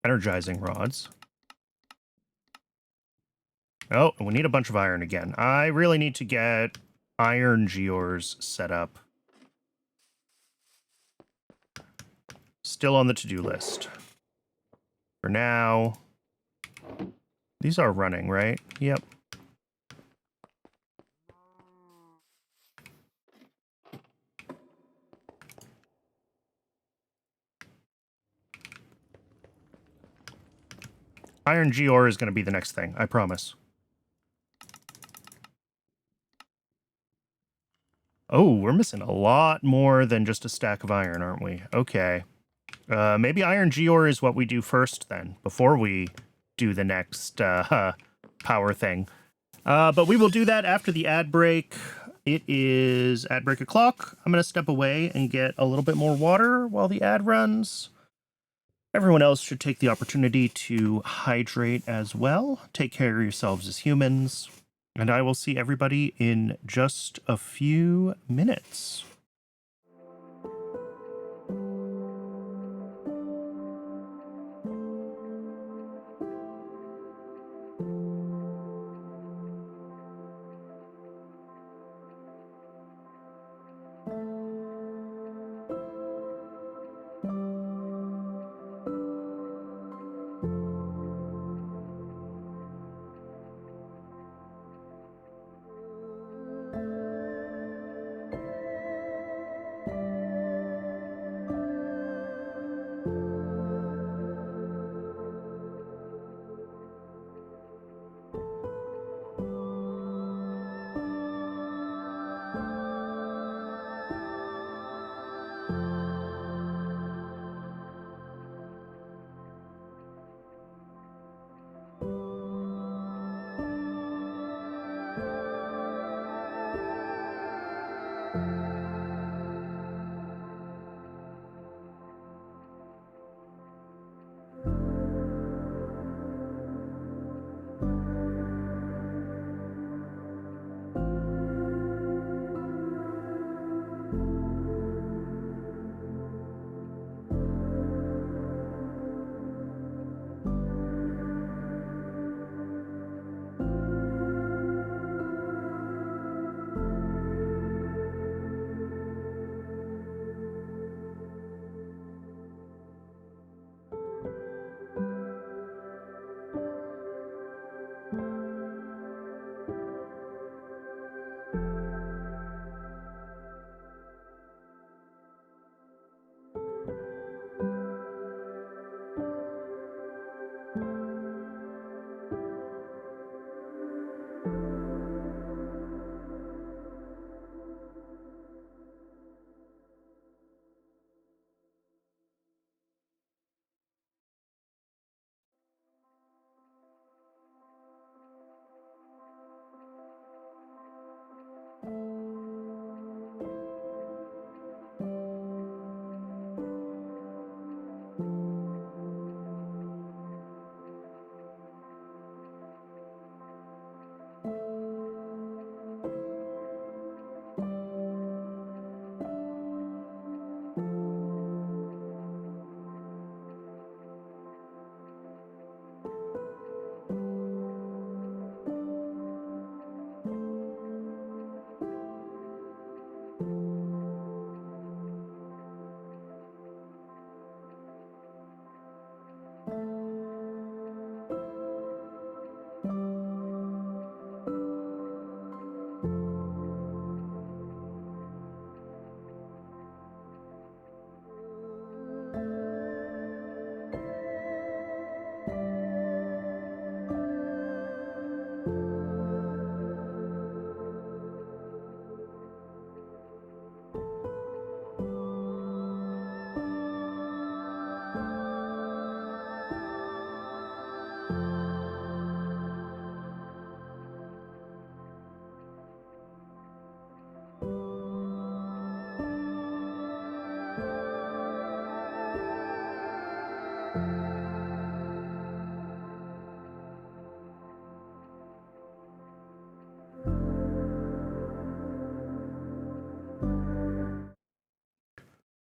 Energizing rods. Oh, and we need a bunch of iron again. I really need to get iron gears set up. Still on the to-do list. For now, these are running, right? Yep. Iron G ore is going to be the next thing, I promise. Oh, we're missing a lot more than just a stack of iron, aren't we? Okay. Maybe iron geode is what we do first then, before we do the next power thing. But we will do that after the ad break. It is ad break o'clock. I'm going to step away and get a little bit more water while the ad runs. Everyone else should take the opportunity to hydrate as well. Take care of yourselves as humans. And I will see everybody in just a few minutes.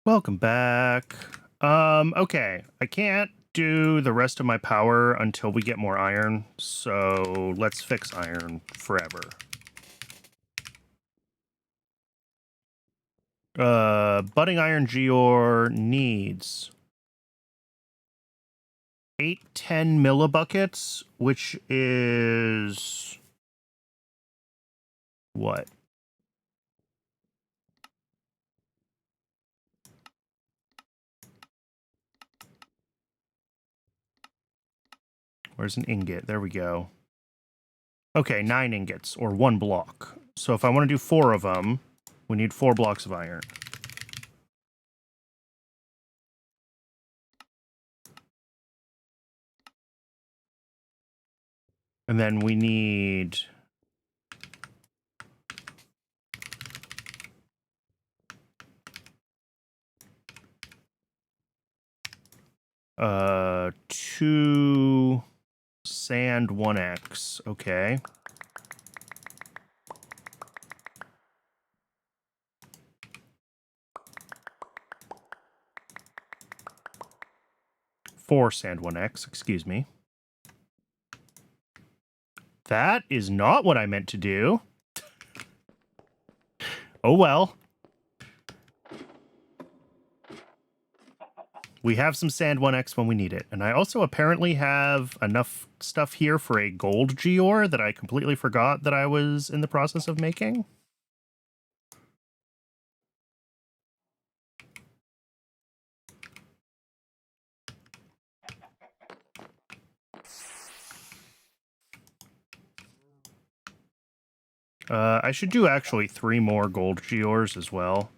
Welcome back. Okay, I can't do the rest of my power until we get more iron, so let's fix iron forever. Budding iron geode needs 810 millibuckets, which is what? Where's an ingot? There we go. Okay, 9 ingots, or 1 block. So if I want to do 4 of them, We need 4 blocks of iron. And then we need... two sand 1x. Okay. Four sand 1x, excuse me. That is not what I meant to do. Oh well. We have some sand 1x when we need it. And I also apparently have enough stuff here for a gold geode that I completely forgot that I was in the process of making. I should do actually 3 more gold geodes as well.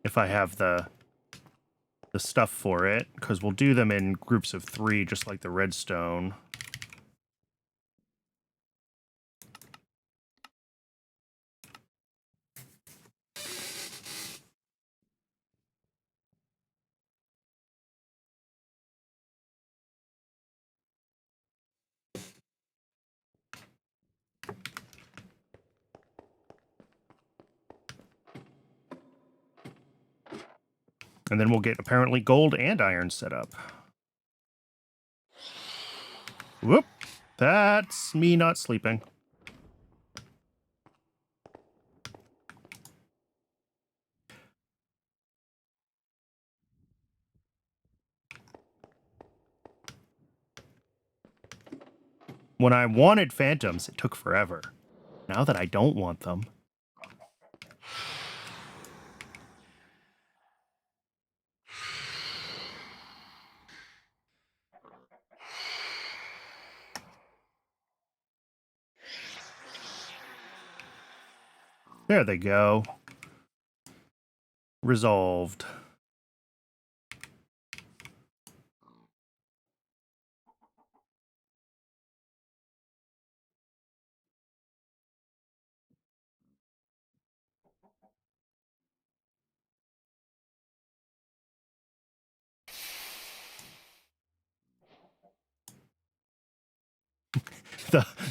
If I have the stuff for it, because we'll do them in groups of 3, just like the redstone. And then we'll get apparently gold and iron set up. Whoop! That's me not sleeping. When I wanted phantoms, it took forever. Now that I don't want them... There they go. Resolved.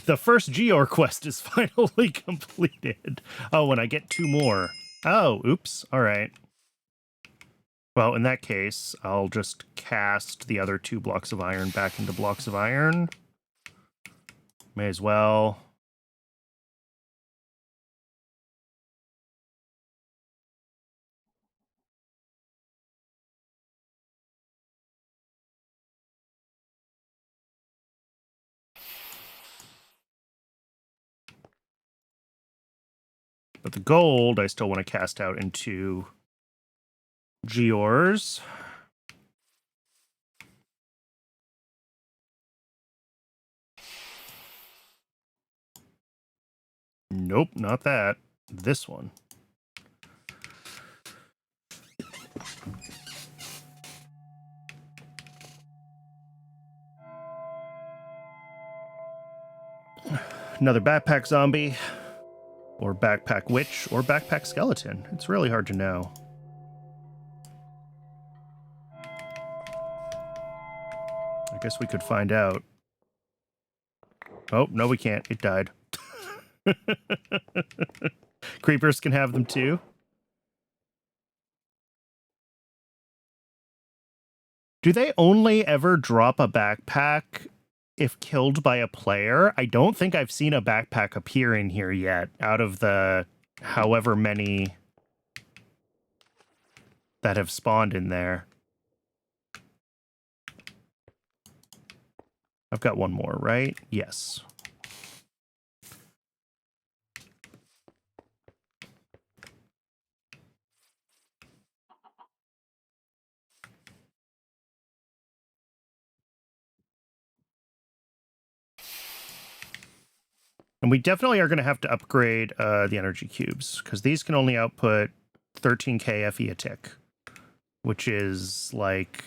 The first Geor quest is finally completed. Oh, and I get 2 more. Oh, oops. All right. Well, in that case, I'll just cast the other 2 blocks of iron back into blocks of iron. May as well. But the gold, I still want to cast out into Geors. Nope, not that. This one. Another backpack zombie, or backpack witch, or backpack skeleton. It's really hard to know. I guess we could find out. Oh, no, we can't. It died. Creepers can have them too. Do they only ever drop a backpack if killed by a player? I don't think I've seen a backpack appear in here yet, out of the however many that have spawned in there. I've got 1 more, right? Yes. And we definitely are going to have to upgrade the energy cubes, because these can only output 13k FE a tick, which is like...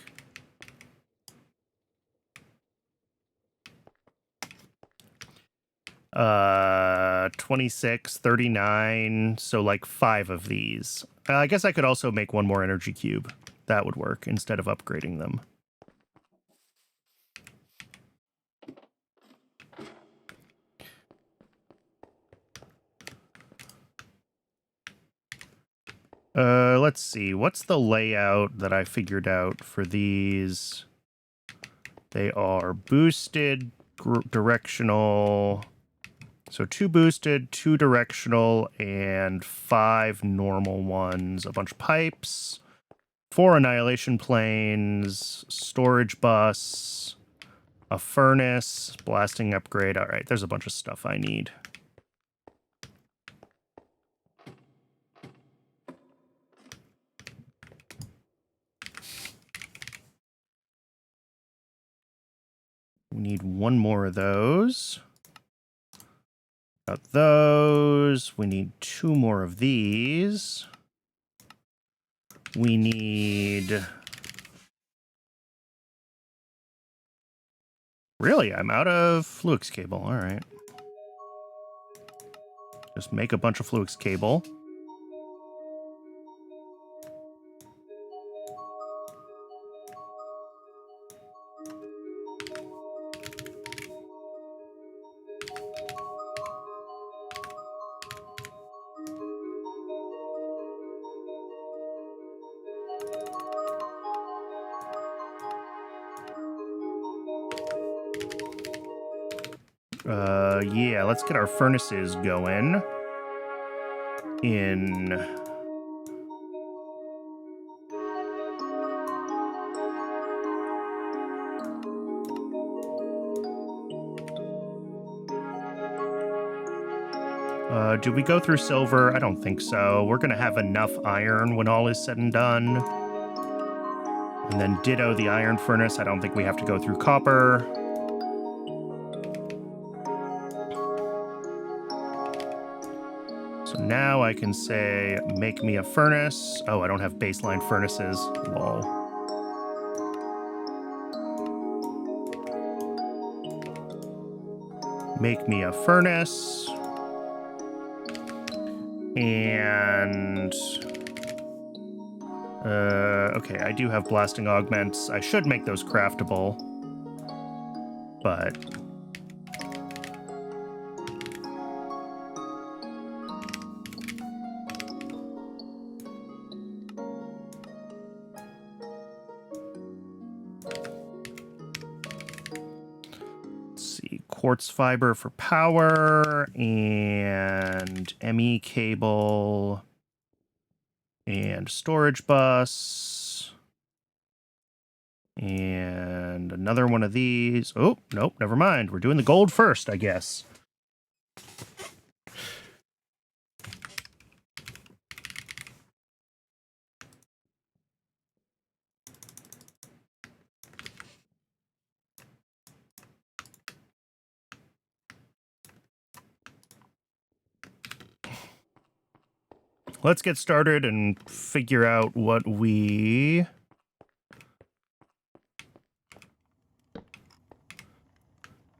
Uh, 26, 39, so like 5 of these. I guess I could also make one more energy cube. That would work instead of upgrading them. Let's see. What's the layout that I figured out for these? They are boosted, directional. So 2 boosted, 2 directional, and 5 normal ones. A bunch of pipes, 4 annihilation planes, storage bus, a furnace, blasting upgrade. All right, there's a bunch of stuff I need. We need one more of those. Got those. We need 2 more of these. We need... Really? I'm out of Fluix cable. All right. Just make a bunch of Fluix cable. Yeah, let's get our furnaces going. Do we go through silver? I don't think so. We're gonna have enough iron when all is said and done. And then ditto the iron furnace. I don't think we have to go through copper. So now I can say, make me a furnace. Oh, I don't have baseline furnaces. Lol. Make me a furnace. And... okay, I do have blasting augments. I should make those craftable. But... quartz fiber for power, and ME cable, and storage bus, and another one of these. Oh, nope, never mind. We're doing the gold first, I guess. Let's get started and figure out what we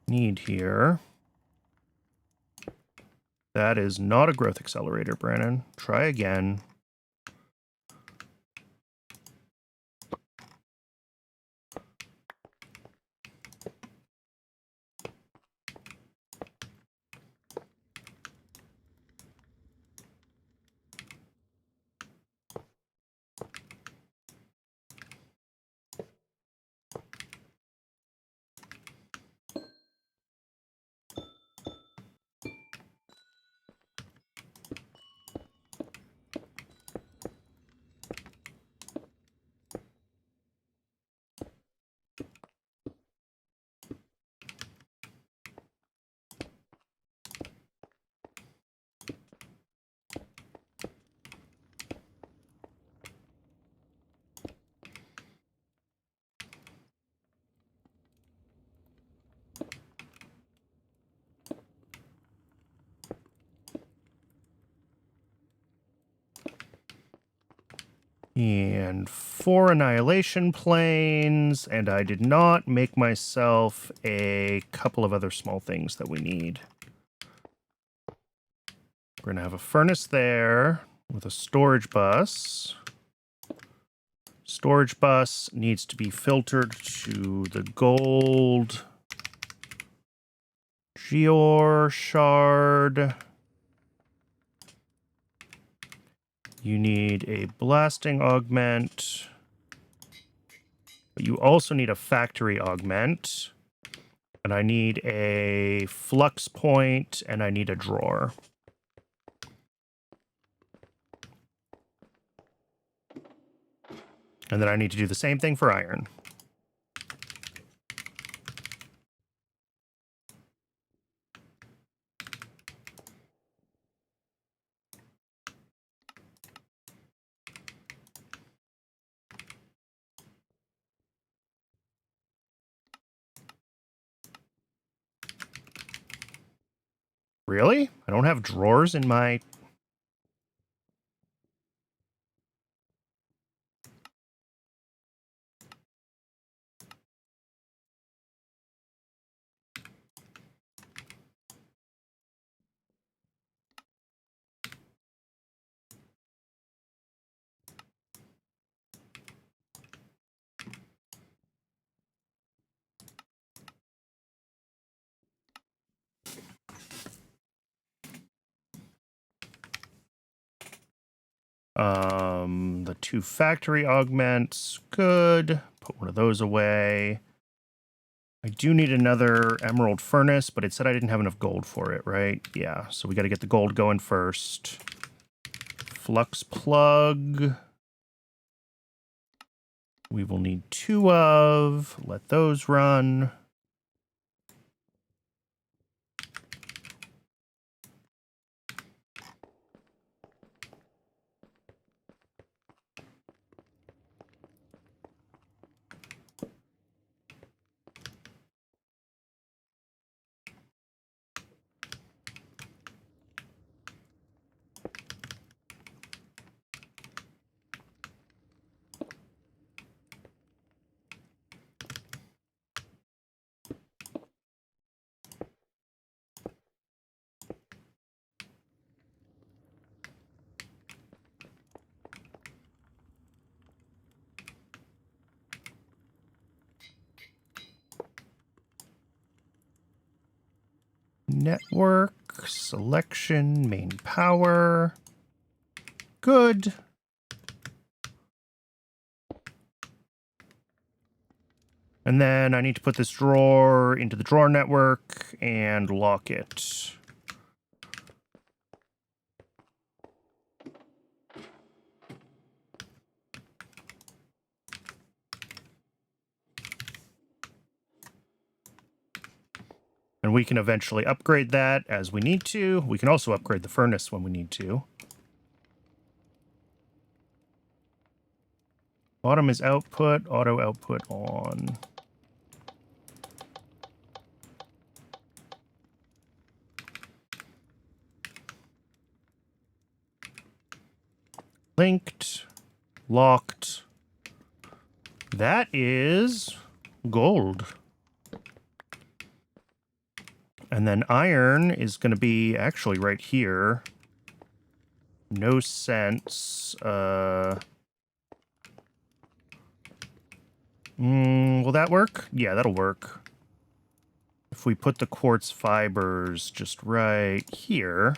need here. That is not a growth accelerator, Brandon. Try again. And 4 annihilation planes, and I did not make myself a couple of other small things that we need. We're going to have a furnace there with a storage bus. Storage bus needs to be filtered to the gold Geor shard. You need a blasting augment. But you also need a factory augment. And I need a flux point, and I need a drawer. And then I need to do the same thing for iron. Really? I don't have drawers in my... The 2 factory augments, good. Put one of those away. I do need another emerald furnace, but it said I didn't have enough gold for it, right? Yeah, so we got to get the gold going first. Flux plug. We will need 2 of. Let those run. Network, selection, main power. Good. And then I need to put this drawer into the drawer network and lock it. And we can eventually upgrade that as we need to. We can also upgrade the furnace when we need to. Bottom is output, auto output on. Linked, locked. That is gold. And then iron is going to be actually right here. No sense. Will that work? Yeah, that'll work. If we put the quartz fibers just right here,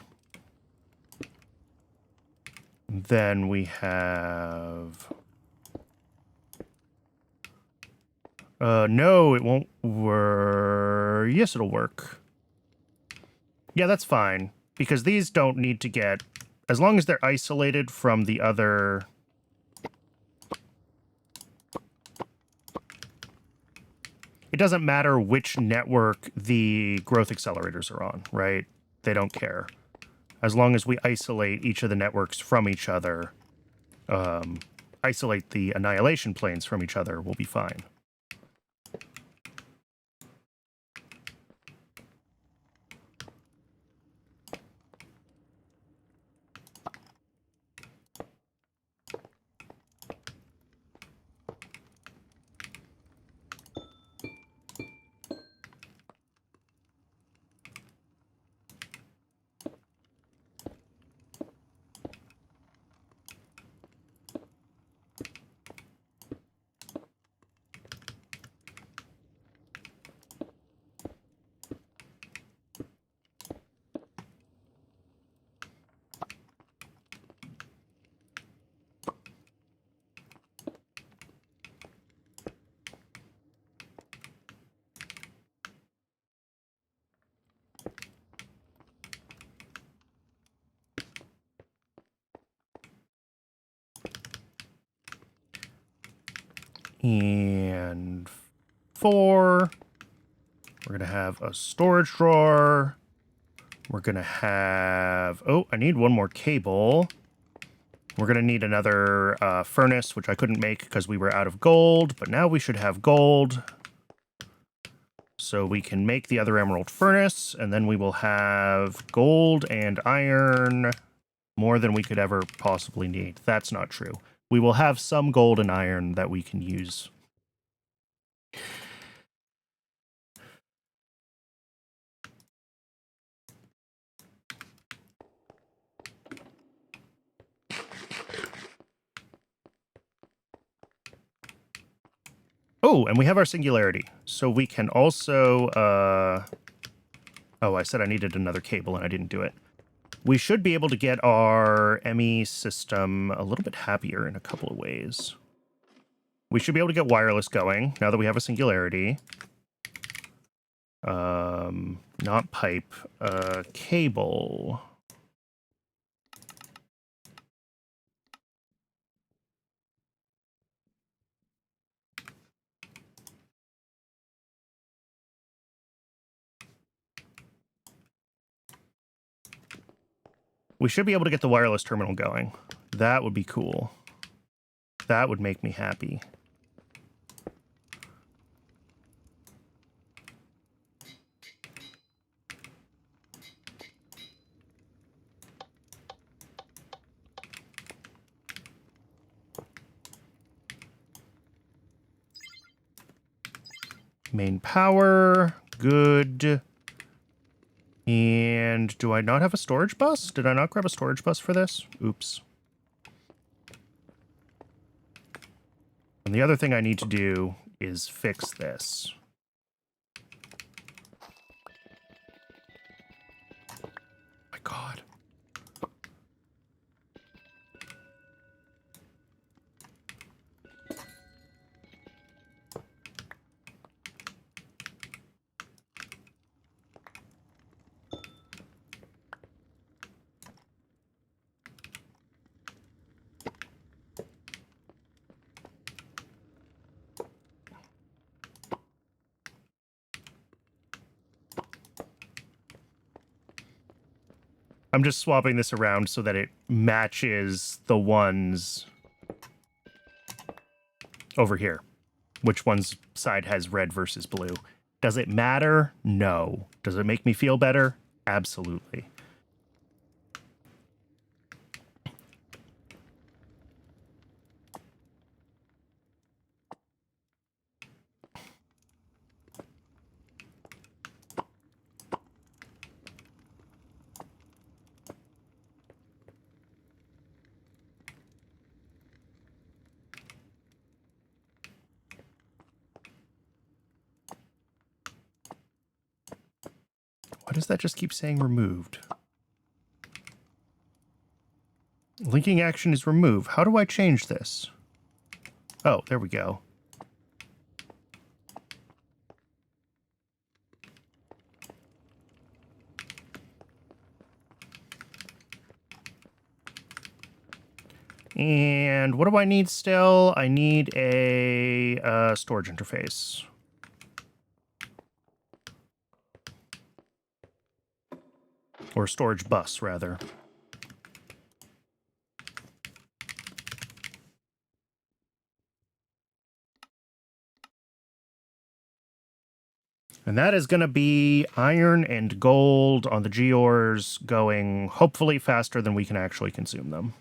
then we have... no, it won't work. Yes, it'll work. Yeah, that's fine, because these don't need to get... As long as they're isolated from the other... It doesn't matter which network the growth accelerators are on, right? They don't care. As long as we isolate each of the networks from each other, isolate the annihilation planes from each other, we'll be fine. And 4. We're going to have a storage drawer. We're going to have... Oh, I need one more cable. We're going to need another furnace, which I couldn't make because we were out of gold. But now we should have gold. So we can make the other emerald furnace. And then we will have gold and iron. More than we could ever possibly need. That's not true. We will have some gold and iron that we can use. Oh, and we have our singularity. So we can also... Oh, I said I needed another cable and I didn't do it. We should be able to get our ME system a little bit happier in a couple of ways. We should be able to get wireless going now that we have a singularity. Not pipe, cable. We should be able to get the wireless terminal going. That would be cool. That would make me happy. Main power, good. And do I not have a storage bus? Did I not grab a storage bus for this? Oops. And the other thing I need to do is fix this. My God. I'm just swapping this around so that it matches the ones over here. Which one's side has red versus blue. Does it matter? No. Does it make me feel better? Absolutely. Why does that just keep saying removed? Linking action is remove. How do I change this? Oh, there we go. And what do I need still? I need a storage interface. Or storage bus, rather. And that is going to be iron and gold on the Geors going hopefully faster than we can actually consume them.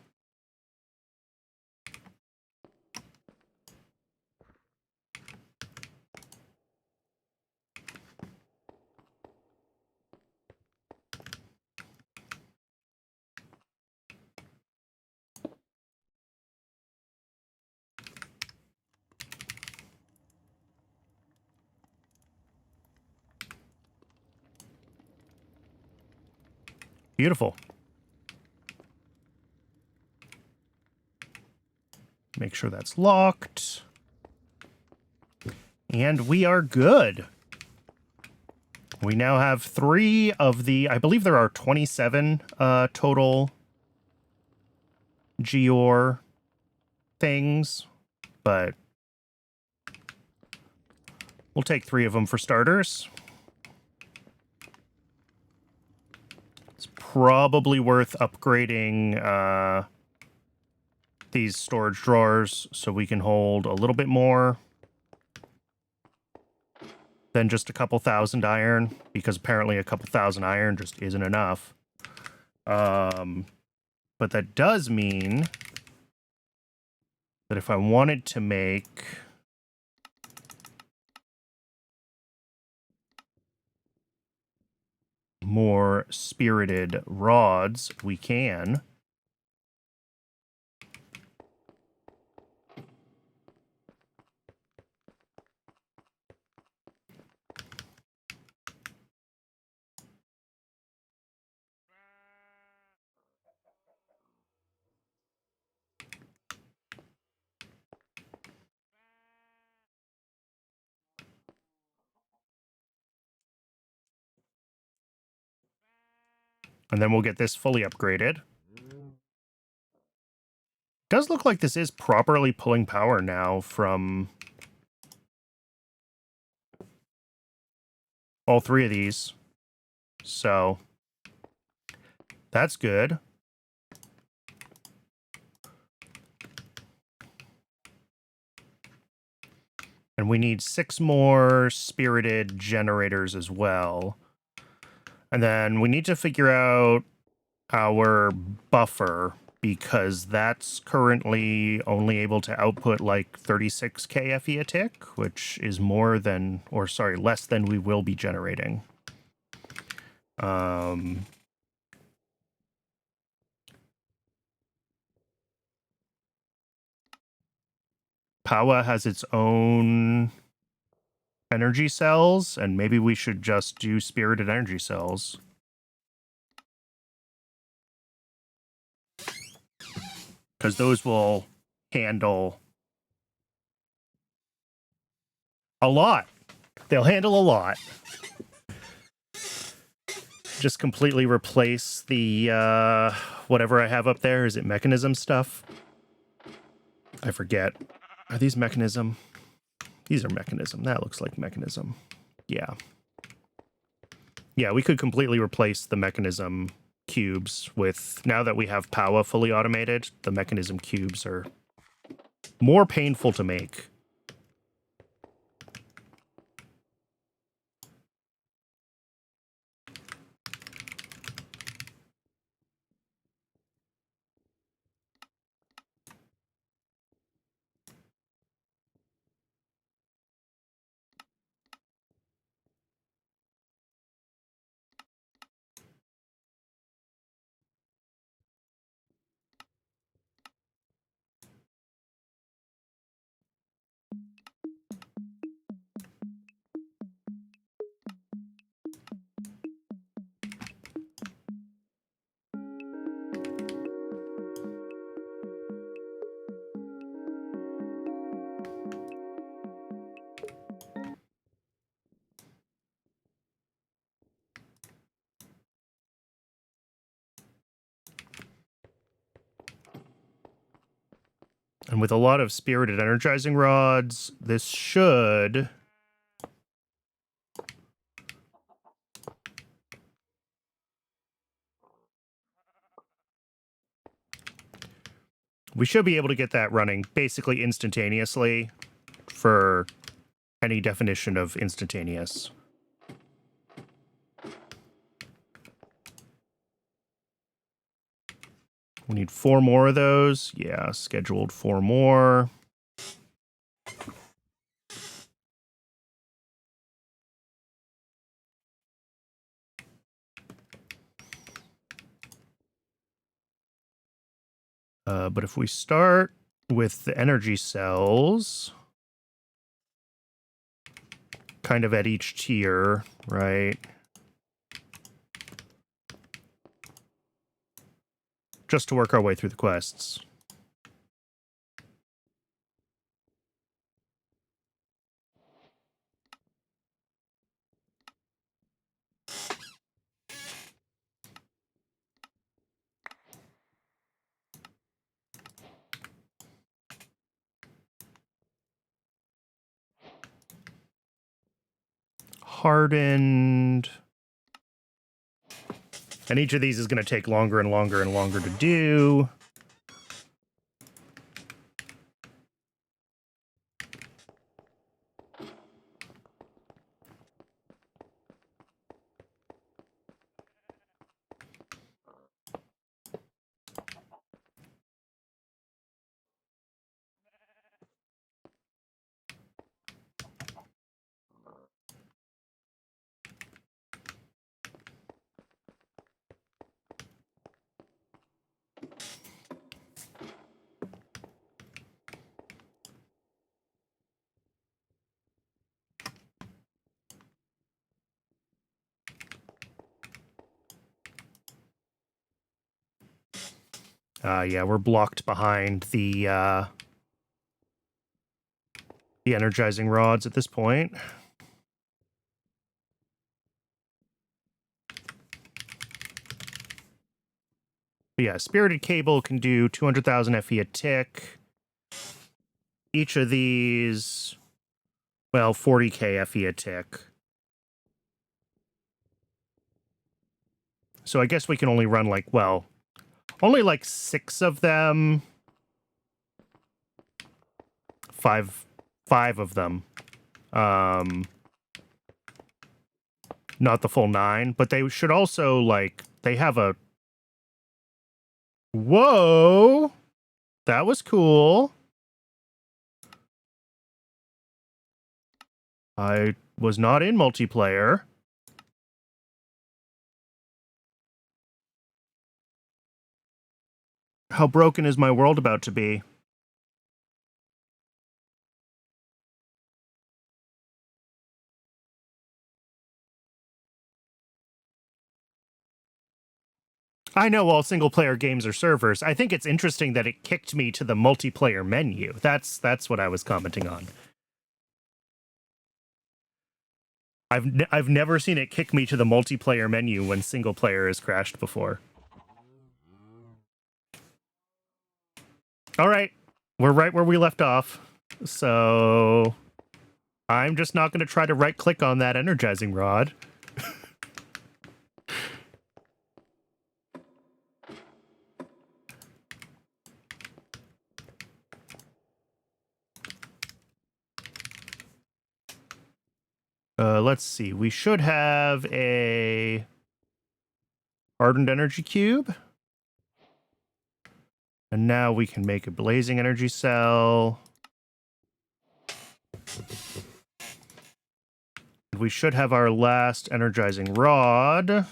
Beautiful. Make sure that's locked. And we are good. We now have 3 of the, I believe there are 27 total Geor things, but We'll take 3 of them for starters. It's probably worth upgrading these storage drawers so we can hold a little bit more than just a couple thousand iron, because apparently a couple thousand iron just isn't enough. But that does mean that if I wanted to make more spirited rods, we can. And then we'll get this fully upgraded. Does look like this is properly pulling power now from all 3 of these. So that's good. And we need 6 more spirited generators as well. And then we need to figure out our buffer, because that's currently only able to output like 36 KFE a tick, which is more than, or sorry, less than we will be generating. Power has its own energy cells, and maybe we should just do spirited energy cells. Because those will handle a lot. They'll handle a lot. Just completely replace the, whatever I have up there. Is it mechanism stuff? I forget. Are these mechanism? These are mechanism. That looks like mechanism. Yeah. Yeah, we could completely replace the mechanism cubes with, now that we have Power fully automated, the mechanism cubes are more painful to make. And with a lot of spirited energizing rods, this should... we should be able to get that running basically instantaneously for any definition of instantaneous. We need 4 more of those. Yeah, scheduled 4 more. But if we start with the energy cells, kind of at each tier, right? Just to work our way through the quests. hardened. And each of these is going to take longer and longer and longer to do. Yeah, we're blocked behind the energizing rods at this point. But yeah, Spirited Cable can do 200,000 FE a tick. Each of these, well, 40k FE a tick. So I guess we can only run like, well, only like 6 of them. Five of them. Not the full 9, but they should also, like, they have a... Whoa! That was cool. I was not in multiplayer. How broken is my world about to be? I know all single-player games are servers. I think it's interesting that it kicked me to the multiplayer menu. That's what I was commenting on. I've never seen it kick me to the multiplayer menu when single-player has crashed before. All right, we're right where we left off. So I'm just not going to try to right-click on that energizing rod. Let's see. We should have a hardened energy cube. And now we can make a blazing energy cell. We should have our last energizing rod.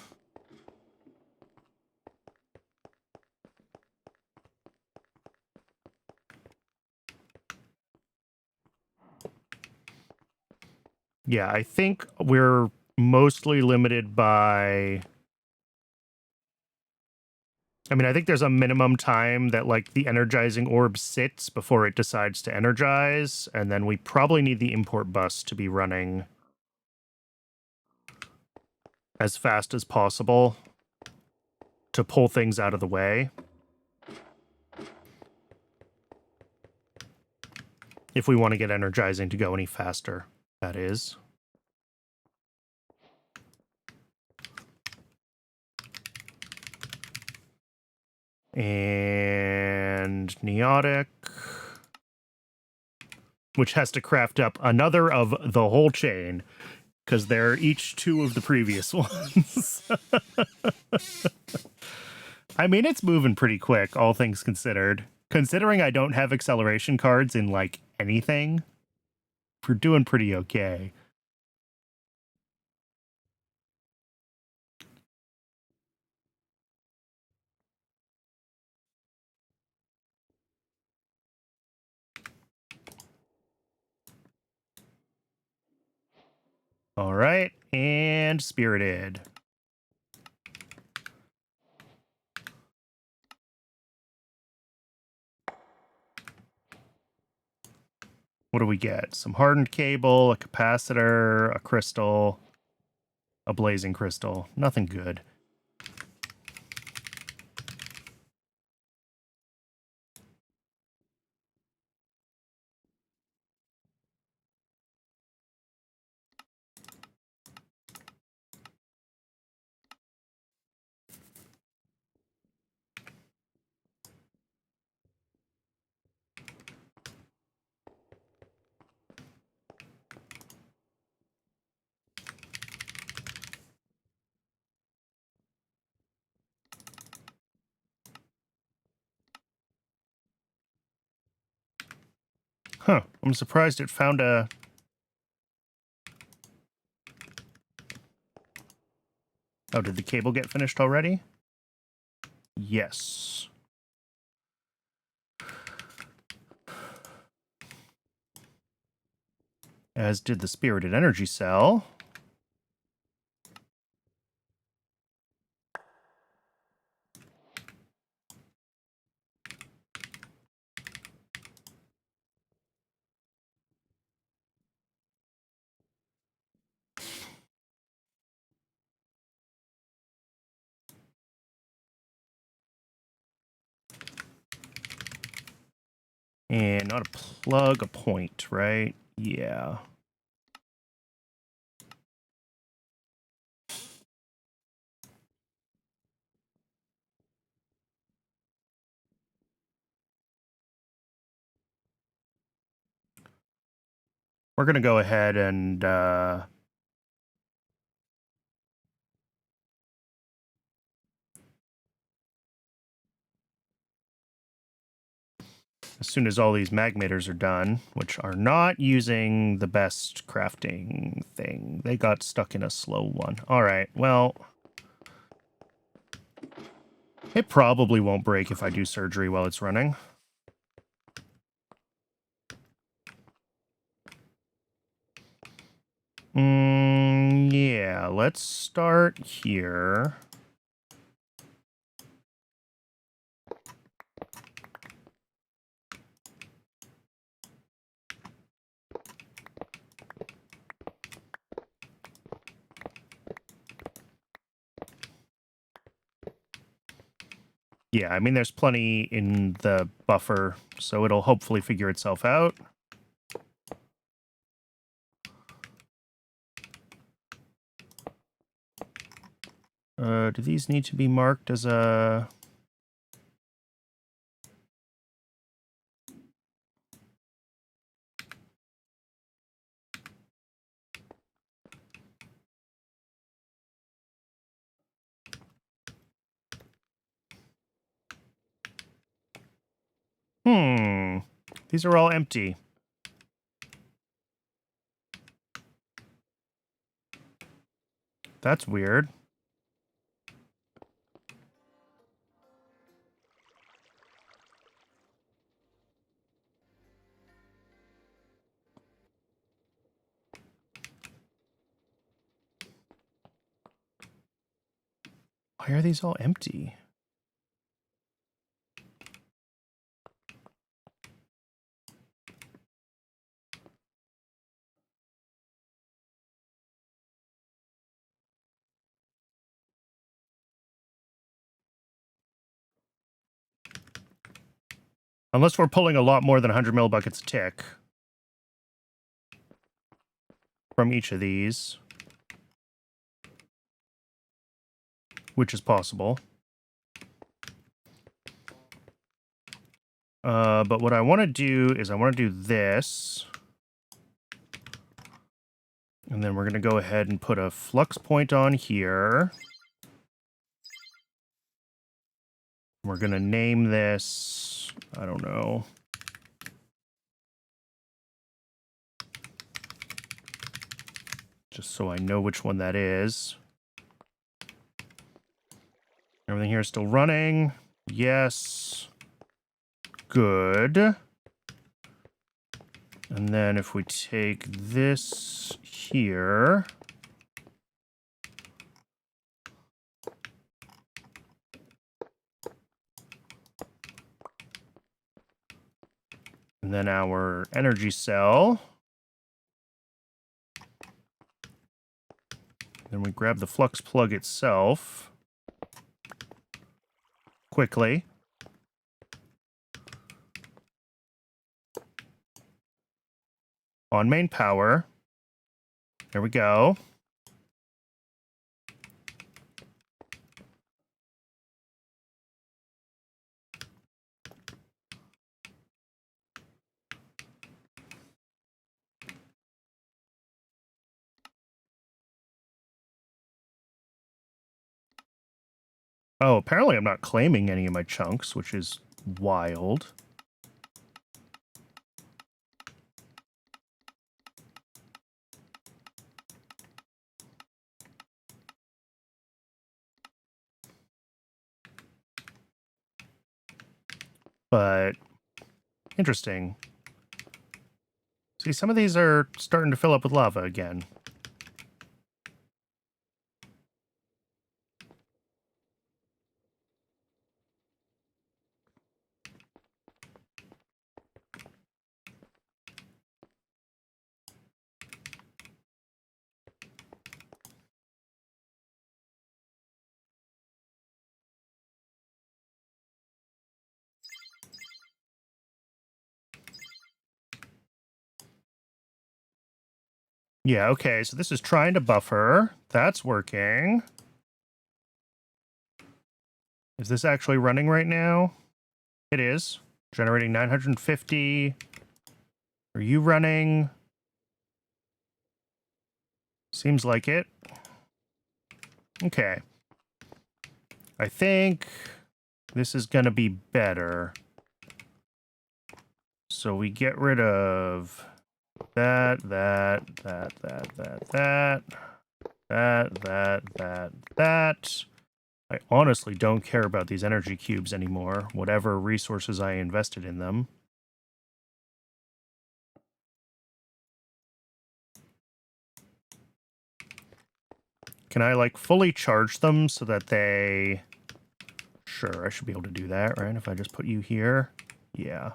Yeah, I think we're mostly limited by... I mean, I think there's a minimum time that, like, the energizing orb sits before it decides to energize, and then we probably need the import bus to be running as fast as possible to pull things out of the way. If we want to get energizing to go any faster, that is. And Neotic, which has to craft up another of the whole chain, because they're each 2 of the previous ones. I mean, it's moving pretty quick, all things considered. Considering I don't have acceleration cards in, like, anything, we're doing pretty okay. All right, and Spirited. What do we get? Some hardened cable, a capacitor, a crystal, a blazing crystal. Nothing good. Huh. I'm surprised it found a... Oh, did the cable get finished already? Yes. As did the spirited energy cell. And not a plug, a point, right? Yeah. We're going to go ahead and... as soon as all these magmators are done, which are not using the best crafting thing. They got stuck in a slow one. All right, well... it probably won't break if I do surgery while it's running. Yeah, let's start here. Yeah, I mean, there's plenty in the buffer, so it'll hopefully figure itself out. Do these need to be marked as a... These are all empty. That's weird. Why are these all empty? Unless we're pulling a lot more than 100 millibuckets a tick from each of these, which is possible. But what I want to do is I want to do this. And then we're going to go ahead and put a flux point on here. We're going to name this, I don't know. Just so I know which one that is. Everything here is still running. Yes. Good. And then if we take this here... and then our energy cell. Then we grab the flux plug itself. Quickly. On main power. There we go. Oh, apparently I'm not claiming any of my chunks, which is wild. but interesting. See, some of these are starting to fill up with lava again. Yeah, okay, so this is trying to buffer. That's working. Is this actually running right now? It is. Generating 950. Are you running? Seems like it. Okay. I think this is going to be better. So we get rid of that. I honestly don't care about these energy cubes anymore, whatever resources I invested in them. Can I, like, fully charge them so that they... Sure, I should be able to do that, right? If I just put you here. Yeah.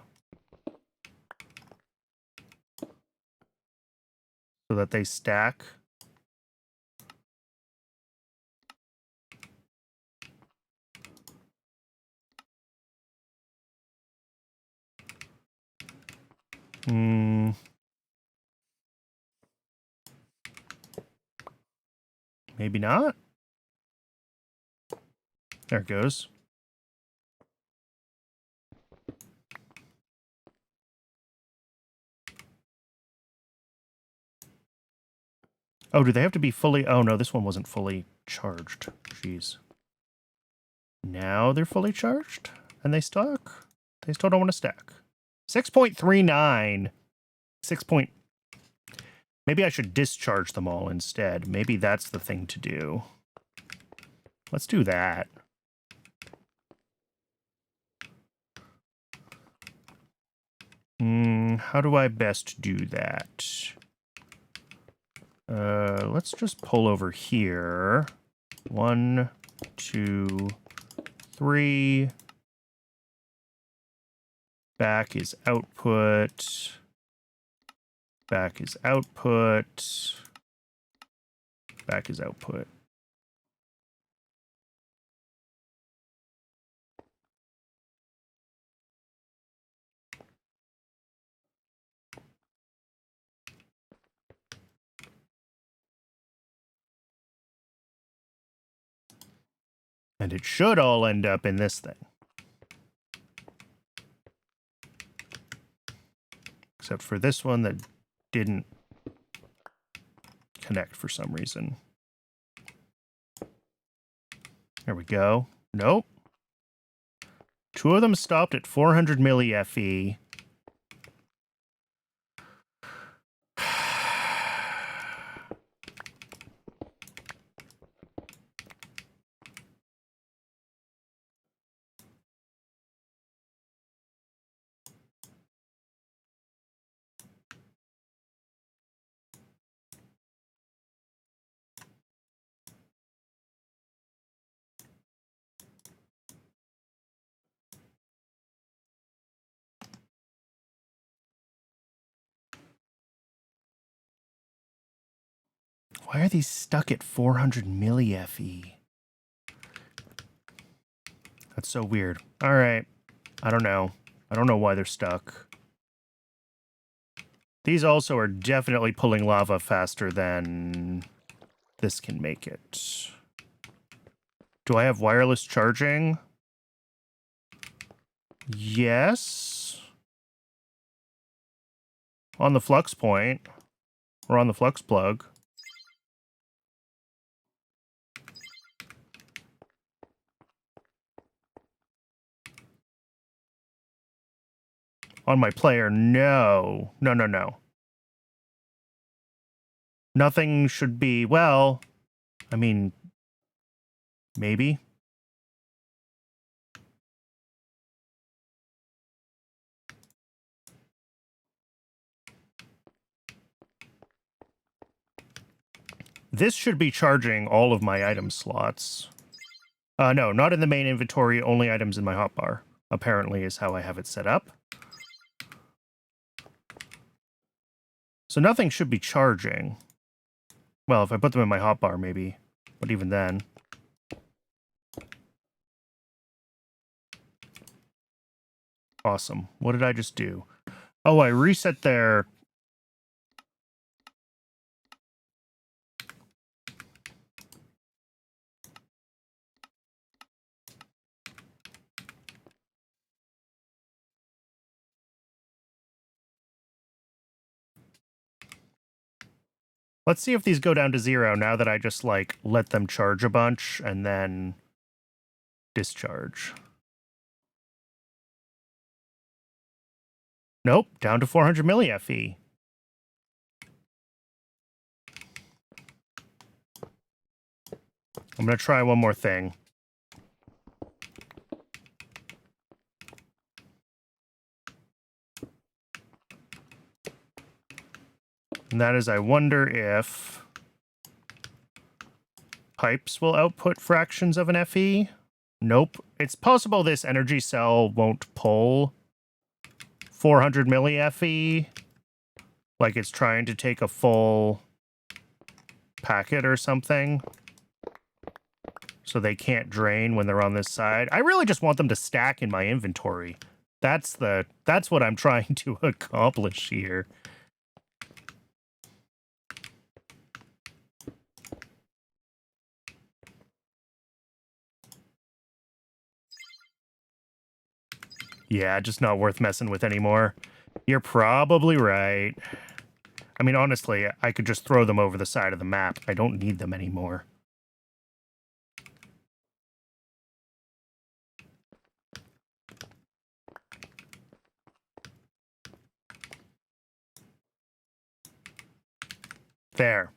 So that they stack. Maybe not. There it goes. Oh, do they have to be fully... Oh, no, this one wasn't fully charged. Jeez. Now they're fully charged? And they stack? They still don't want to stack. 6.39. 6 point... Maybe I should discharge them all instead. Maybe that's the thing to do. Let's do that. How do I best do that? Let's just pull over here. 1, 2, 3. Back is output. Back is output. Back is output. And it should all end up in this thing. Except for this one that didn't connect for some reason. There we go. Nope. 2 of them stopped at 400 milli-FE. Why are these stuck at 400 milli-FE? That's so weird. All right. I don't know. I don't know why they're stuck. These also are definitely pulling lava faster than this can make it. Do I have wireless charging? Yes. On the flux point. Or on the flux plug. On my player, no. No. Nothing should be, well, I mean, maybe. This should be charging all of my item slots. No, not in the main inventory, only items in my hotbar, apparently is how I have it set up. So nothing should be charging. Well, if I put them in my hotbar, maybe. But even then. Awesome. What did I just do? Oh, I reset their... Let's see if these go down to 0 now that I just, like, let them charge a bunch and then discharge. Nope, down to 400 milli-FE. I'm going to try one more thing. And that is, I wonder if pipes will output fractions of an FE. Nope. It's possible this energy cell won't pull 400 milli-FE. Like it's trying to take a full packet or something. So they can't drain when they're on this side. I really just want them to stack in my inventory. That's what I'm trying to accomplish here. Yeah, just not worth messing with anymore. You're probably right. I mean, honestly, I could just throw them over the side of the map. I don't need them anymore. There.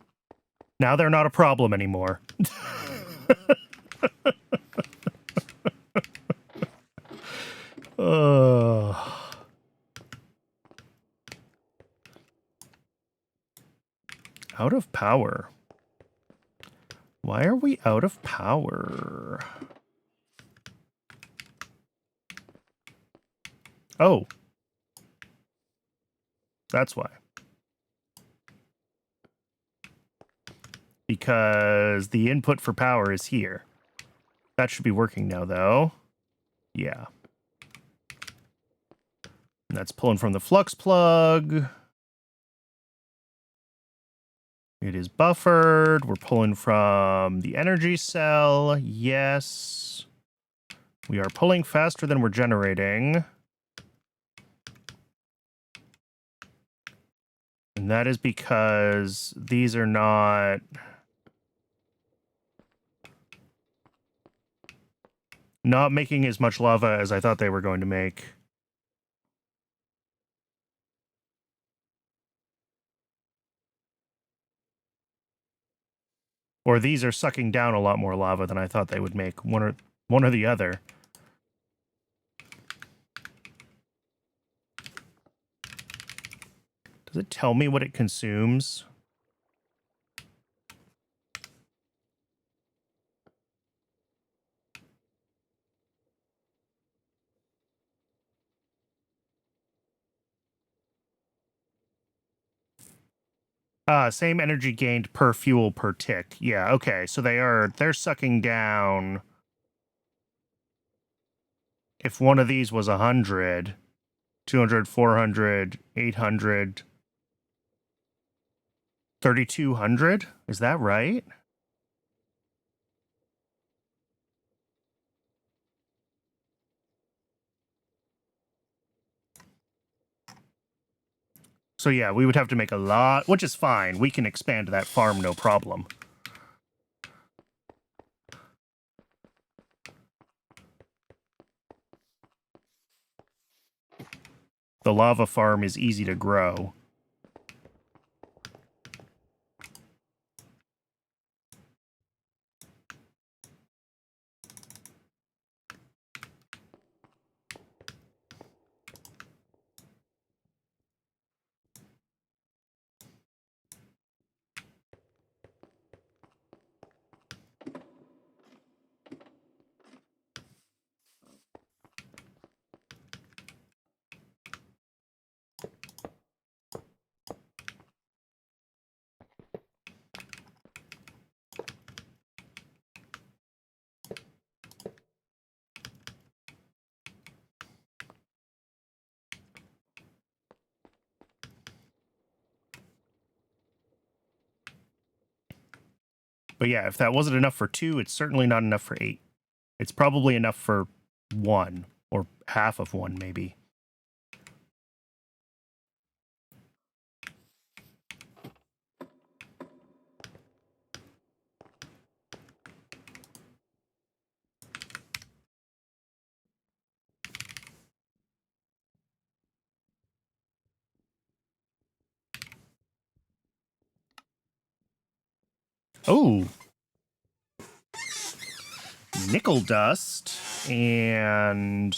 Now they're not a problem anymore. Out of power. Why are we out of power? Oh. That's why. Because the input for power is here. That should be working now, though. Yeah. And that's pulling from the flux plug. It is buffered. We're pulling from the energy cell. Yes. We are pulling faster than we're generating. And that is because these are not making as much lava as I thought they were going to make. Or these are sucking down a lot more lava than I thought they would make. One or the other. Does it tell me what it consumes? Same energy gained per fuel per tick. Yeah, okay. So they're sucking down. If one of these was 100, 200, 400, 800, 3,200? Is that right? So yeah, we would have to make a lot, which is fine. We can expand that farm, no problem. The lava farm is easy to grow. But yeah, if that wasn't enough for 2, it's certainly not enough for 8. It's probably enough for 1, or half of 1, maybe. Oh, nickel dust and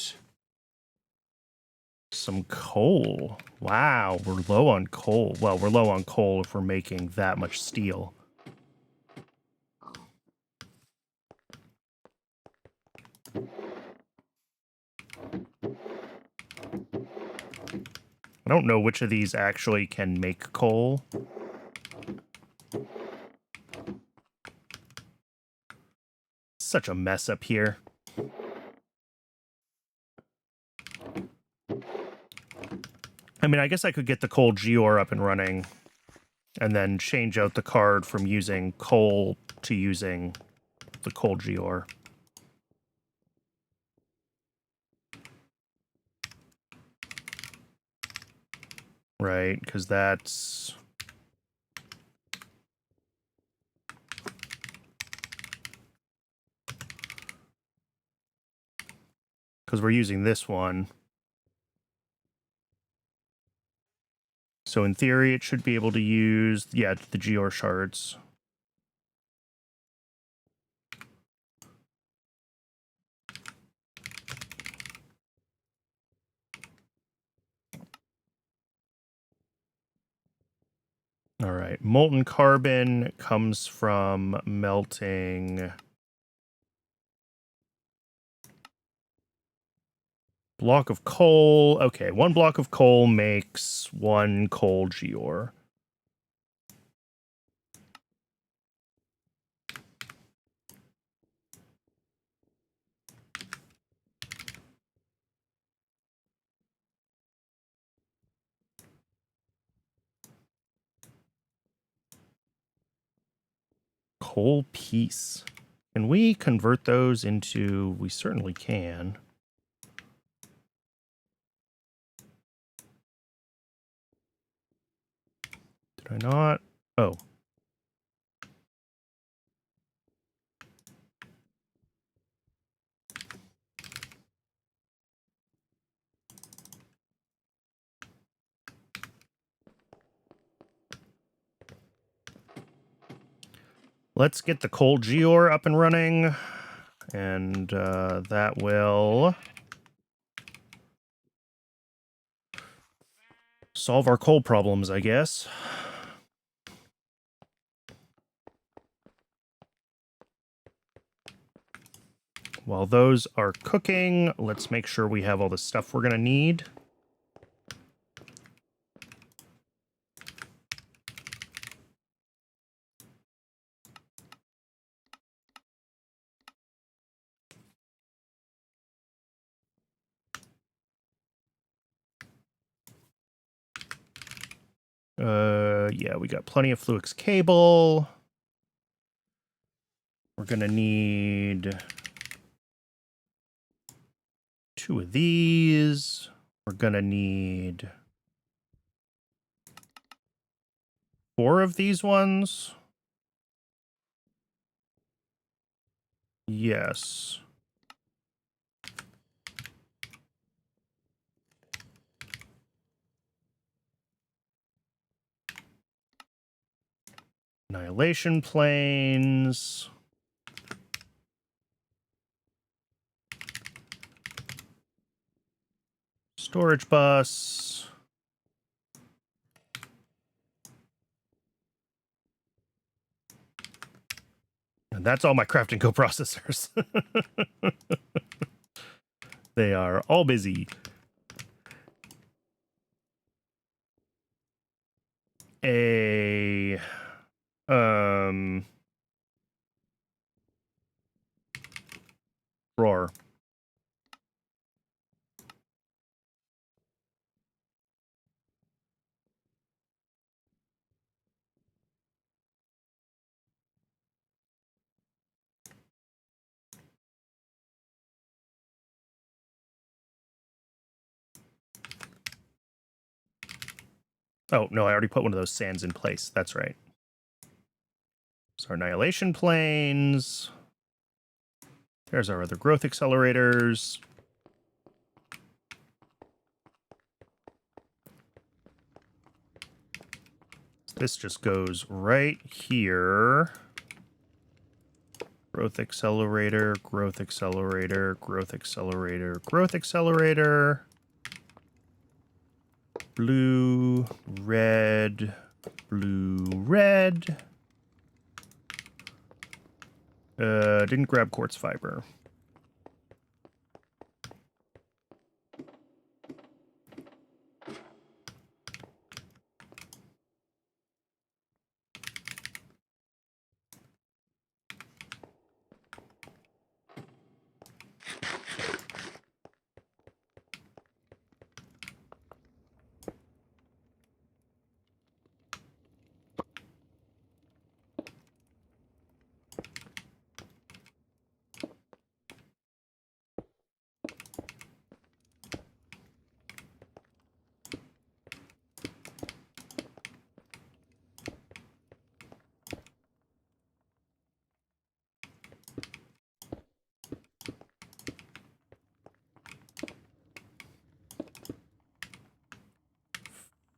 some coal. Wow, we're low on coal. Well, we're low on coal if we're making that much steel. I don't know which of these actually can make coal. Such a mess up here. I mean, I guess I could get the coal geode up and running and then change out the card from using coal to using the coal geode. Right, because that's... because we're using this one. So in theory, it should be able to use, yeah, the geode shards. All right, molten carbon comes from melting block of coal. Okay, 1 block of coal makes 1 coal geode. Coal piece. Can we convert those into... we certainly can. Did I not? Oh. Let's get the coal geode up and running, and that will solve our coal problems, I guess. While those are cooking, let's make sure we have all the stuff we're going to need. Yeah, we got plenty of Fluix cable. We're gonna need 2 of these. We're gonna need 4 of these ones. Yes. Annihilation planes. Storage bus. And that's all my crafting coprocessors. They are all busy. A drawer. Oh, no, I already put one of those sands in place. That's right. So our annihilation planes. There's our other growth accelerators. This just goes right here. Growth accelerator, growth accelerator, growth accelerator, growth accelerator. Blue, red, blue, red. Didn't grab quartz fiber.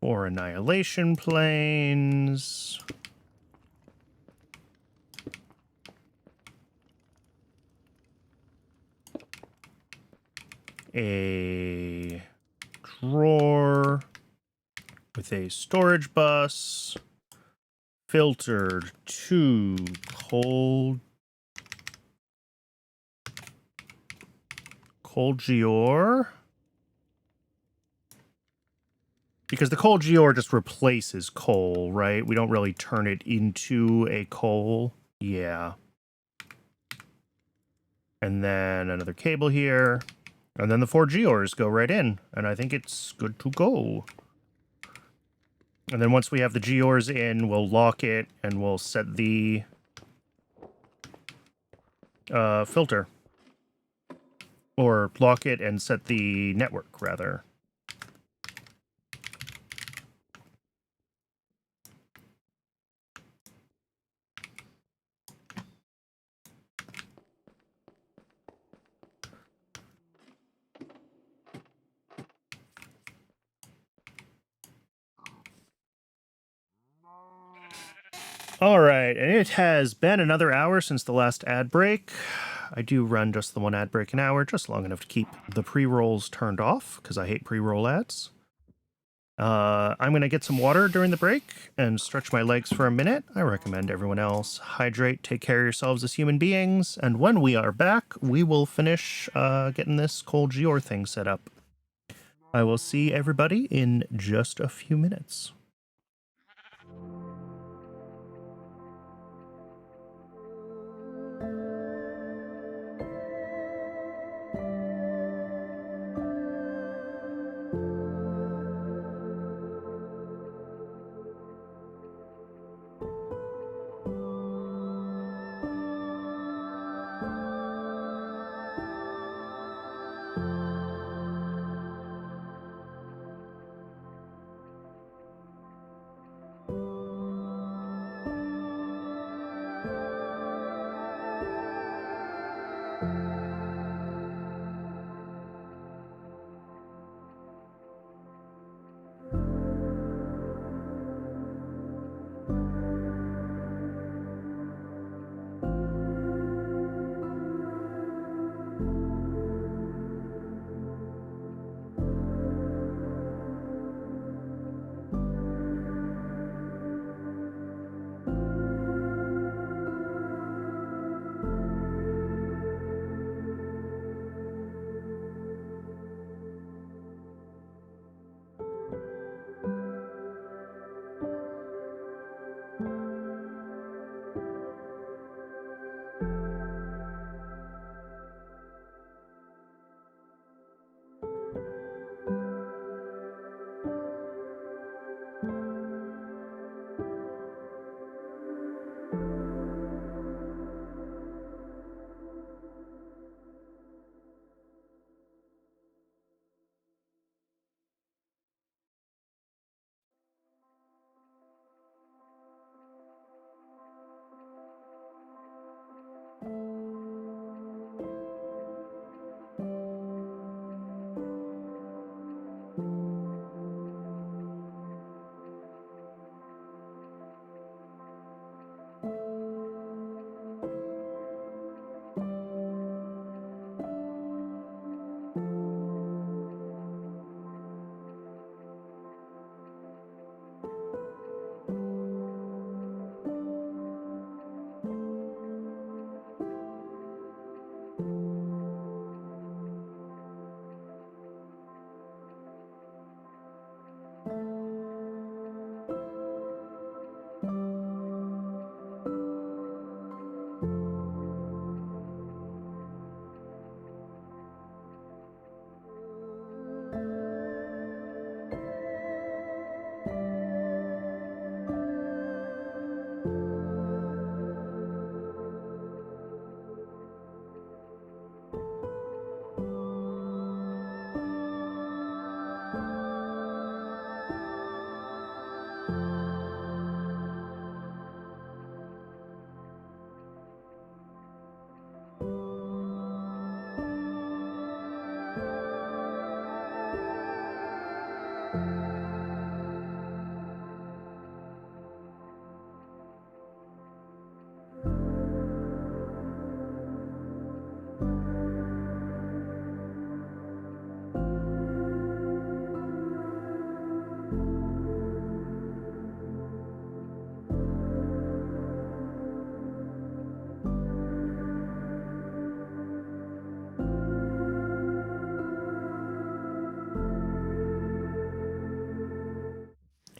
Four annihilation planes. A drawer with a storage bus. Filtered to cold geor. Because the cold geor just replaces coal, right? We don't really turn it into a coal. Yeah. And then another cable here. And then the 4 geors go right in. And I think it's good to go. And then once we have the geors in, we'll lock it and we'll set the filter. Or lock it and set the network, rather. All right, and it has been another hour since the last ad break. I do run just the one ad break an hour, just long enough to keep the pre-rolls turned off, because I hate pre-roll ads. I'm going to get some water during the break and stretch my legs for a minute. I recommend everyone else hydrate, take care of yourselves as human beings, and when we are back, we will finish getting this cold geor thing set up. I will see everybody in just a few minutes.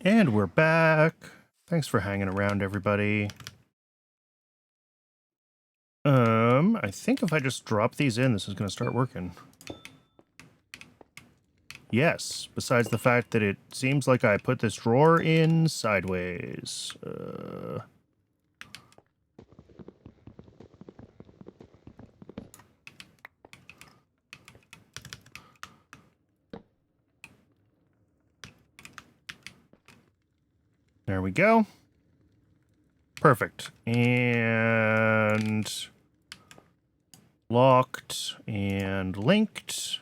And we're back. Thanks for hanging around, everybody. I think if I just drop these in, this is going to start working. Yes, besides the fact that it seems like I put this drawer in sideways. There we go. Perfect. And locked and linked.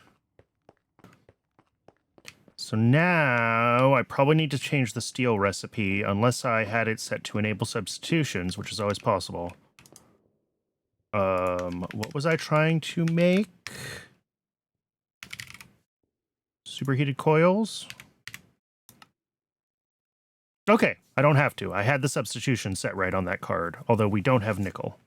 So now I probably need to change the steel recipe unless I had it set to enable substitutions, which is always possible. What was I trying to make? Superheated coils? Okay, I don't have to. I had the substitution set right on that card, although we don't have nickel.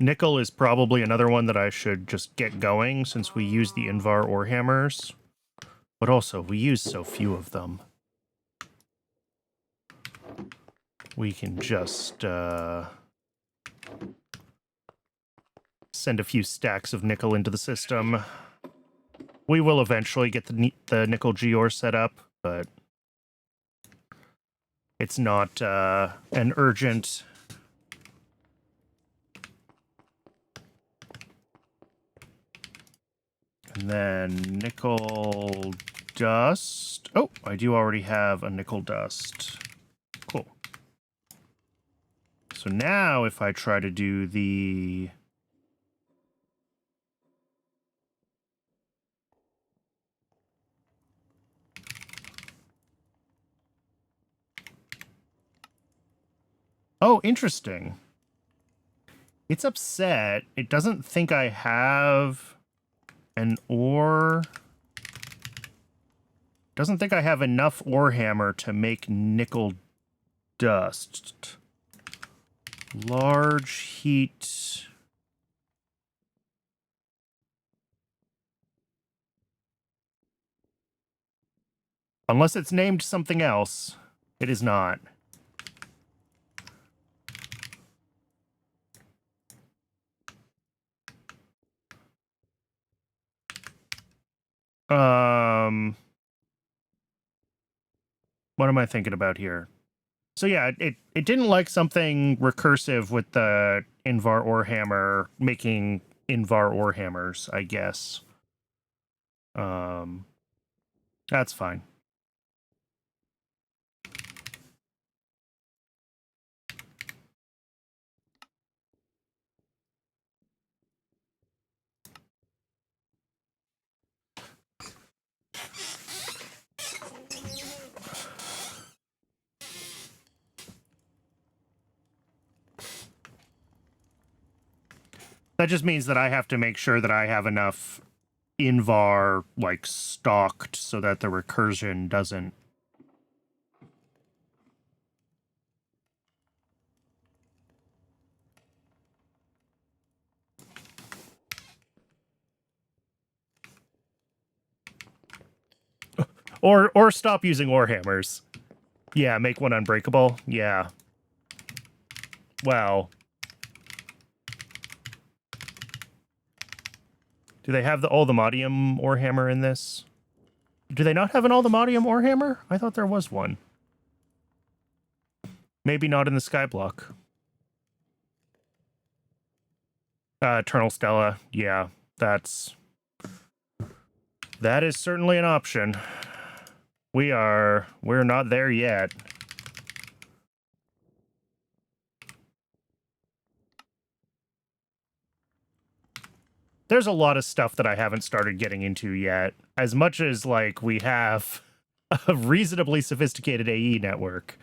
Nickel is probably another one that I should just get going since we use the Invar ore hammers. But also, we use so few of them. We can just send a few stacks of nickel into the system. We will eventually get the nickel Geor set up, but it's not an urgent. And then nickel dust. Oh, I do already have a nickel dust. Cool. So now if I try to do the... Oh, interesting. It's upset. It doesn't think I have an ore. Doesn't think I have enough ore hammer to make nickel dust. Large heat. Unless it's named something else, it is not. What am I thinking about here? So yeah, it didn't like something recursive with the Invar ore hammer making Invar ore hammers, I guess. That's fine. That just means that I have to make sure that I have enough Invar, like, stocked so that the recursion doesn't... Or stop using ore hammers. Yeah, make one unbreakable. Yeah. Well... Do they have the Oldemodium ore hammer in this? Do they not have an Oldemodium ore hammer? I thought there was one. Maybe not in the Skyblock. Eternal Stella. Yeah, that is certainly an option. We're not there yet. there's a lot of stuff that I haven't started getting into yet. As much as, like, we have a reasonably sophisticated AE network,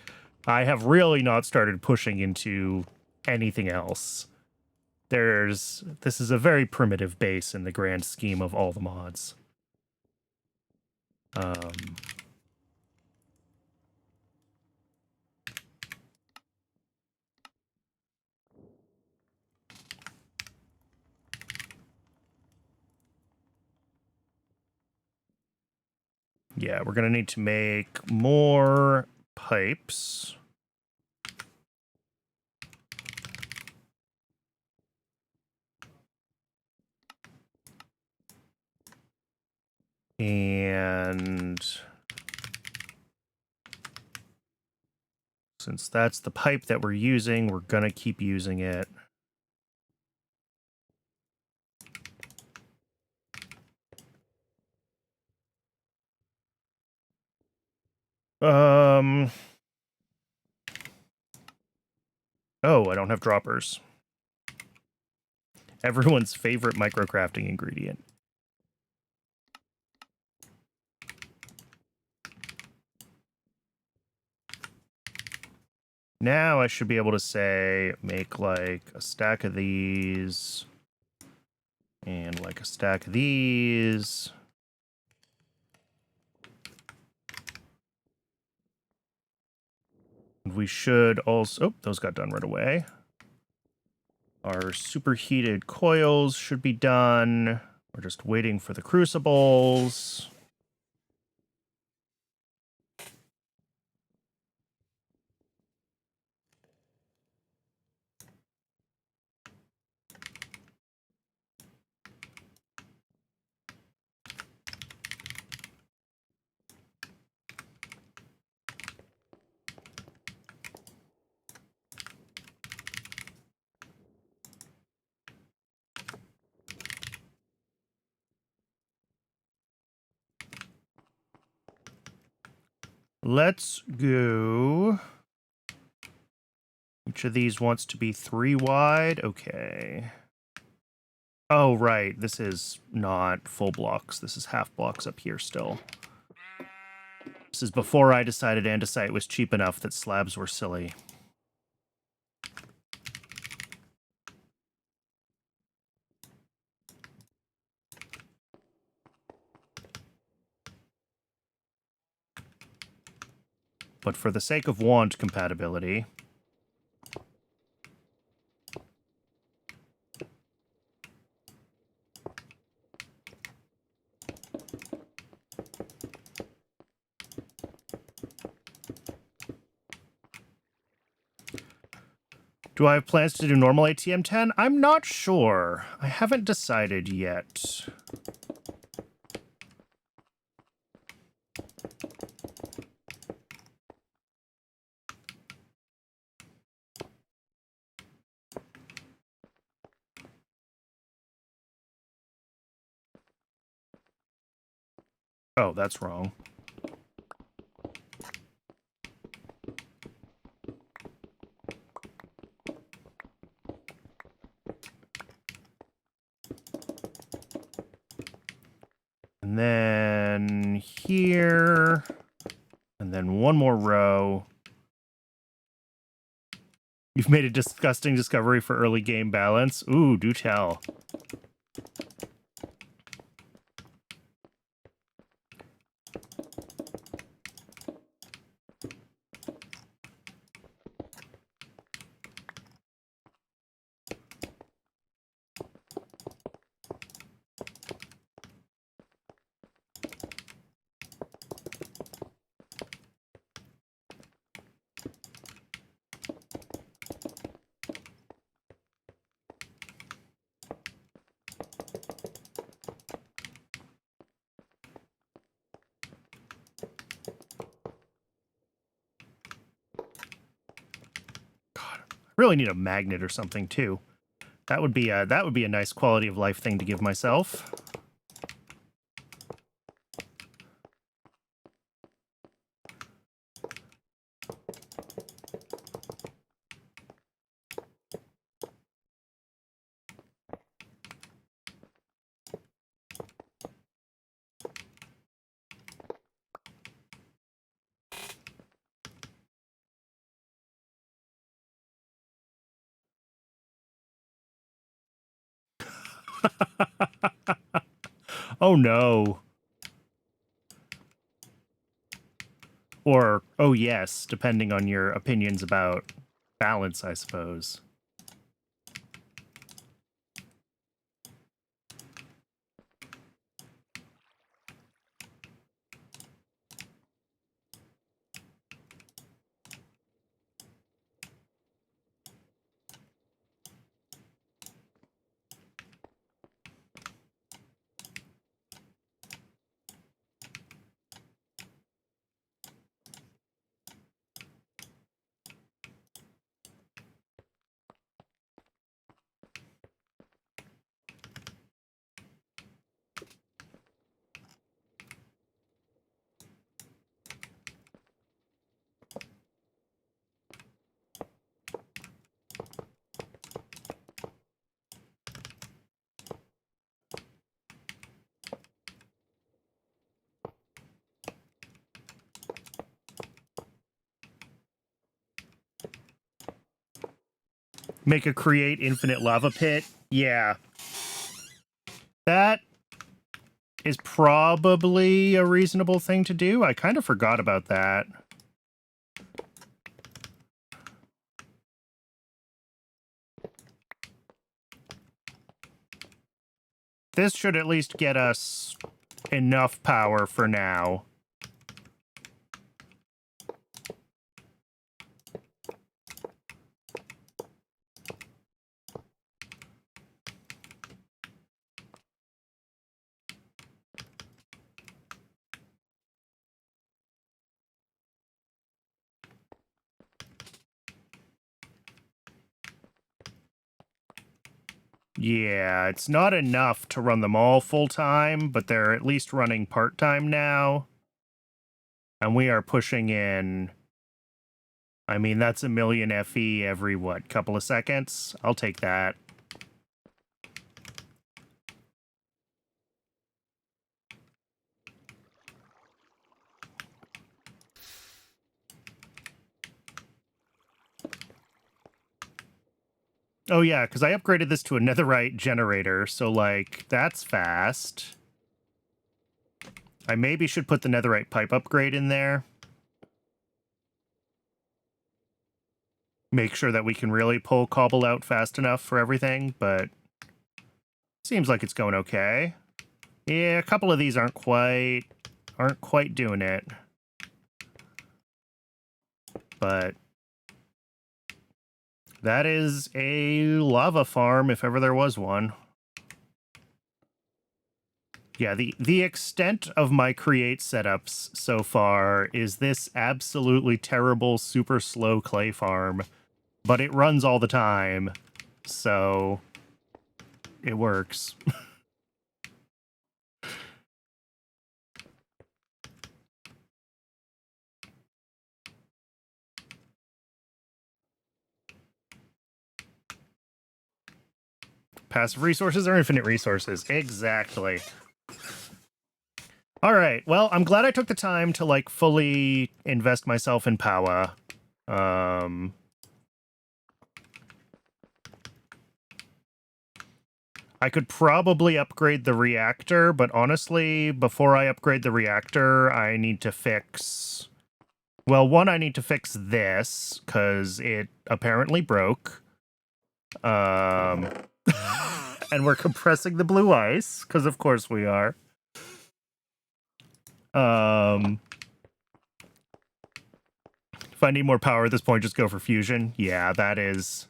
I have really not started pushing into anything else. This is a very primitive base in the grand scheme of all the mods. Yeah, we're gonna need to make more pipes. And since that's the pipe that we're using, we're gonna keep using it. Oh, I don't have droppers. Everyone's favorite microcrafting ingredient. Now I should be able to say, make like a stack of these and like a stack of these. We should also, oh, those got done right away. Our superheated coils should be done. We're just waiting for the crucibles. Let's go. Each of these wants to be 3 wide. Okay. Oh, right. This is not full blocks. This is half blocks up here still. This is before I decided andesite was cheap enough that slabs were silly. But for the sake of wand compatibility, do I have plans to do normal ATM10? I'm not sure. I haven't decided yet. Oh, that's wrong. And then here, and then one more row. You've made a disgusting discovery for early game balance. Ooh, do tell. Really need a magnet or something too. That would be a nice quality of life thing to give myself. Oh no. Or, oh yes, depending on your opinions about balance, I suppose. Make a create infinite lava pit. Yeah. That is probably a reasonable thing to do. I kind of forgot about that. This should at least get us enough power for now. Yeah, it's not enough to run them all full-time, but they're at least running part-time now. And we are pushing in... I mean, that's a million FE every, what, couple of seconds? I'll take that. Oh yeah, because I upgraded this to a netherite generator, so, like, that's fast. I maybe should put the netherite pipe upgrade in there. Make sure that we can really pull cobble out fast enough for everything, but seems like it's going okay. Yeah, a couple of these aren't quite doing it. But that is a lava farm if ever there was one. Yeah, the extent of my create setups so far is this absolutely terrible, super slow clay farm, but it runs all the time, so it works. Passive resources or infinite resources? Exactly. All right. Well, I'm glad I took the time to, like, fully invest myself in power. I could probably upgrade the reactor, but honestly, before I upgrade the reactor, I need to fix... Well, one, I need to fix this, because it apparently broke. And we're compressing the blue ice, because of course we are. If I need more power at this point, just go for fusion. Yeah, that is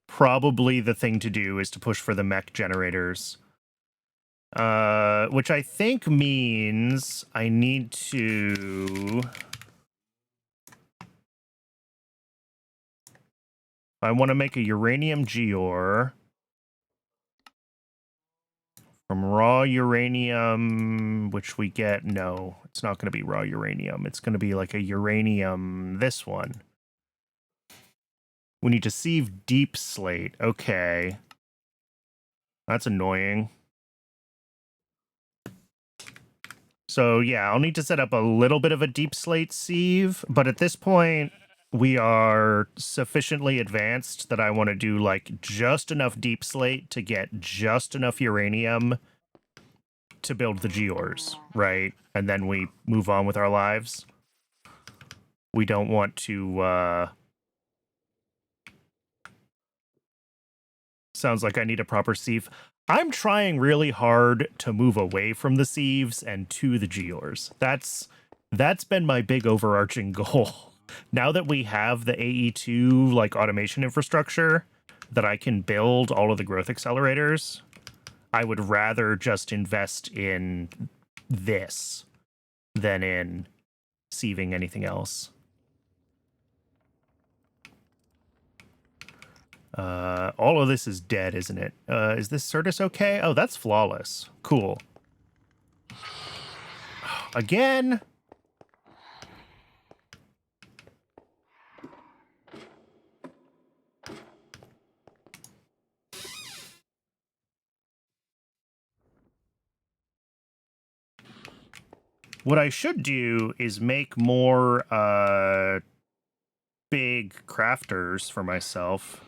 probably the thing to do, is to push for the mech generators. Which I think means I need to... I want to make a uranium geore from raw uranium, which we get... No, it's not going to be raw uranium. It's going to be like a uranium... This one. We need to sieve deep slate. Okay. That's annoying. So, yeah, I'll need to set up a little bit of a deep slate sieve, but at this point, we are sufficiently advanced that I want to do like just enough deep slate to get just enough uranium to build the gears, right? And then we move on with our lives. We don't want to, sounds like I need a proper sieve. I'm trying really hard to move away from the sieves and to the gears. That's been my big overarching goal. Now that we have the AE2 like automation infrastructure that I can build all of the growth accelerators, I would rather just invest in this than in sieving anything else. All of this is dead, isn't it? Is this Certus okay? Oh, that's flawless. Cool. Again? What I should do is make more big crafters for myself.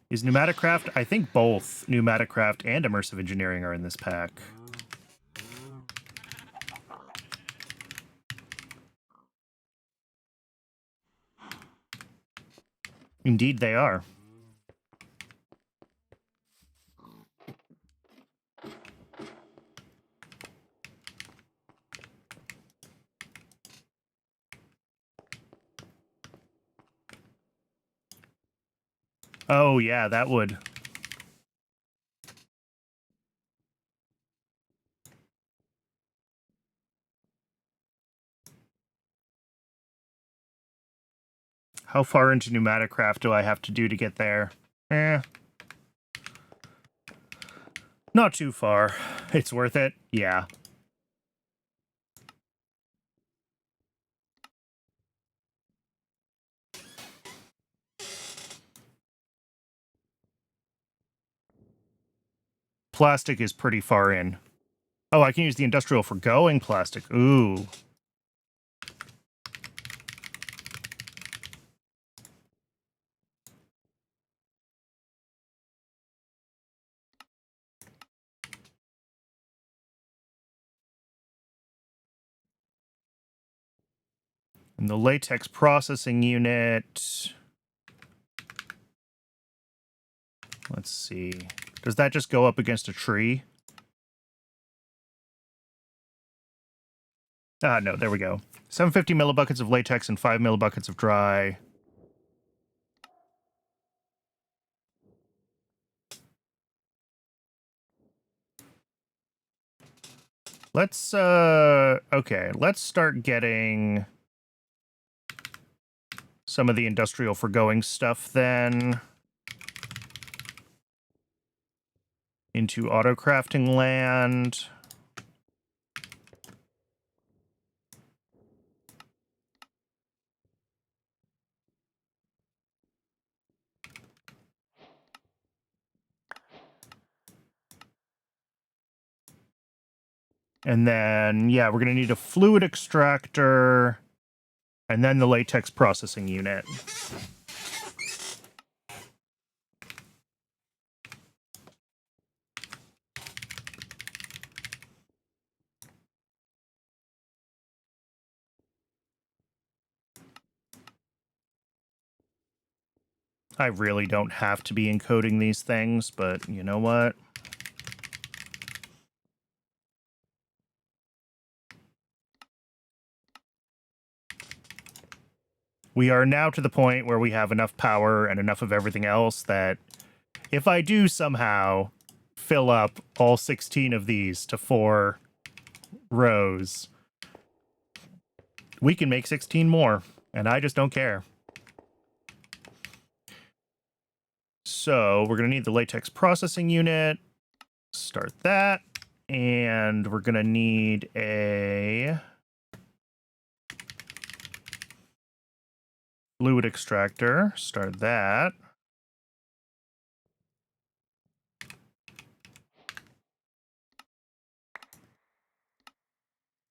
Is Pneumaticraft? I think both Pneumaticraft and Immersive Engineering are in this pack. Indeed they are. Oh, yeah, that would. How far into Pneumaticraft do I have to do to get there? Not too far. It's worth it? Yeah. Plastic is pretty far in. Oh, I can use the industrial for going plastic. Ooh. And the latex processing unit. Let's see. Does that just go up against a tree? Ah, no, there we go. 750 millibuckets of latex and 5 millibuckets of dry. Let's, okay, let's start getting some of the industrial for going stuff then into auto crafting land. And then, yeah, we're going to need a fluid extractor and then the latex processing unit. I really don't have to be encoding these things, but you know what? We are now to the point where we have enough power and enough of everything else that if I do somehow fill up all 16 of these to 4 rows, we can make 16 more, and I just don't care. So we're going to need the latex processing unit. Start that. And we're going to need a fluid extractor. Start that.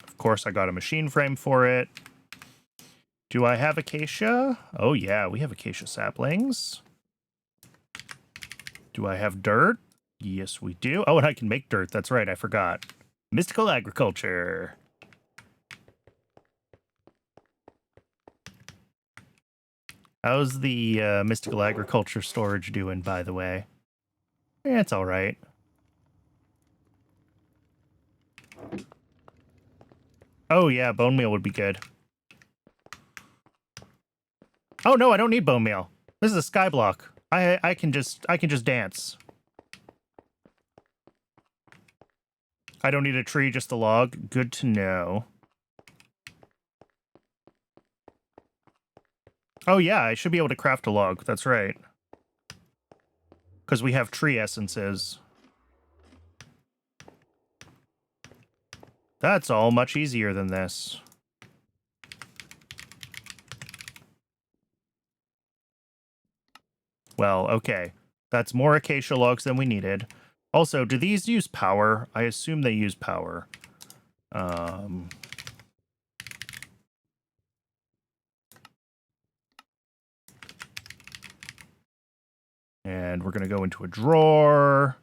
Of course, I got a machine frame for it. Do I have acacia? Oh yeah, we have acacia saplings. Do I have dirt? Yes, we do. Oh, and I can make dirt. That's right, I forgot. Mystical agriculture. How's the mystical agriculture storage doing, by the way? Yeah, it's all right. Oh yeah, bone meal would be good. Oh no, I don't need bone meal. This is a skyblock. I can just dance. I don't need a tree, just a log. Good to know. Oh yeah, I should be able to craft a log. That's right. Because we have tree essences. That's all much easier than this. Well, okay. That's more acacia logs than we needed. Also, do these use power? I assume they use power. And we're going to go into a drawer.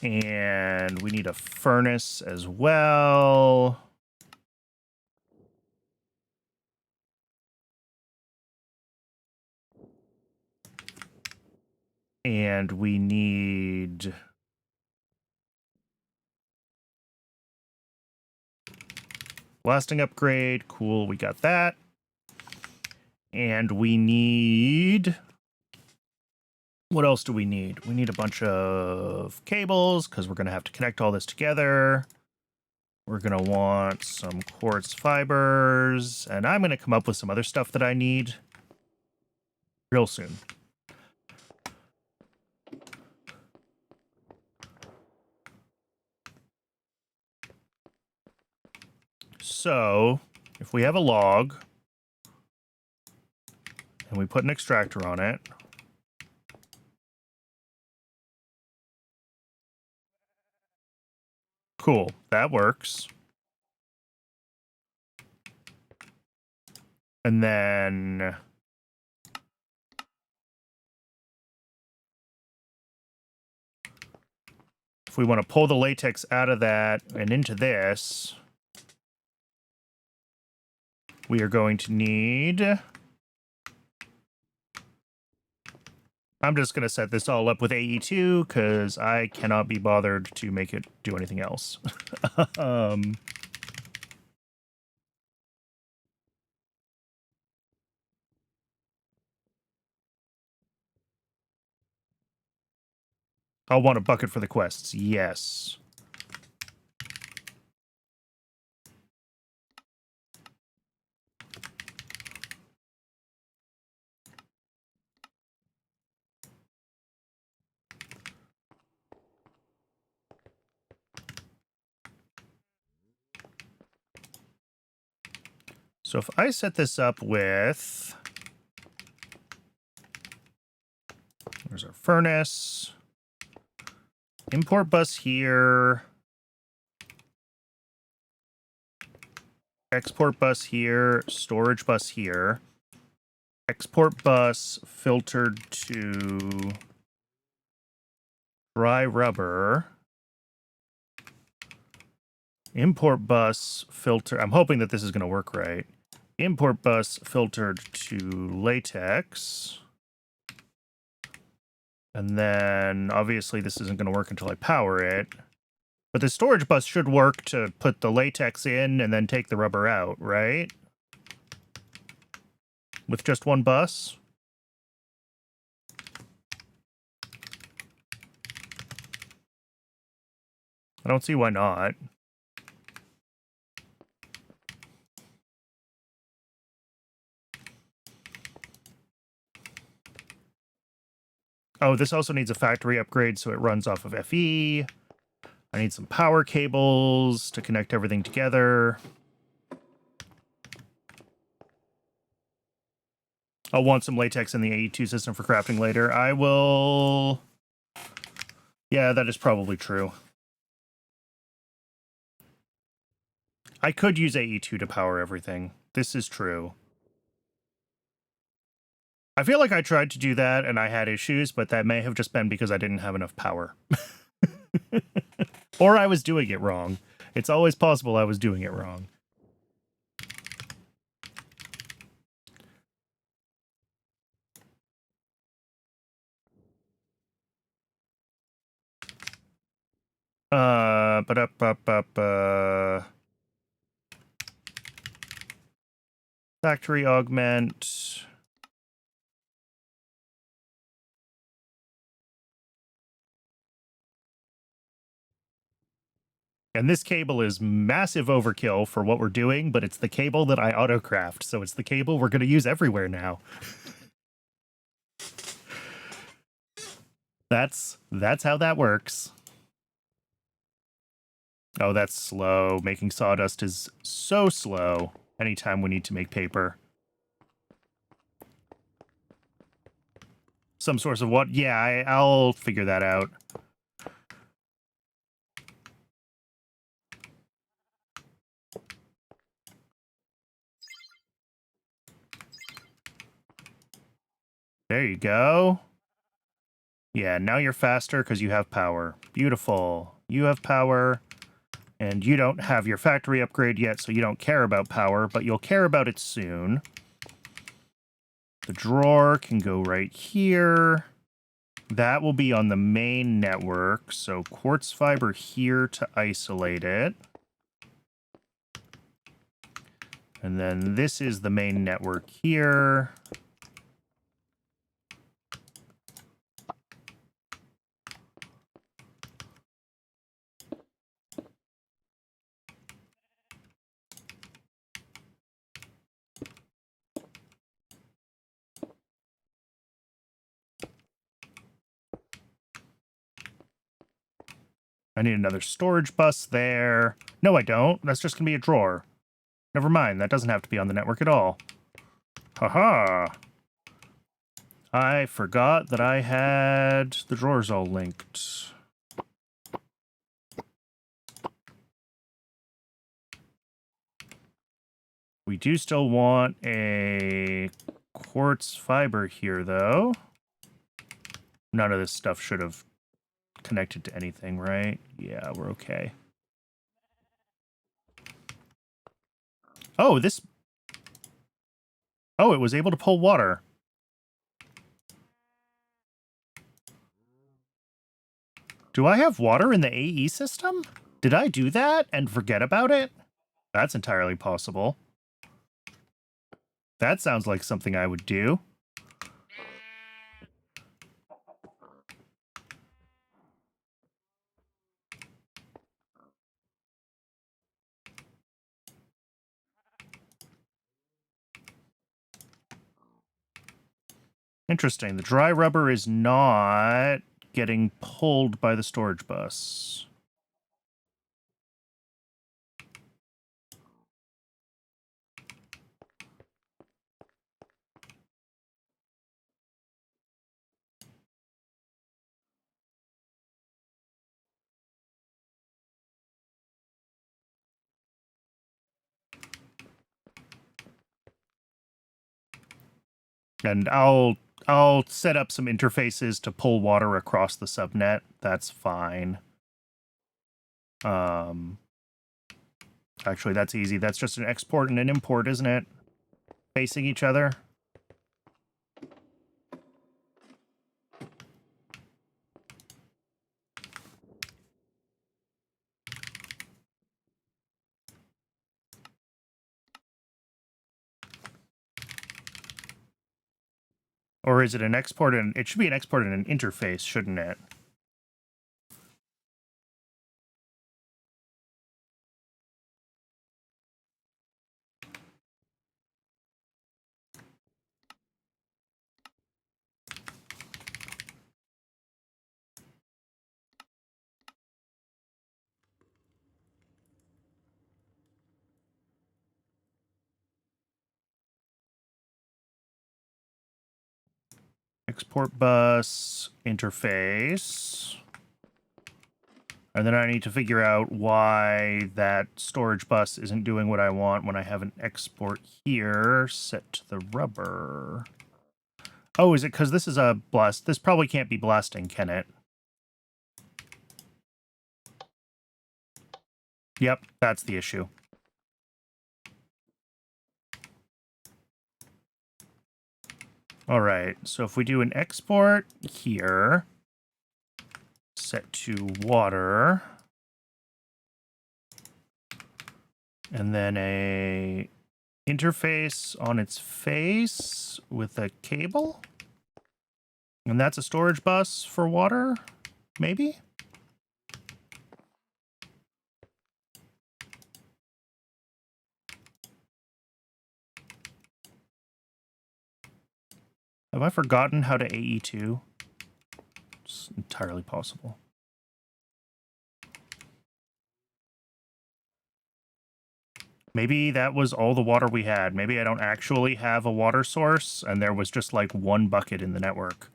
And we need a furnace as well. And we need... blasting upgrade. Cool, we got that. And we need... what else do we need? We need a bunch of cables, because we're going to have to connect all this together. We're going to want some quartz fibers. And I'm going to come up with some other stuff that I need real soon. So, if we have a log, and we put an extractor on it, cool, that works. And then... if we want to pull the latex out of that and into this, we are going to need... I'm just going to set this all up with AE2 because I cannot be bothered to make it do anything else. I'll want a bucket for the quests. Yes. So if I set this up with... there's our furnace. Import bus here. Export bus here. Storage bus here. Export bus filtered to dry rubber. Import bus filter. I'm hoping that this is going to work right. Import bus filtered to latex. And then obviously this isn't going to work until I power it. But the storage bus should work to put the latex in and then take the rubber out, right? With just one bus? I don't see why not. Oh, this also needs a factory upgrade so it runs off of FE. I need some power cables to connect everything together. I'll want some latex in the AE2 system for crafting later. I will... yeah, that is probably true. I could use AE2 to power everything. This is true. I feel like I tried to do that and I had issues, but that may have just been because I didn't have enough power. Or I was doing it wrong. It's always possible I was doing it wrong. Factory augment. And this cable is massive overkill for what we're doing, but it's the cable that I autocraft, so it's the cable we're going to use everywhere now. That's how that works. Oh, that's slow. Making sawdust is so slow anytime we need to make paper. Some source of what? Yeah, I'll figure that out. There you go. Yeah, now you're faster because you have power. Beautiful. You have power, and you don't have your factory upgrade yet, so you don't care about power, but you'll care about it soon. The drawer can go right here. That will be on the main network, so quartz fiber here to isolate it. And then this is the main network here. I need another storage bus there. No, I don't. That's just going to be a drawer. Never mind. That doesn't have to be on the network at all. Haha. I forgot that I had the drawers all linked. We do still want a quartz fiber here, though. None of this stuff should have connected to anything, right? Yeah, we're okay. Oh, this... Oh, it was able to pull water. Do I have water in the AE system? Did I do that and forget about it? That's entirely possible. That sounds like something I would do. Interesting. The dry rubber is not getting pulled by the storage bus. And I'll set up some interfaces to pull water across the subnet. That's fine. Actually, that's easy. That's just an export and an import, isn't it? Facing each other. Or is it an export and... It should be an export and an interface, shouldn't it? Export bus, interface. And then I need to figure out why that storage bus isn't doing what I want when I have an export here set to the rubber. Oh, is it because this is a blast? This probably can't be blasting, can it? Yep, that's the issue. All right, so if we do an export here, set to water, and then a interface on its face with a cable, and that's a storage bus for water, maybe? Have I forgotten how to AE2? It's entirely possible. Maybe that was all the water we had. Maybe I don't actually have a water source, and there was just like one bucket in the network.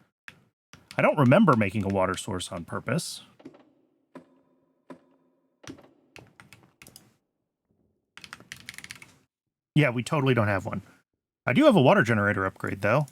I don't remember making a water source on purpose. Yeah, we totally don't have one. I do have a water generator upgrade, though.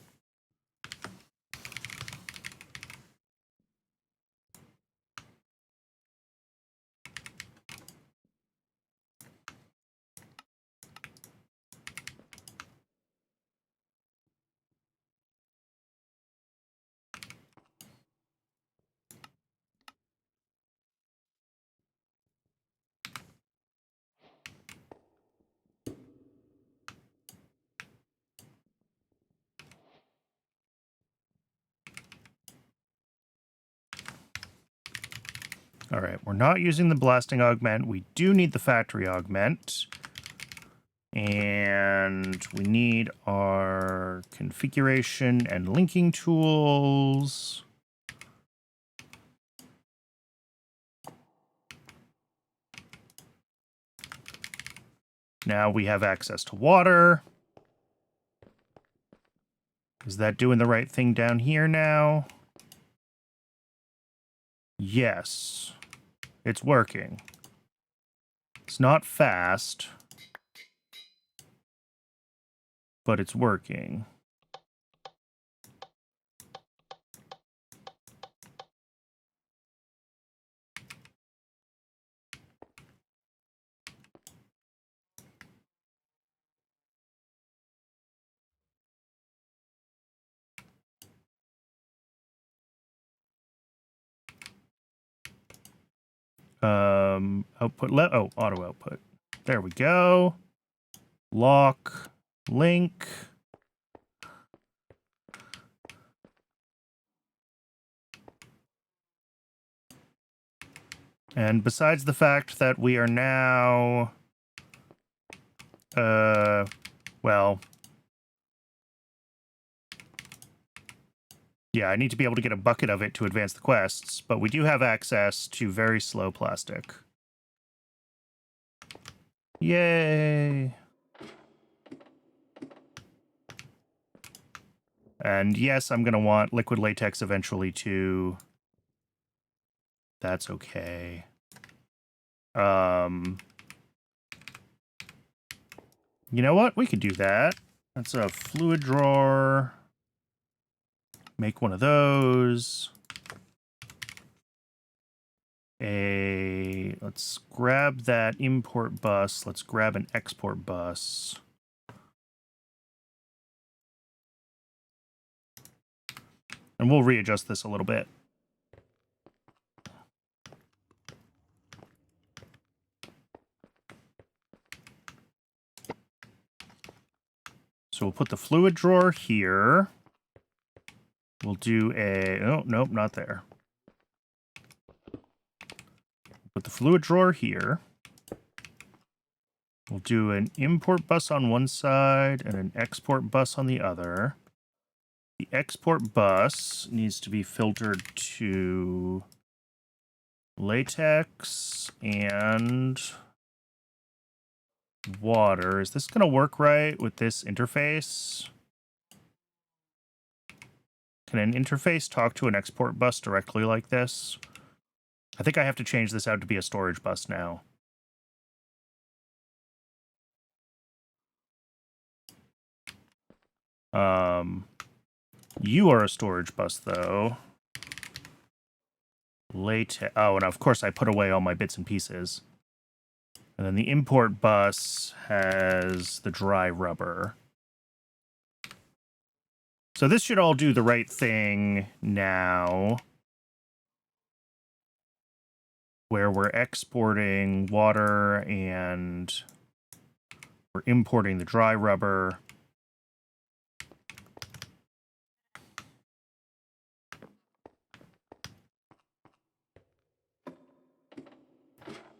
All right, we're not using the blasting augment. We do need the factory augment. And we need our configuration and linking tools. Now we have access to water. Is that doing the right thing down here now? Yes. It's working. It's not fast, but it's working. Output, auto output. There we go. Lock, link. And besides the fact that we are now, well, yeah, I need to be able to get a bucket of it to advance the quests, but we do have access to very slow plastic. Yay! And yes, I'm going to want liquid latex eventually too. That's okay. You know what? We could do that. That's a fluid drawer. Make one of those. Let's grab that import bus. Let's grab an export bus. And we'll readjust this a little bit. So we'll put the fluid drawer here. We'll do a... Oh, nope, not there. Put the fluid drawer here. We'll do an import bus on one side and an export bus on the other. The export bus needs to be filtered to latex and water. Is this going to work right with this interface? Can an interface talk to an export bus directly like this? I think I have to change this out to be a storage bus now. You are a storage bus, though. Latex. Oh, and of course I put away all my bits and pieces. And then the import bus has the dry rubber. So this should all do the right thing now. Where we're exporting water and we're importing the dry rubber.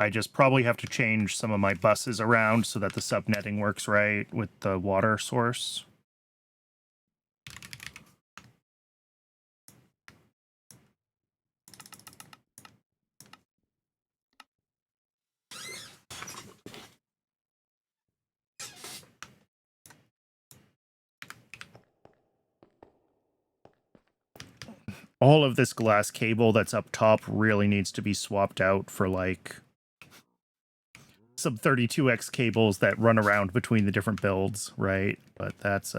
I just probably have to change some of my buses around so that the subnetting works right with the water source. All of this glass cable that's up top really needs to be swapped out for like some 32x cables that run around between the different builds, right? But that's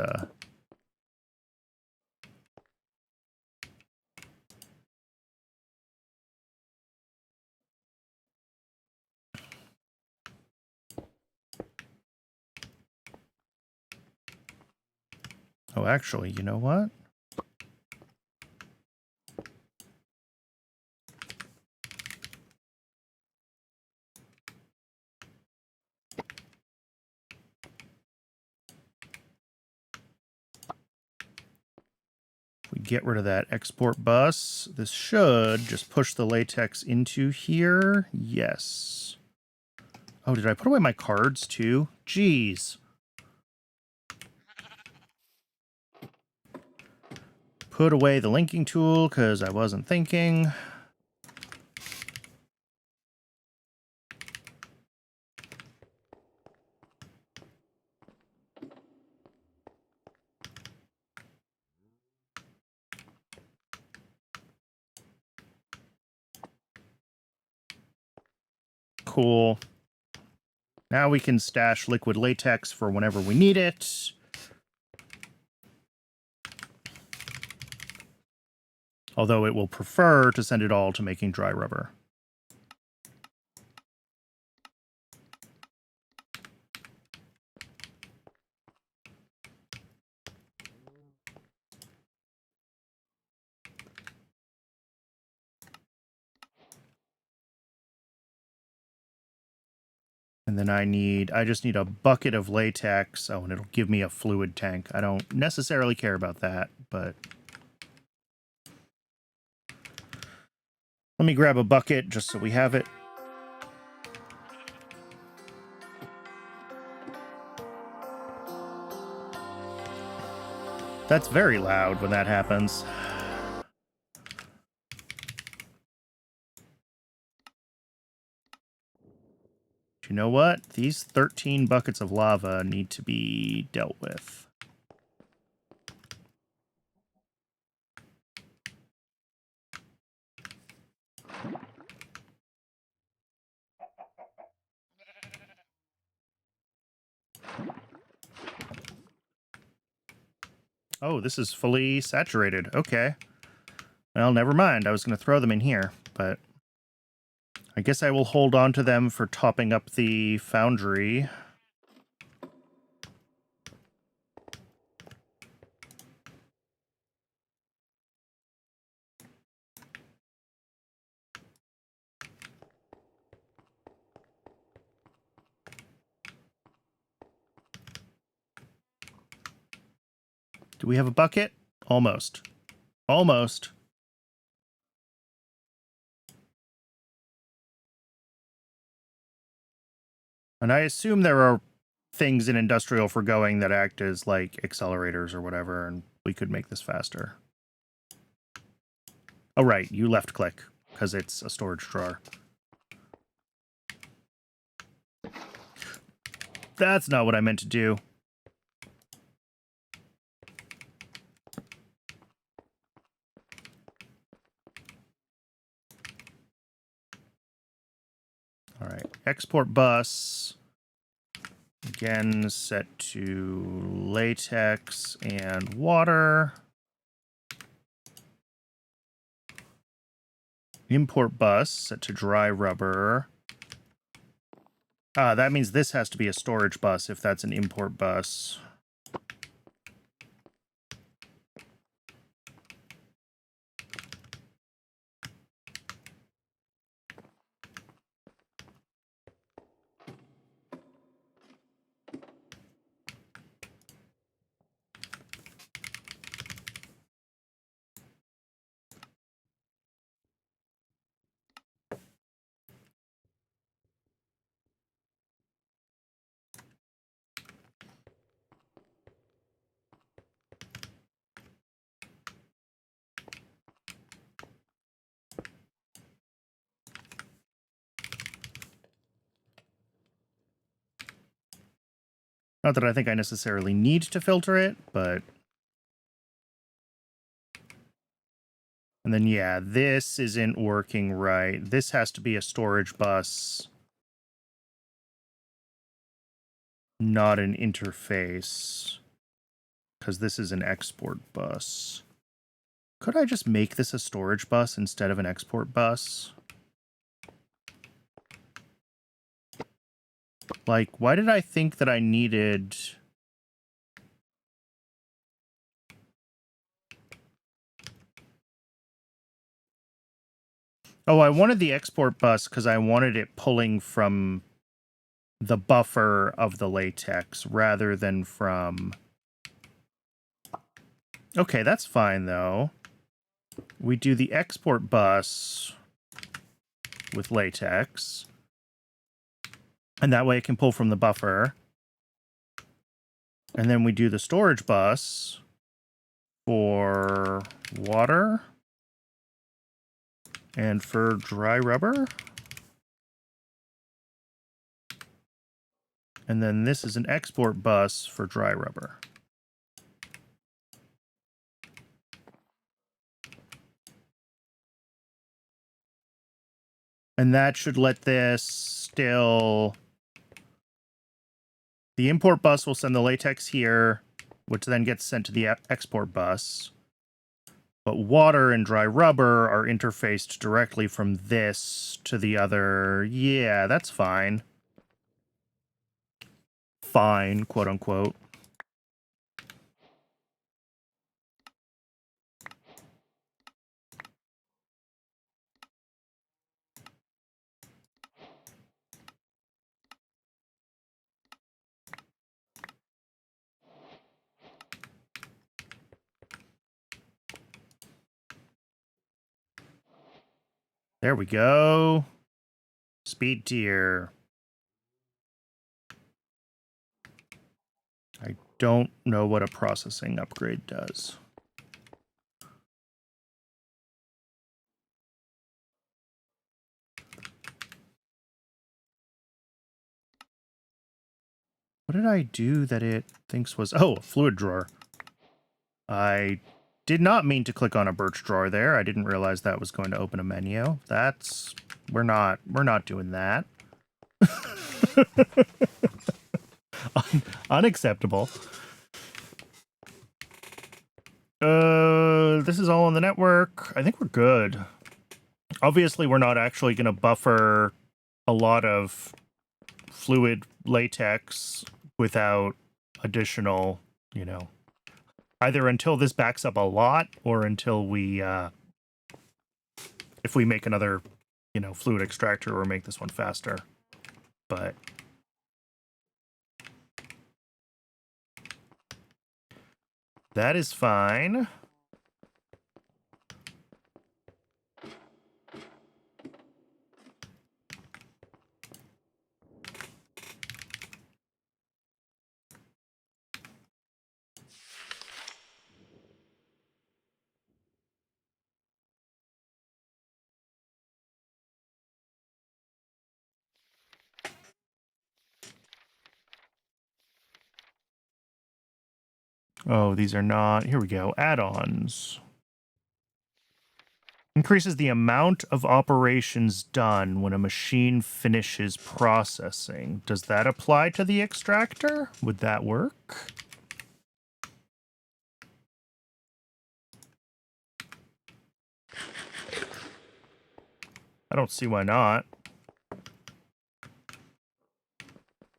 Oh, actually, you know what? We get rid of that export bus. This should just push the latex into here. Yes. Oh, did I put away my cards too? Jeez. Put away the linking tool because I wasn't thinking. Cool. Now we can stash liquid latex for whenever we need it. Although it will prefer to send it all to making dry rubber. And then I just need a bucket of latex. Oh, and it'll give me a fluid tank. I don't necessarily care about that, but let me grab a bucket just so we have it. That's very loud when that happens. You know what? These 13 buckets of lava need to be dealt with. Oh, this is fully saturated. Okay. Well, never mind. I was going to throw them in here, but I guess I will hold on to them for topping up the foundry. Do we have a bucket? Almost. Almost. And I assume there are things in industrial forgoing that act as like accelerators or whatever, and we could make this faster. Oh, right. You left click because it's a storage drawer. That's not what I meant to do. All right, export bus. Again, set to latex and water. Import bus set to dry rubber. That means this has to be a storage bus if that's an import bus. Not that I think I necessarily need to filter it, but... And then, yeah, this isn't working right. This has to be a storage bus, not an interface, because this is an export bus. Could I just make this a storage bus instead of an export bus? Like, why did I think that I needed... Oh, I wanted the export bus because I wanted it pulling from the buffer of the latex rather than from... Okay, that's fine, though. We do the export bus with latex. And that way it can pull from the buffer. And then we do the storage bus for water and for dry rubber. And then this is an export bus for dry rubber. And that should let this still... The import bus will send the latex here, which then gets sent to the export bus. But water and dry rubber are interfaced directly from this to the other. Yeah, that's fine. Fine, quote unquote. There we go. Speed tier. I don't know what a processing upgrade does. What did I do that it thinks was... Oh, a fluid drawer. I did not mean to click on a birch drawer there. I didn't realize that was going to open a menu. That's... We're not doing that. Unacceptable. This is all on the network. I think we're good. Obviously, we're not actually going to buffer a lot of fluid latex without additional, you know, either until this backs up a lot or until we, if we make another, you know, fluid extractor or make this one faster. But that is fine. Oh, these are not... Here we go. Add-ons. Increases the amount of operations done when a machine finishes processing. Does that apply to the extractor? Would that work? I don't see why not.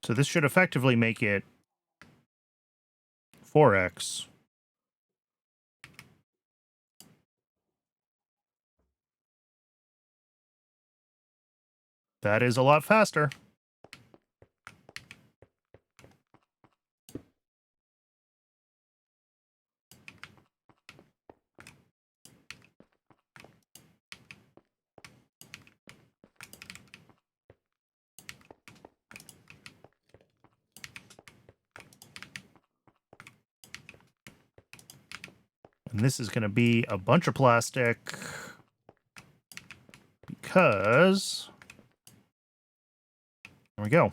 So this should effectively make it 4x. That is a lot faster. And this is going to be a bunch of plastic because... There we go.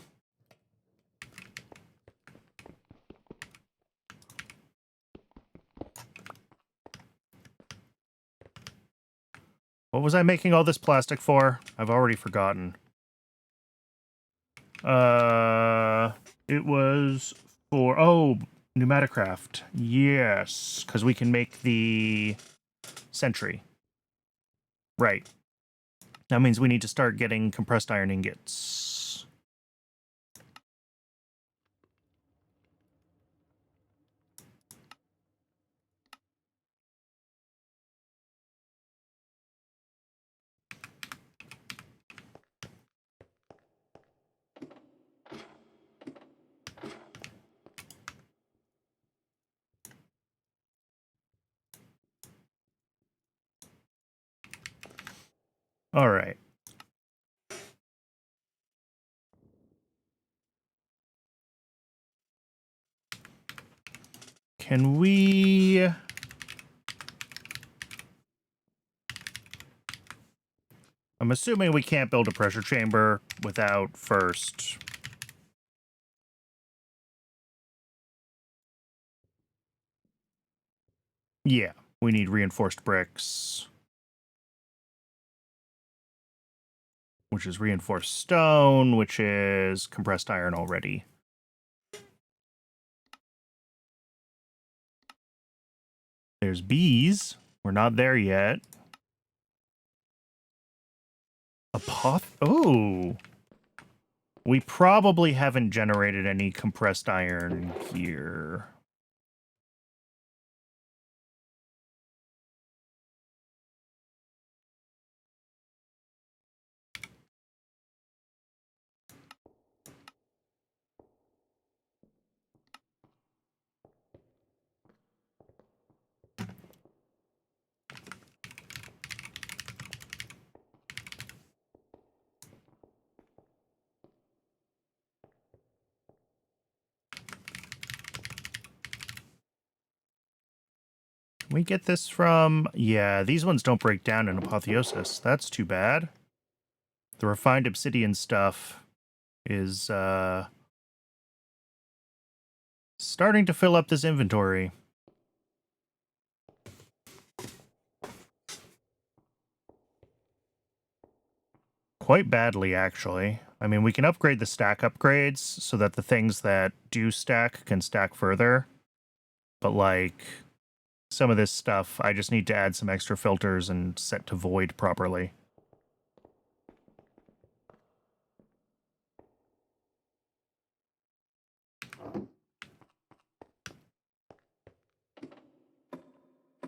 What was I making all this plastic for? I've already forgotten. It was for... Oh, Pneumaticraft. Yes, because we can make the Sentry. Right. That means we need to start getting compressed iron ingots. All right. Can we... I'm assuming we can't build a pressure chamber without first... Yeah, we need reinforced bricks. Which is reinforced stone, which is compressed iron already. There's bees. We're not there yet. Oh! We probably haven't generated any compressed iron here. Can we get this from... Yeah, these ones don't break down in Apotheosis. That's too bad. The refined obsidian stuff is starting to fill up this inventory. Quite badly, actually. I mean, we can upgrade the stack upgrades so that the things that do stack can stack further. But, like, some of this stuff, I just need to add some extra filters and set to void properly.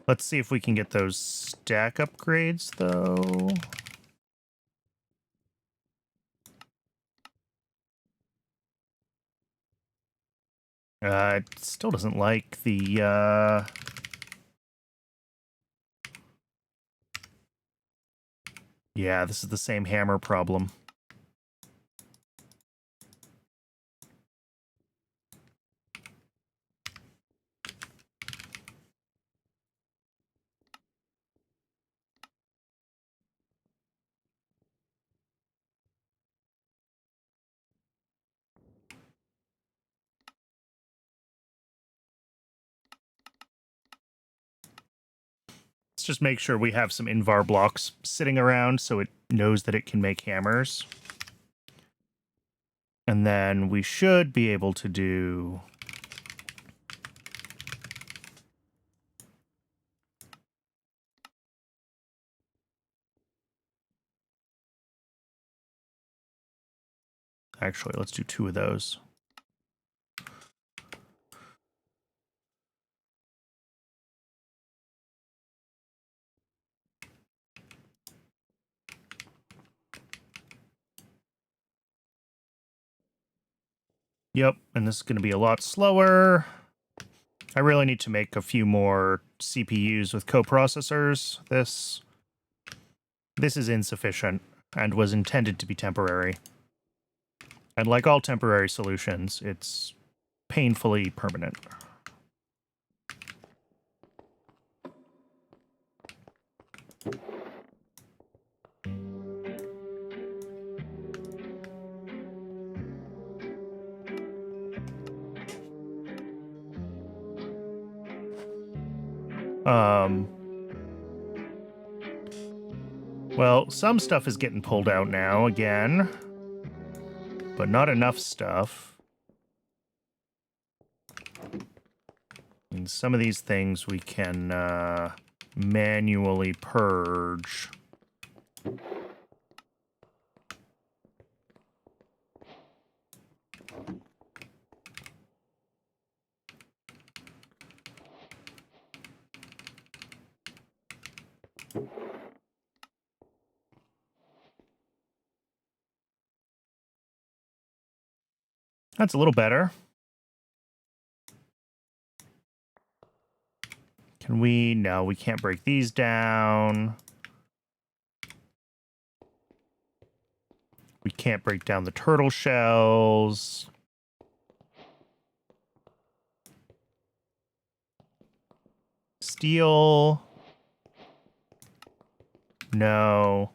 Let's see if we can get those stack upgrades, though. It still doesn't like the, Yeah, this is the same hammer problem. It's just make sure we have some invar blocks sitting around so it knows that it can make hammers. And then we should be able to do... Actually, let's do 2 of those. Yep, and this is going to be a lot slower. I really need to make a few more CPUs with coprocessors. This is insufficient and was intended to be temporary. And like all temporary solutions, it's painfully permanent. Well, some stuff is getting pulled out now again, but not enough stuff. And some of these things we can manually purge. That's a little better. Can we? No, we can't break these down. We can't break down the turtle shells. Steel. No.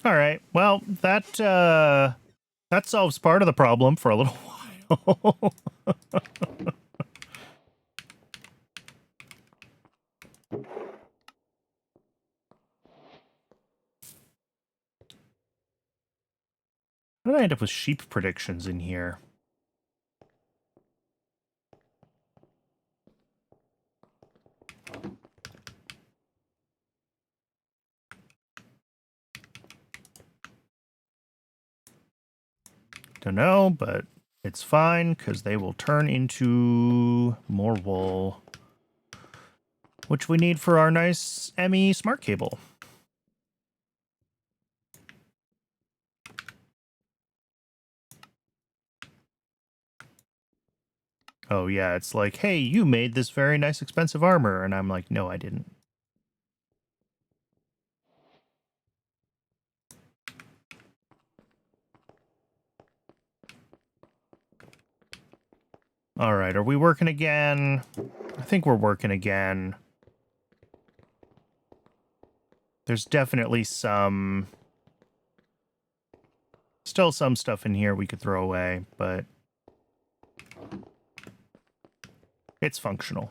All right. Well, that solves part of the problem for a little while. How did I end up with sheep predictions in here? Don't know, but it's fine because they will turn into more wool, which we need for our nice ME smart cable. Oh yeah, it's like, hey, you made this very nice expensive armor, and I'm like, no, I didn't. All right, are we working again? I think we're working again. There's definitely still some stuff in here we could throw away, but it's functional.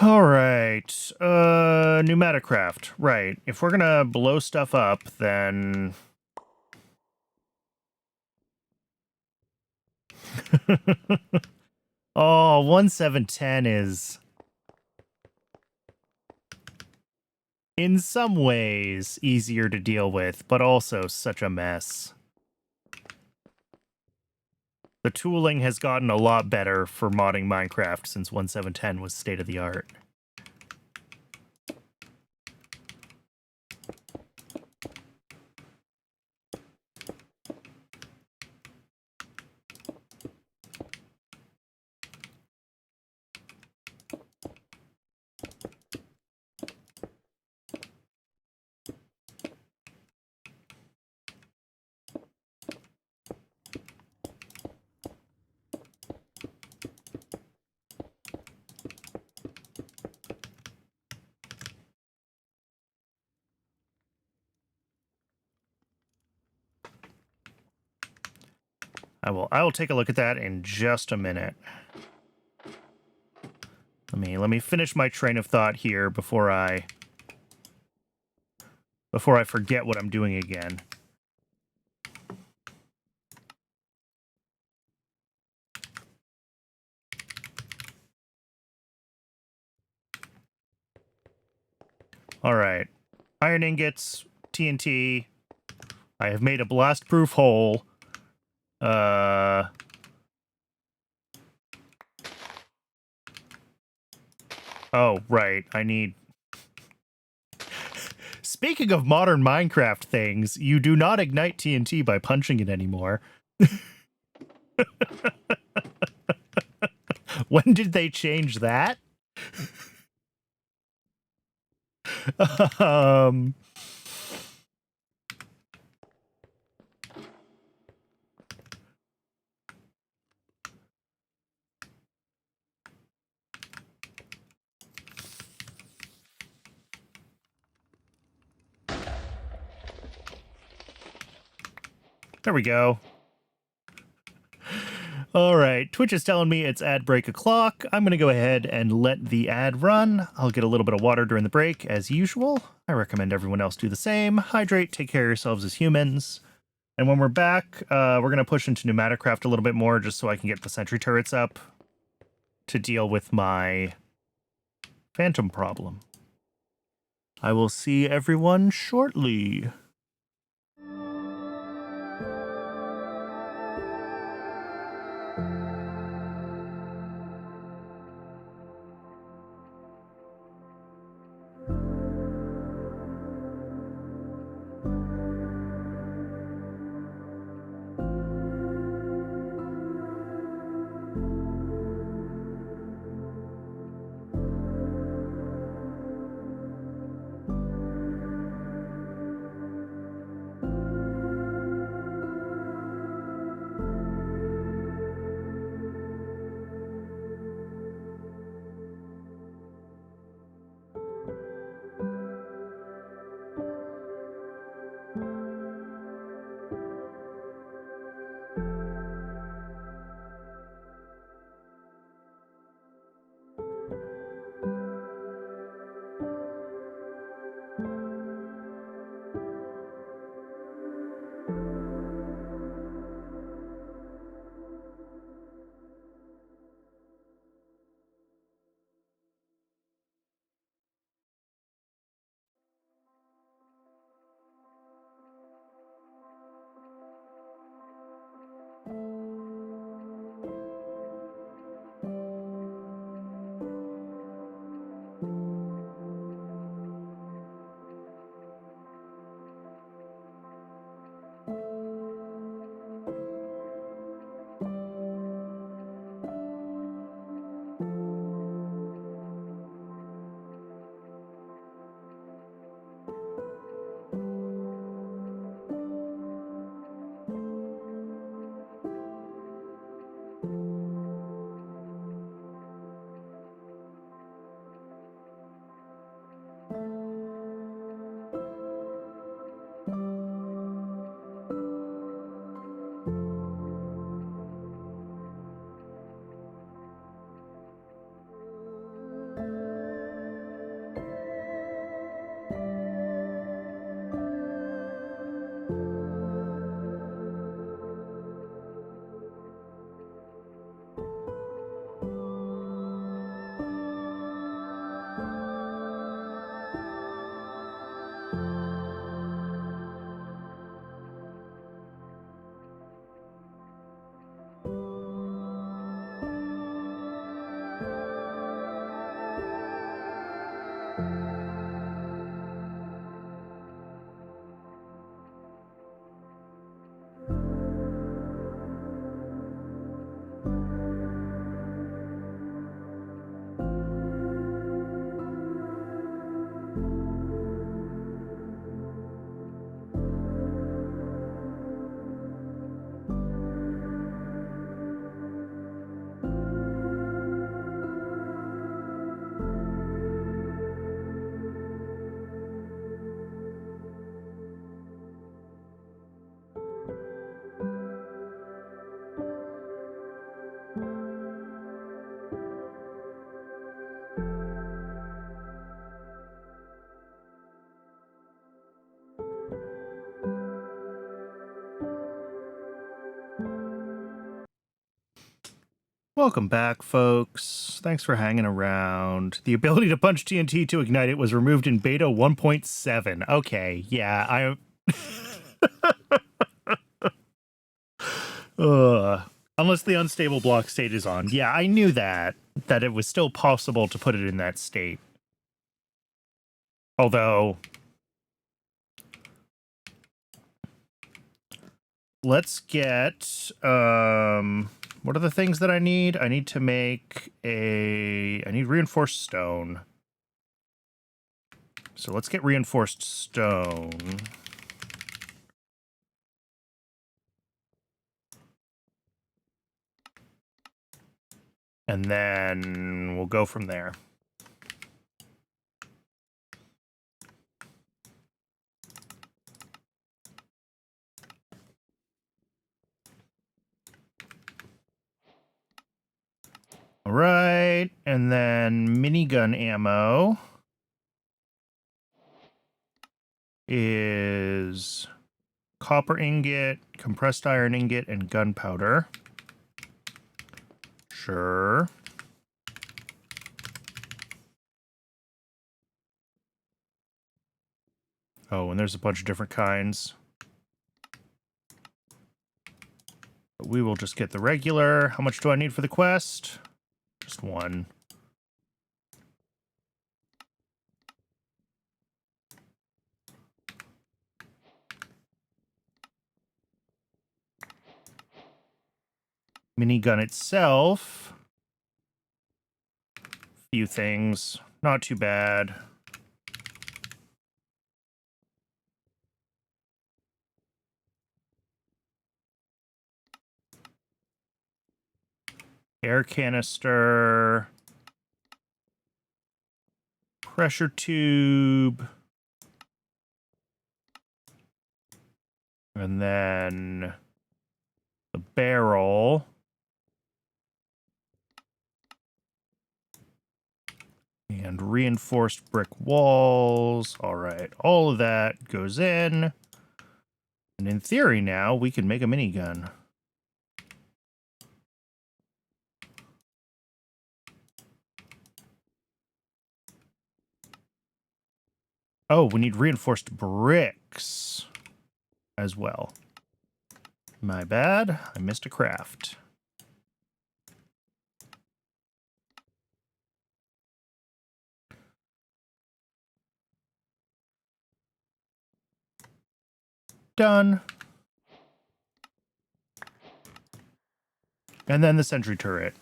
All right, pneumaticraft. Right, if we're gonna blow stuff up, then... Oh, 1710 is... in some ways easier to deal with, but also such a mess. The tooling has gotten a lot better for modding Minecraft since 1710 was state of the art. I will take a look at that in just a minute. Let me finish my train of thought here before I forget what I'm doing again. All right. Iron ingots, TNT. I have made a blast-proof hole. Oh, right. I need... Speaking of modern Minecraft things, you do not ignite TNT by punching it anymore. When did they change that? There we go. All right, Twitch is telling me it's ad break o'clock. I'm going to go ahead and let the ad run. I'll get a little bit of water during the break, as usual. I recommend everyone else do the same. Hydrate, take care of yourselves as humans. And when we're back, we're going to push into Pneumaticraft a little bit more, just so I can get the sentry turrets up to deal with my phantom problem. I will see everyone shortly. Welcome back, folks. Thanks for hanging around. The ability to punch TNT to ignite it was removed in beta 1.7. Okay, yeah, unless the unstable block state is on. Yeah, I knew that it was still possible to put it in that state. Although, let's get, what are the things that I need? I need to make I need reinforced stone. So let's get reinforced stone. And then we'll go from there. All right, and then minigun ammo is copper ingot, compressed iron ingot, and gunpowder. Sure. Oh, and there's a bunch of different kinds. But we will just get the regular. How much do I need for the quest? Just one. Minigun itself. Few things. Not too bad. Air canister. Pressure tube. And then the barrel. And reinforced brick walls. All right, all of that goes in. And in theory now, we can make a minigun. Oh, we need reinforced bricks as well. My bad, I missed a craft. Done. And then the sentry turret.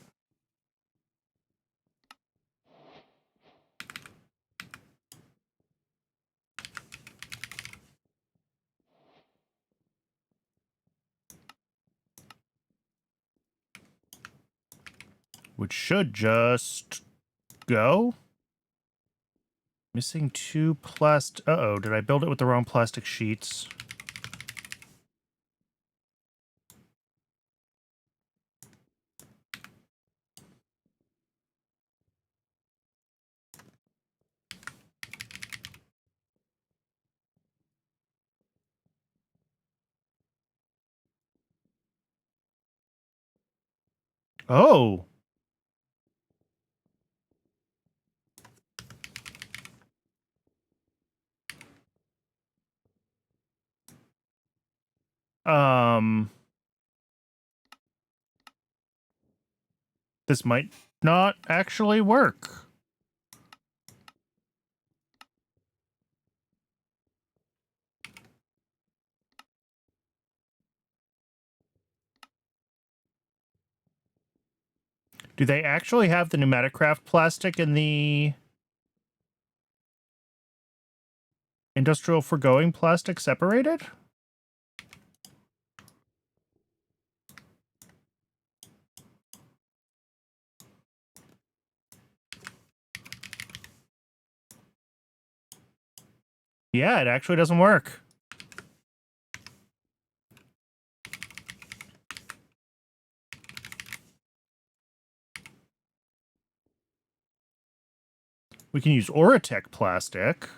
Which should just go. Missing 2 plastic. Uh-oh, did I build it with the wrong plastic sheets? Oh. This might not actually work. Do they actually have the pneumatic craft plastic in the industrial foregoing plastic separated? Yeah, it actually doesn't work. We can use Oratech plastic.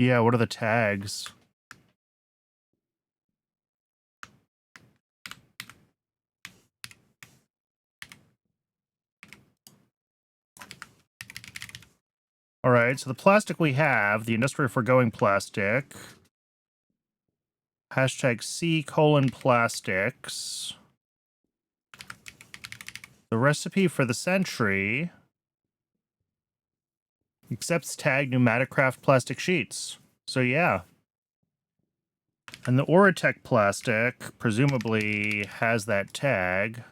Yeah, what are the tags? All right, so the plastic we have, the industrial foregoing plastic, hashtag C:plastics. The recipe for the Sentry accepts tag pneumatic-craft plastic sheets. So yeah. And the Oratech plastic presumably has that tag.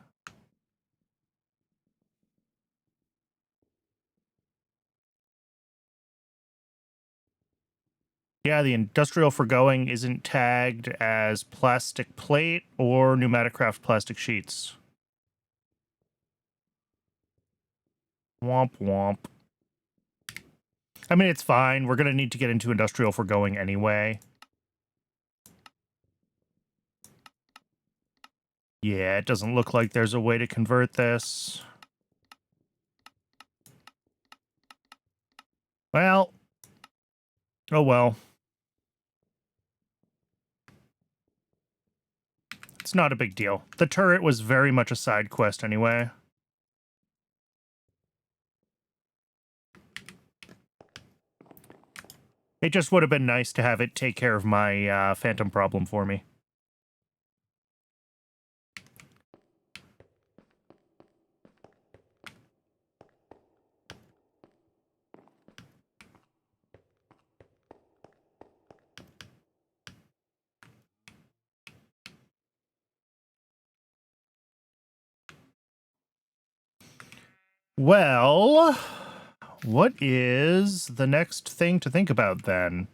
Yeah, the industrial foregoing isn't tagged as plastic plate or pneumatic craft plastic sheets. Womp womp. I mean, it's fine. We're going to need to get into industrial foregoing anyway. Yeah, it doesn't look like there's a way to convert this. Well. Oh well. It's not a big deal. The turret was very much a side quest anyway. It just would have been nice to have it take care of my phantom problem for me. Well, what is the next thing to think about then?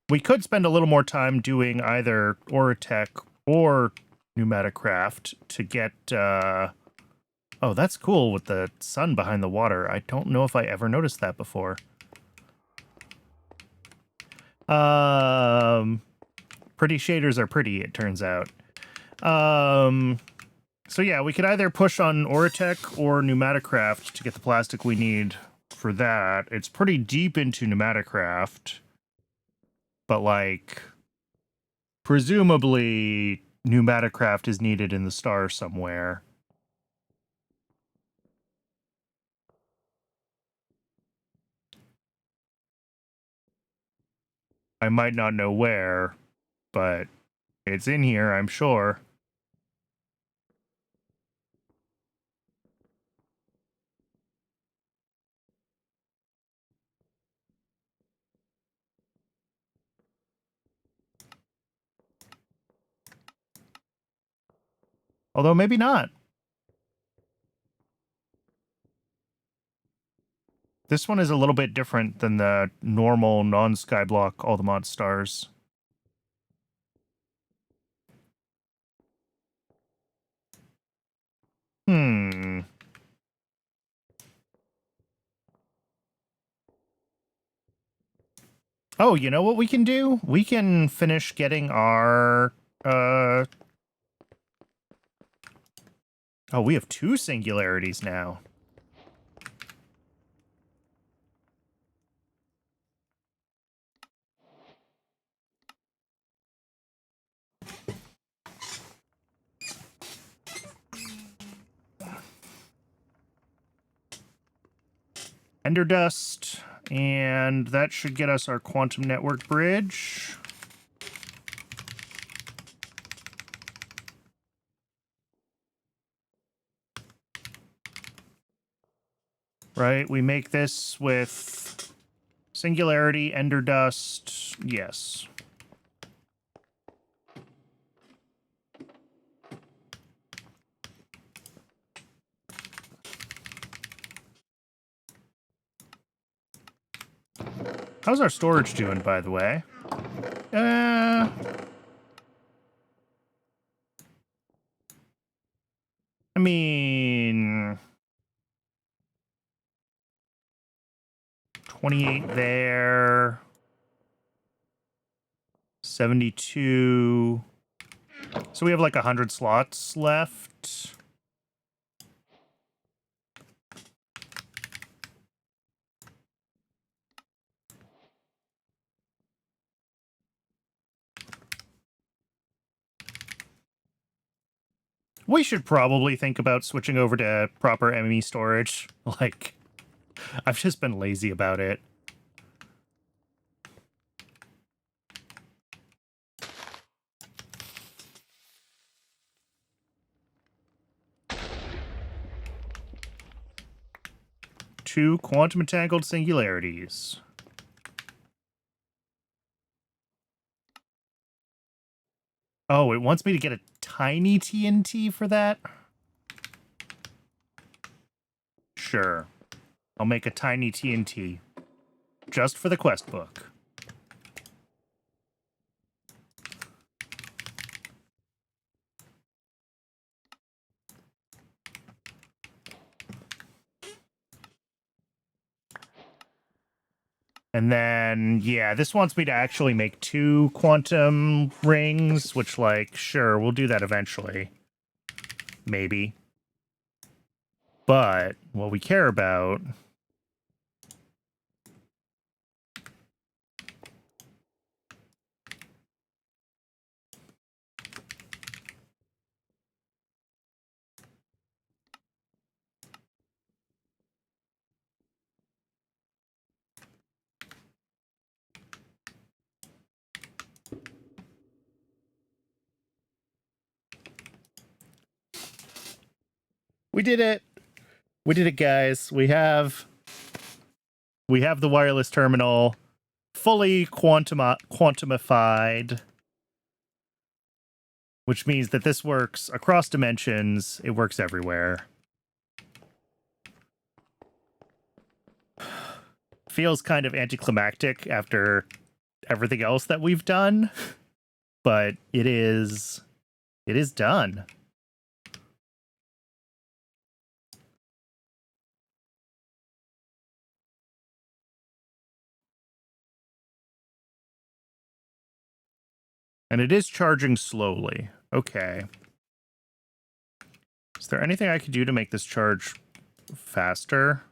We could spend a little more time doing either Oratech or pneumatic craft to get, oh, that's cool with the sun behind the water. I don't know if I ever noticed that before. Pretty shaders are pretty, it turns out. So yeah, we could either push on Oratech or pneumatic craft to get the plastic we need for that. It's pretty deep into pneumatic craft, but like, presumably pneumatic craft is needed in the star somewhere. I might not know where, but it's in here, I'm sure. Although maybe not. This one is a little bit different than the normal non-Skyblock all the mod stars. Oh, you know what we can do? We can finish getting our, oh, we have 2 singularities now. Ender dust, and that should get us our quantum network bridge. Right, we make this with singularity, ender dust, yes. How's our storage doing, by the way? I mean, 28 there, 72. So we have like 100 slots left. We should probably think about switching over to proper ME storage. Like, I've just been lazy about it. Two quantum entangled singularities. Oh, it wants me to get a tiny TNT for that? Sure. I'll make a tiny TNT. Just for the quest book. And then, yeah, this wants me to actually make 2 quantum rings, which, like, sure, we'll do that eventually. Maybe. But what we care about... We did it! We did it, guys. We have the wireless terminal fully quantumified, which means that this works across dimensions. It works everywhere. Feels kind of anticlimactic after everything else that we've done, but it is done. And it is charging slowly. Okay. Is there anything I could do to make this charge faster?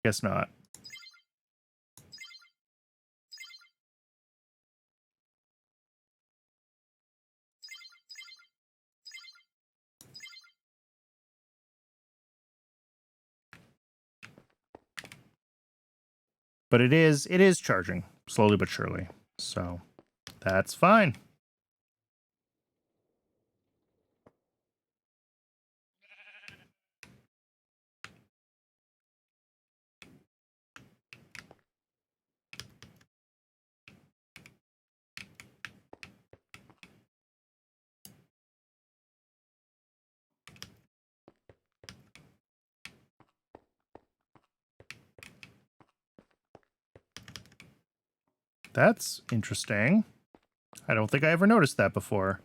Guess not. But it is charging slowly but surely. So that's fine. That's interesting. I don't think I ever noticed that before.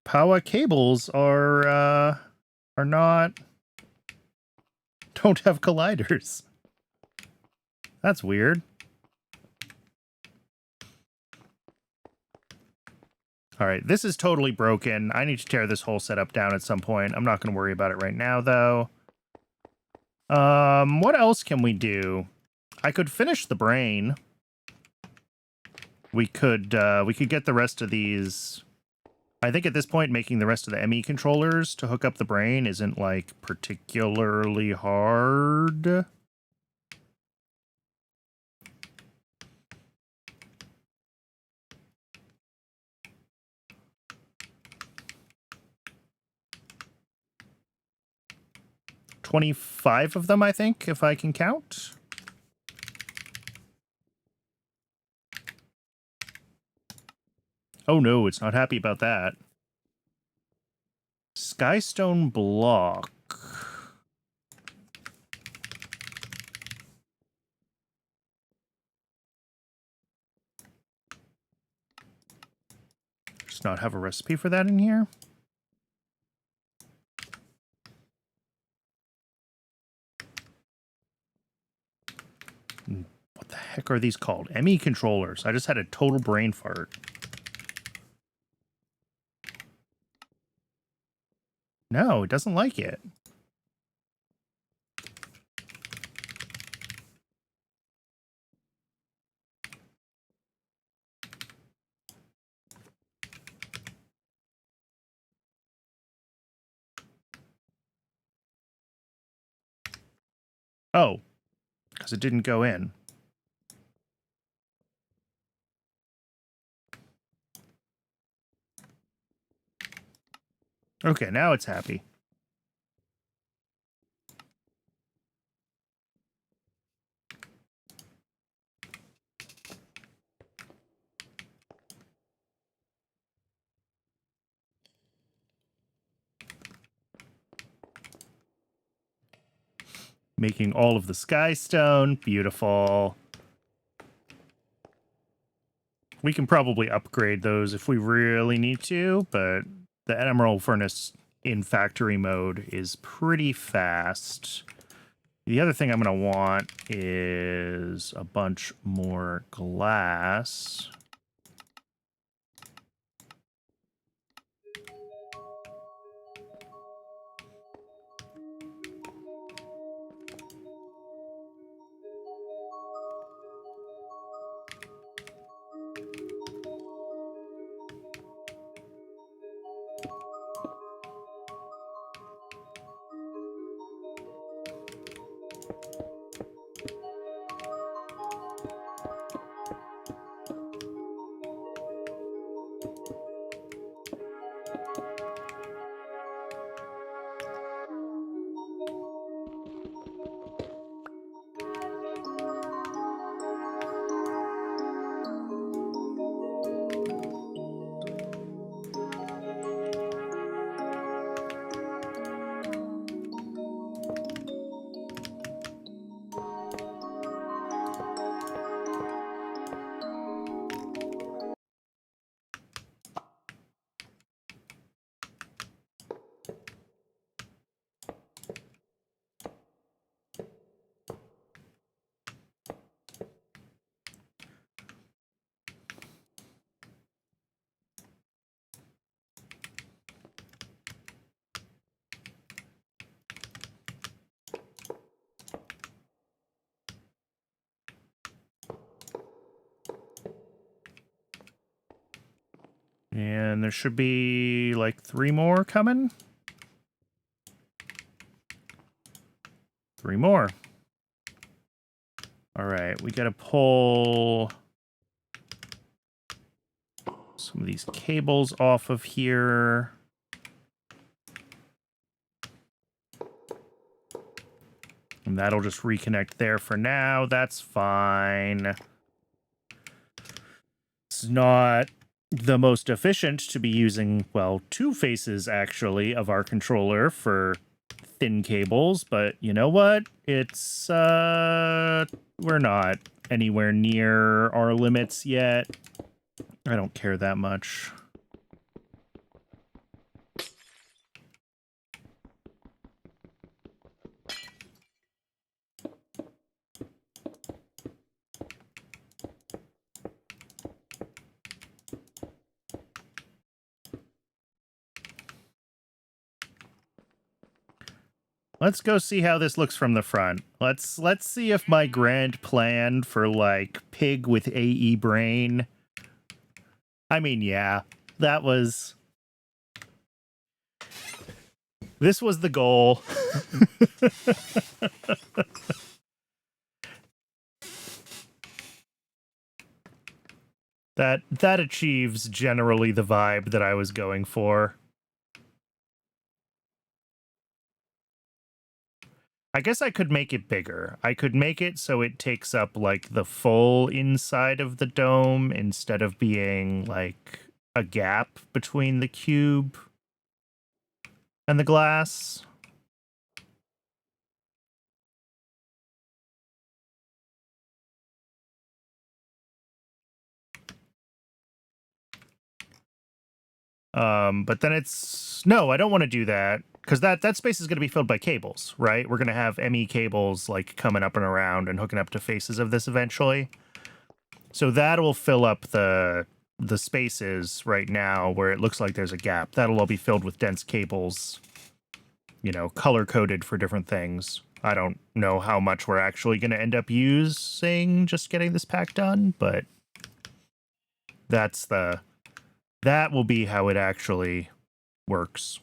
Power cables are not... don't have colliders. That's weird. All right, this is totally broken. I need to tear this whole setup down at some point. I'm not going to worry about it right now, though. What else can we do? I could finish the brain. We could get the rest of these. I think at this point, making the rest of the ME controllers to hook up the brain isn't, like, particularly hard. $25 of them, I think, if I can count. Oh no, it's not happy about that. Skystone block. Does not have a recipe for that in here. What the heck are these called? ME controllers. I just had a total brain fart. No, it doesn't like it. Oh, because it didn't go in. Okay, now it's happy. Making all of the sky stone. Beautiful. We can probably upgrade those if we really need to, but the emerald furnace in factory mode is pretty fast. The other thing I'm going to want is a bunch more glass. And there should be like 3 more coming. 3 more. All right, we got to pull some of these cables off of here. And that'll just reconnect there for now. That's fine. It's not the most efficient to be using, well, 2 faces, actually, of our controller for thin cables. But you know what? It's, we're not anywhere near our limits yet. I don't care that much. Let's go see how this looks from the front. Let's see if my grand plan for, like, pig with AE brain. I mean, yeah, that was... This was the goal. That achieves generally the vibe that I was going for. I guess I could make it bigger. I could make it so it takes up, like, the full inside of the dome instead of being, like, a gap between the cube and the glass. But then it's... No, I don't want to do that. Because that space is going to be filled by cables, right? We're going to have ME cables, like, coming up and around and hooking up to faces of this eventually. So that will fill up the spaces right now where it looks like there's a gap. That'll all be filled with dense cables you know, color-coded for different things. I don't know how much we're actually going to end up using just getting this pack done, but that will be how it actually works.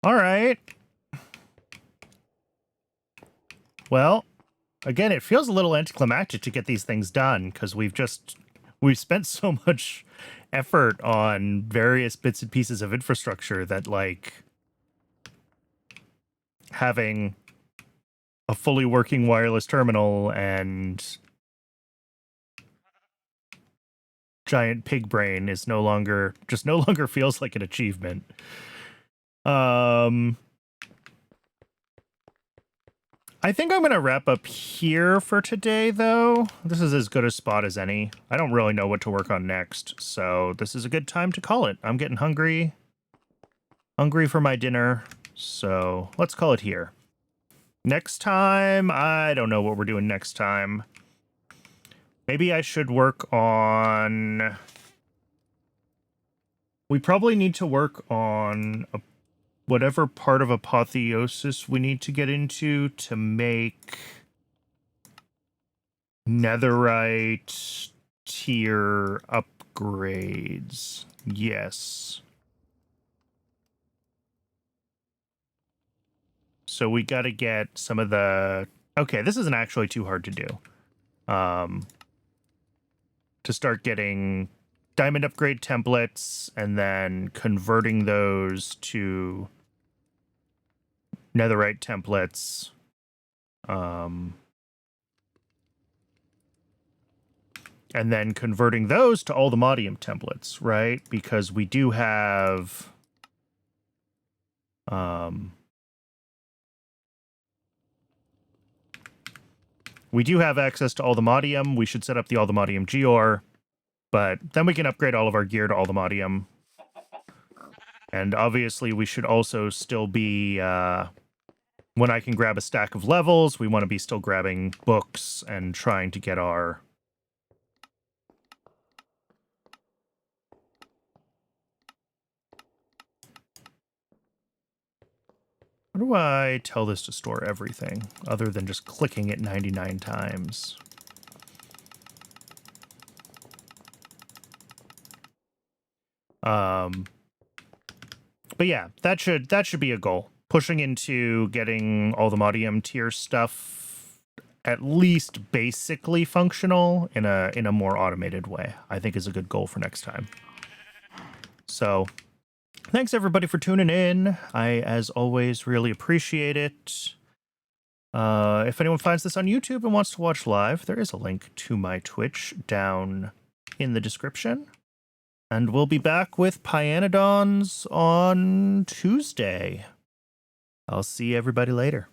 All right. Well, again, it feels a little anticlimactic to get these things done because we've spent so much effort on various bits and pieces of infrastructure that, like, having a fully working wireless terminal and giant pig brain is no longer feels like an achievement. I think I'm going to wrap up here for today, though. This is as good a spot as any. I don't really know what to work on next, so this is a good time to call it. I'm getting hungry. Hungry for my dinner, so let's call it here. Next time, I don't know what we're doing next time. Maybe I should work on... We probably need to work on whatever part of Apotheosis we need to get into to make netherite tier upgrades. Yes. So we got to get some of the... Okay, this isn't actually too hard to do. To start getting diamond upgrade templates and then converting those to netherite templates. And then converting those to all the Modium templates, right? Because we do have... we do have access to all the Modium. We should set up the all the Modium Geor. But then we can upgrade all of our gear to all the Modium. And obviously we should also still be... when I can grab a stack of levels, we want to be still grabbing books and trying to get our... How do I tell this to store everything, other than just clicking it 99 times? But yeah, that should be a goal. Pushing into getting all the Modium tier stuff at least basically functional in a more automated way, I think is a good goal for next time. So... thanks, everybody, for tuning in. I, as always, really appreciate it. If anyone finds this on YouTube and wants to watch live, there is a link to my Twitch down in the description. And we'll be back with Pyanodons on Tuesday. I'll see everybody later.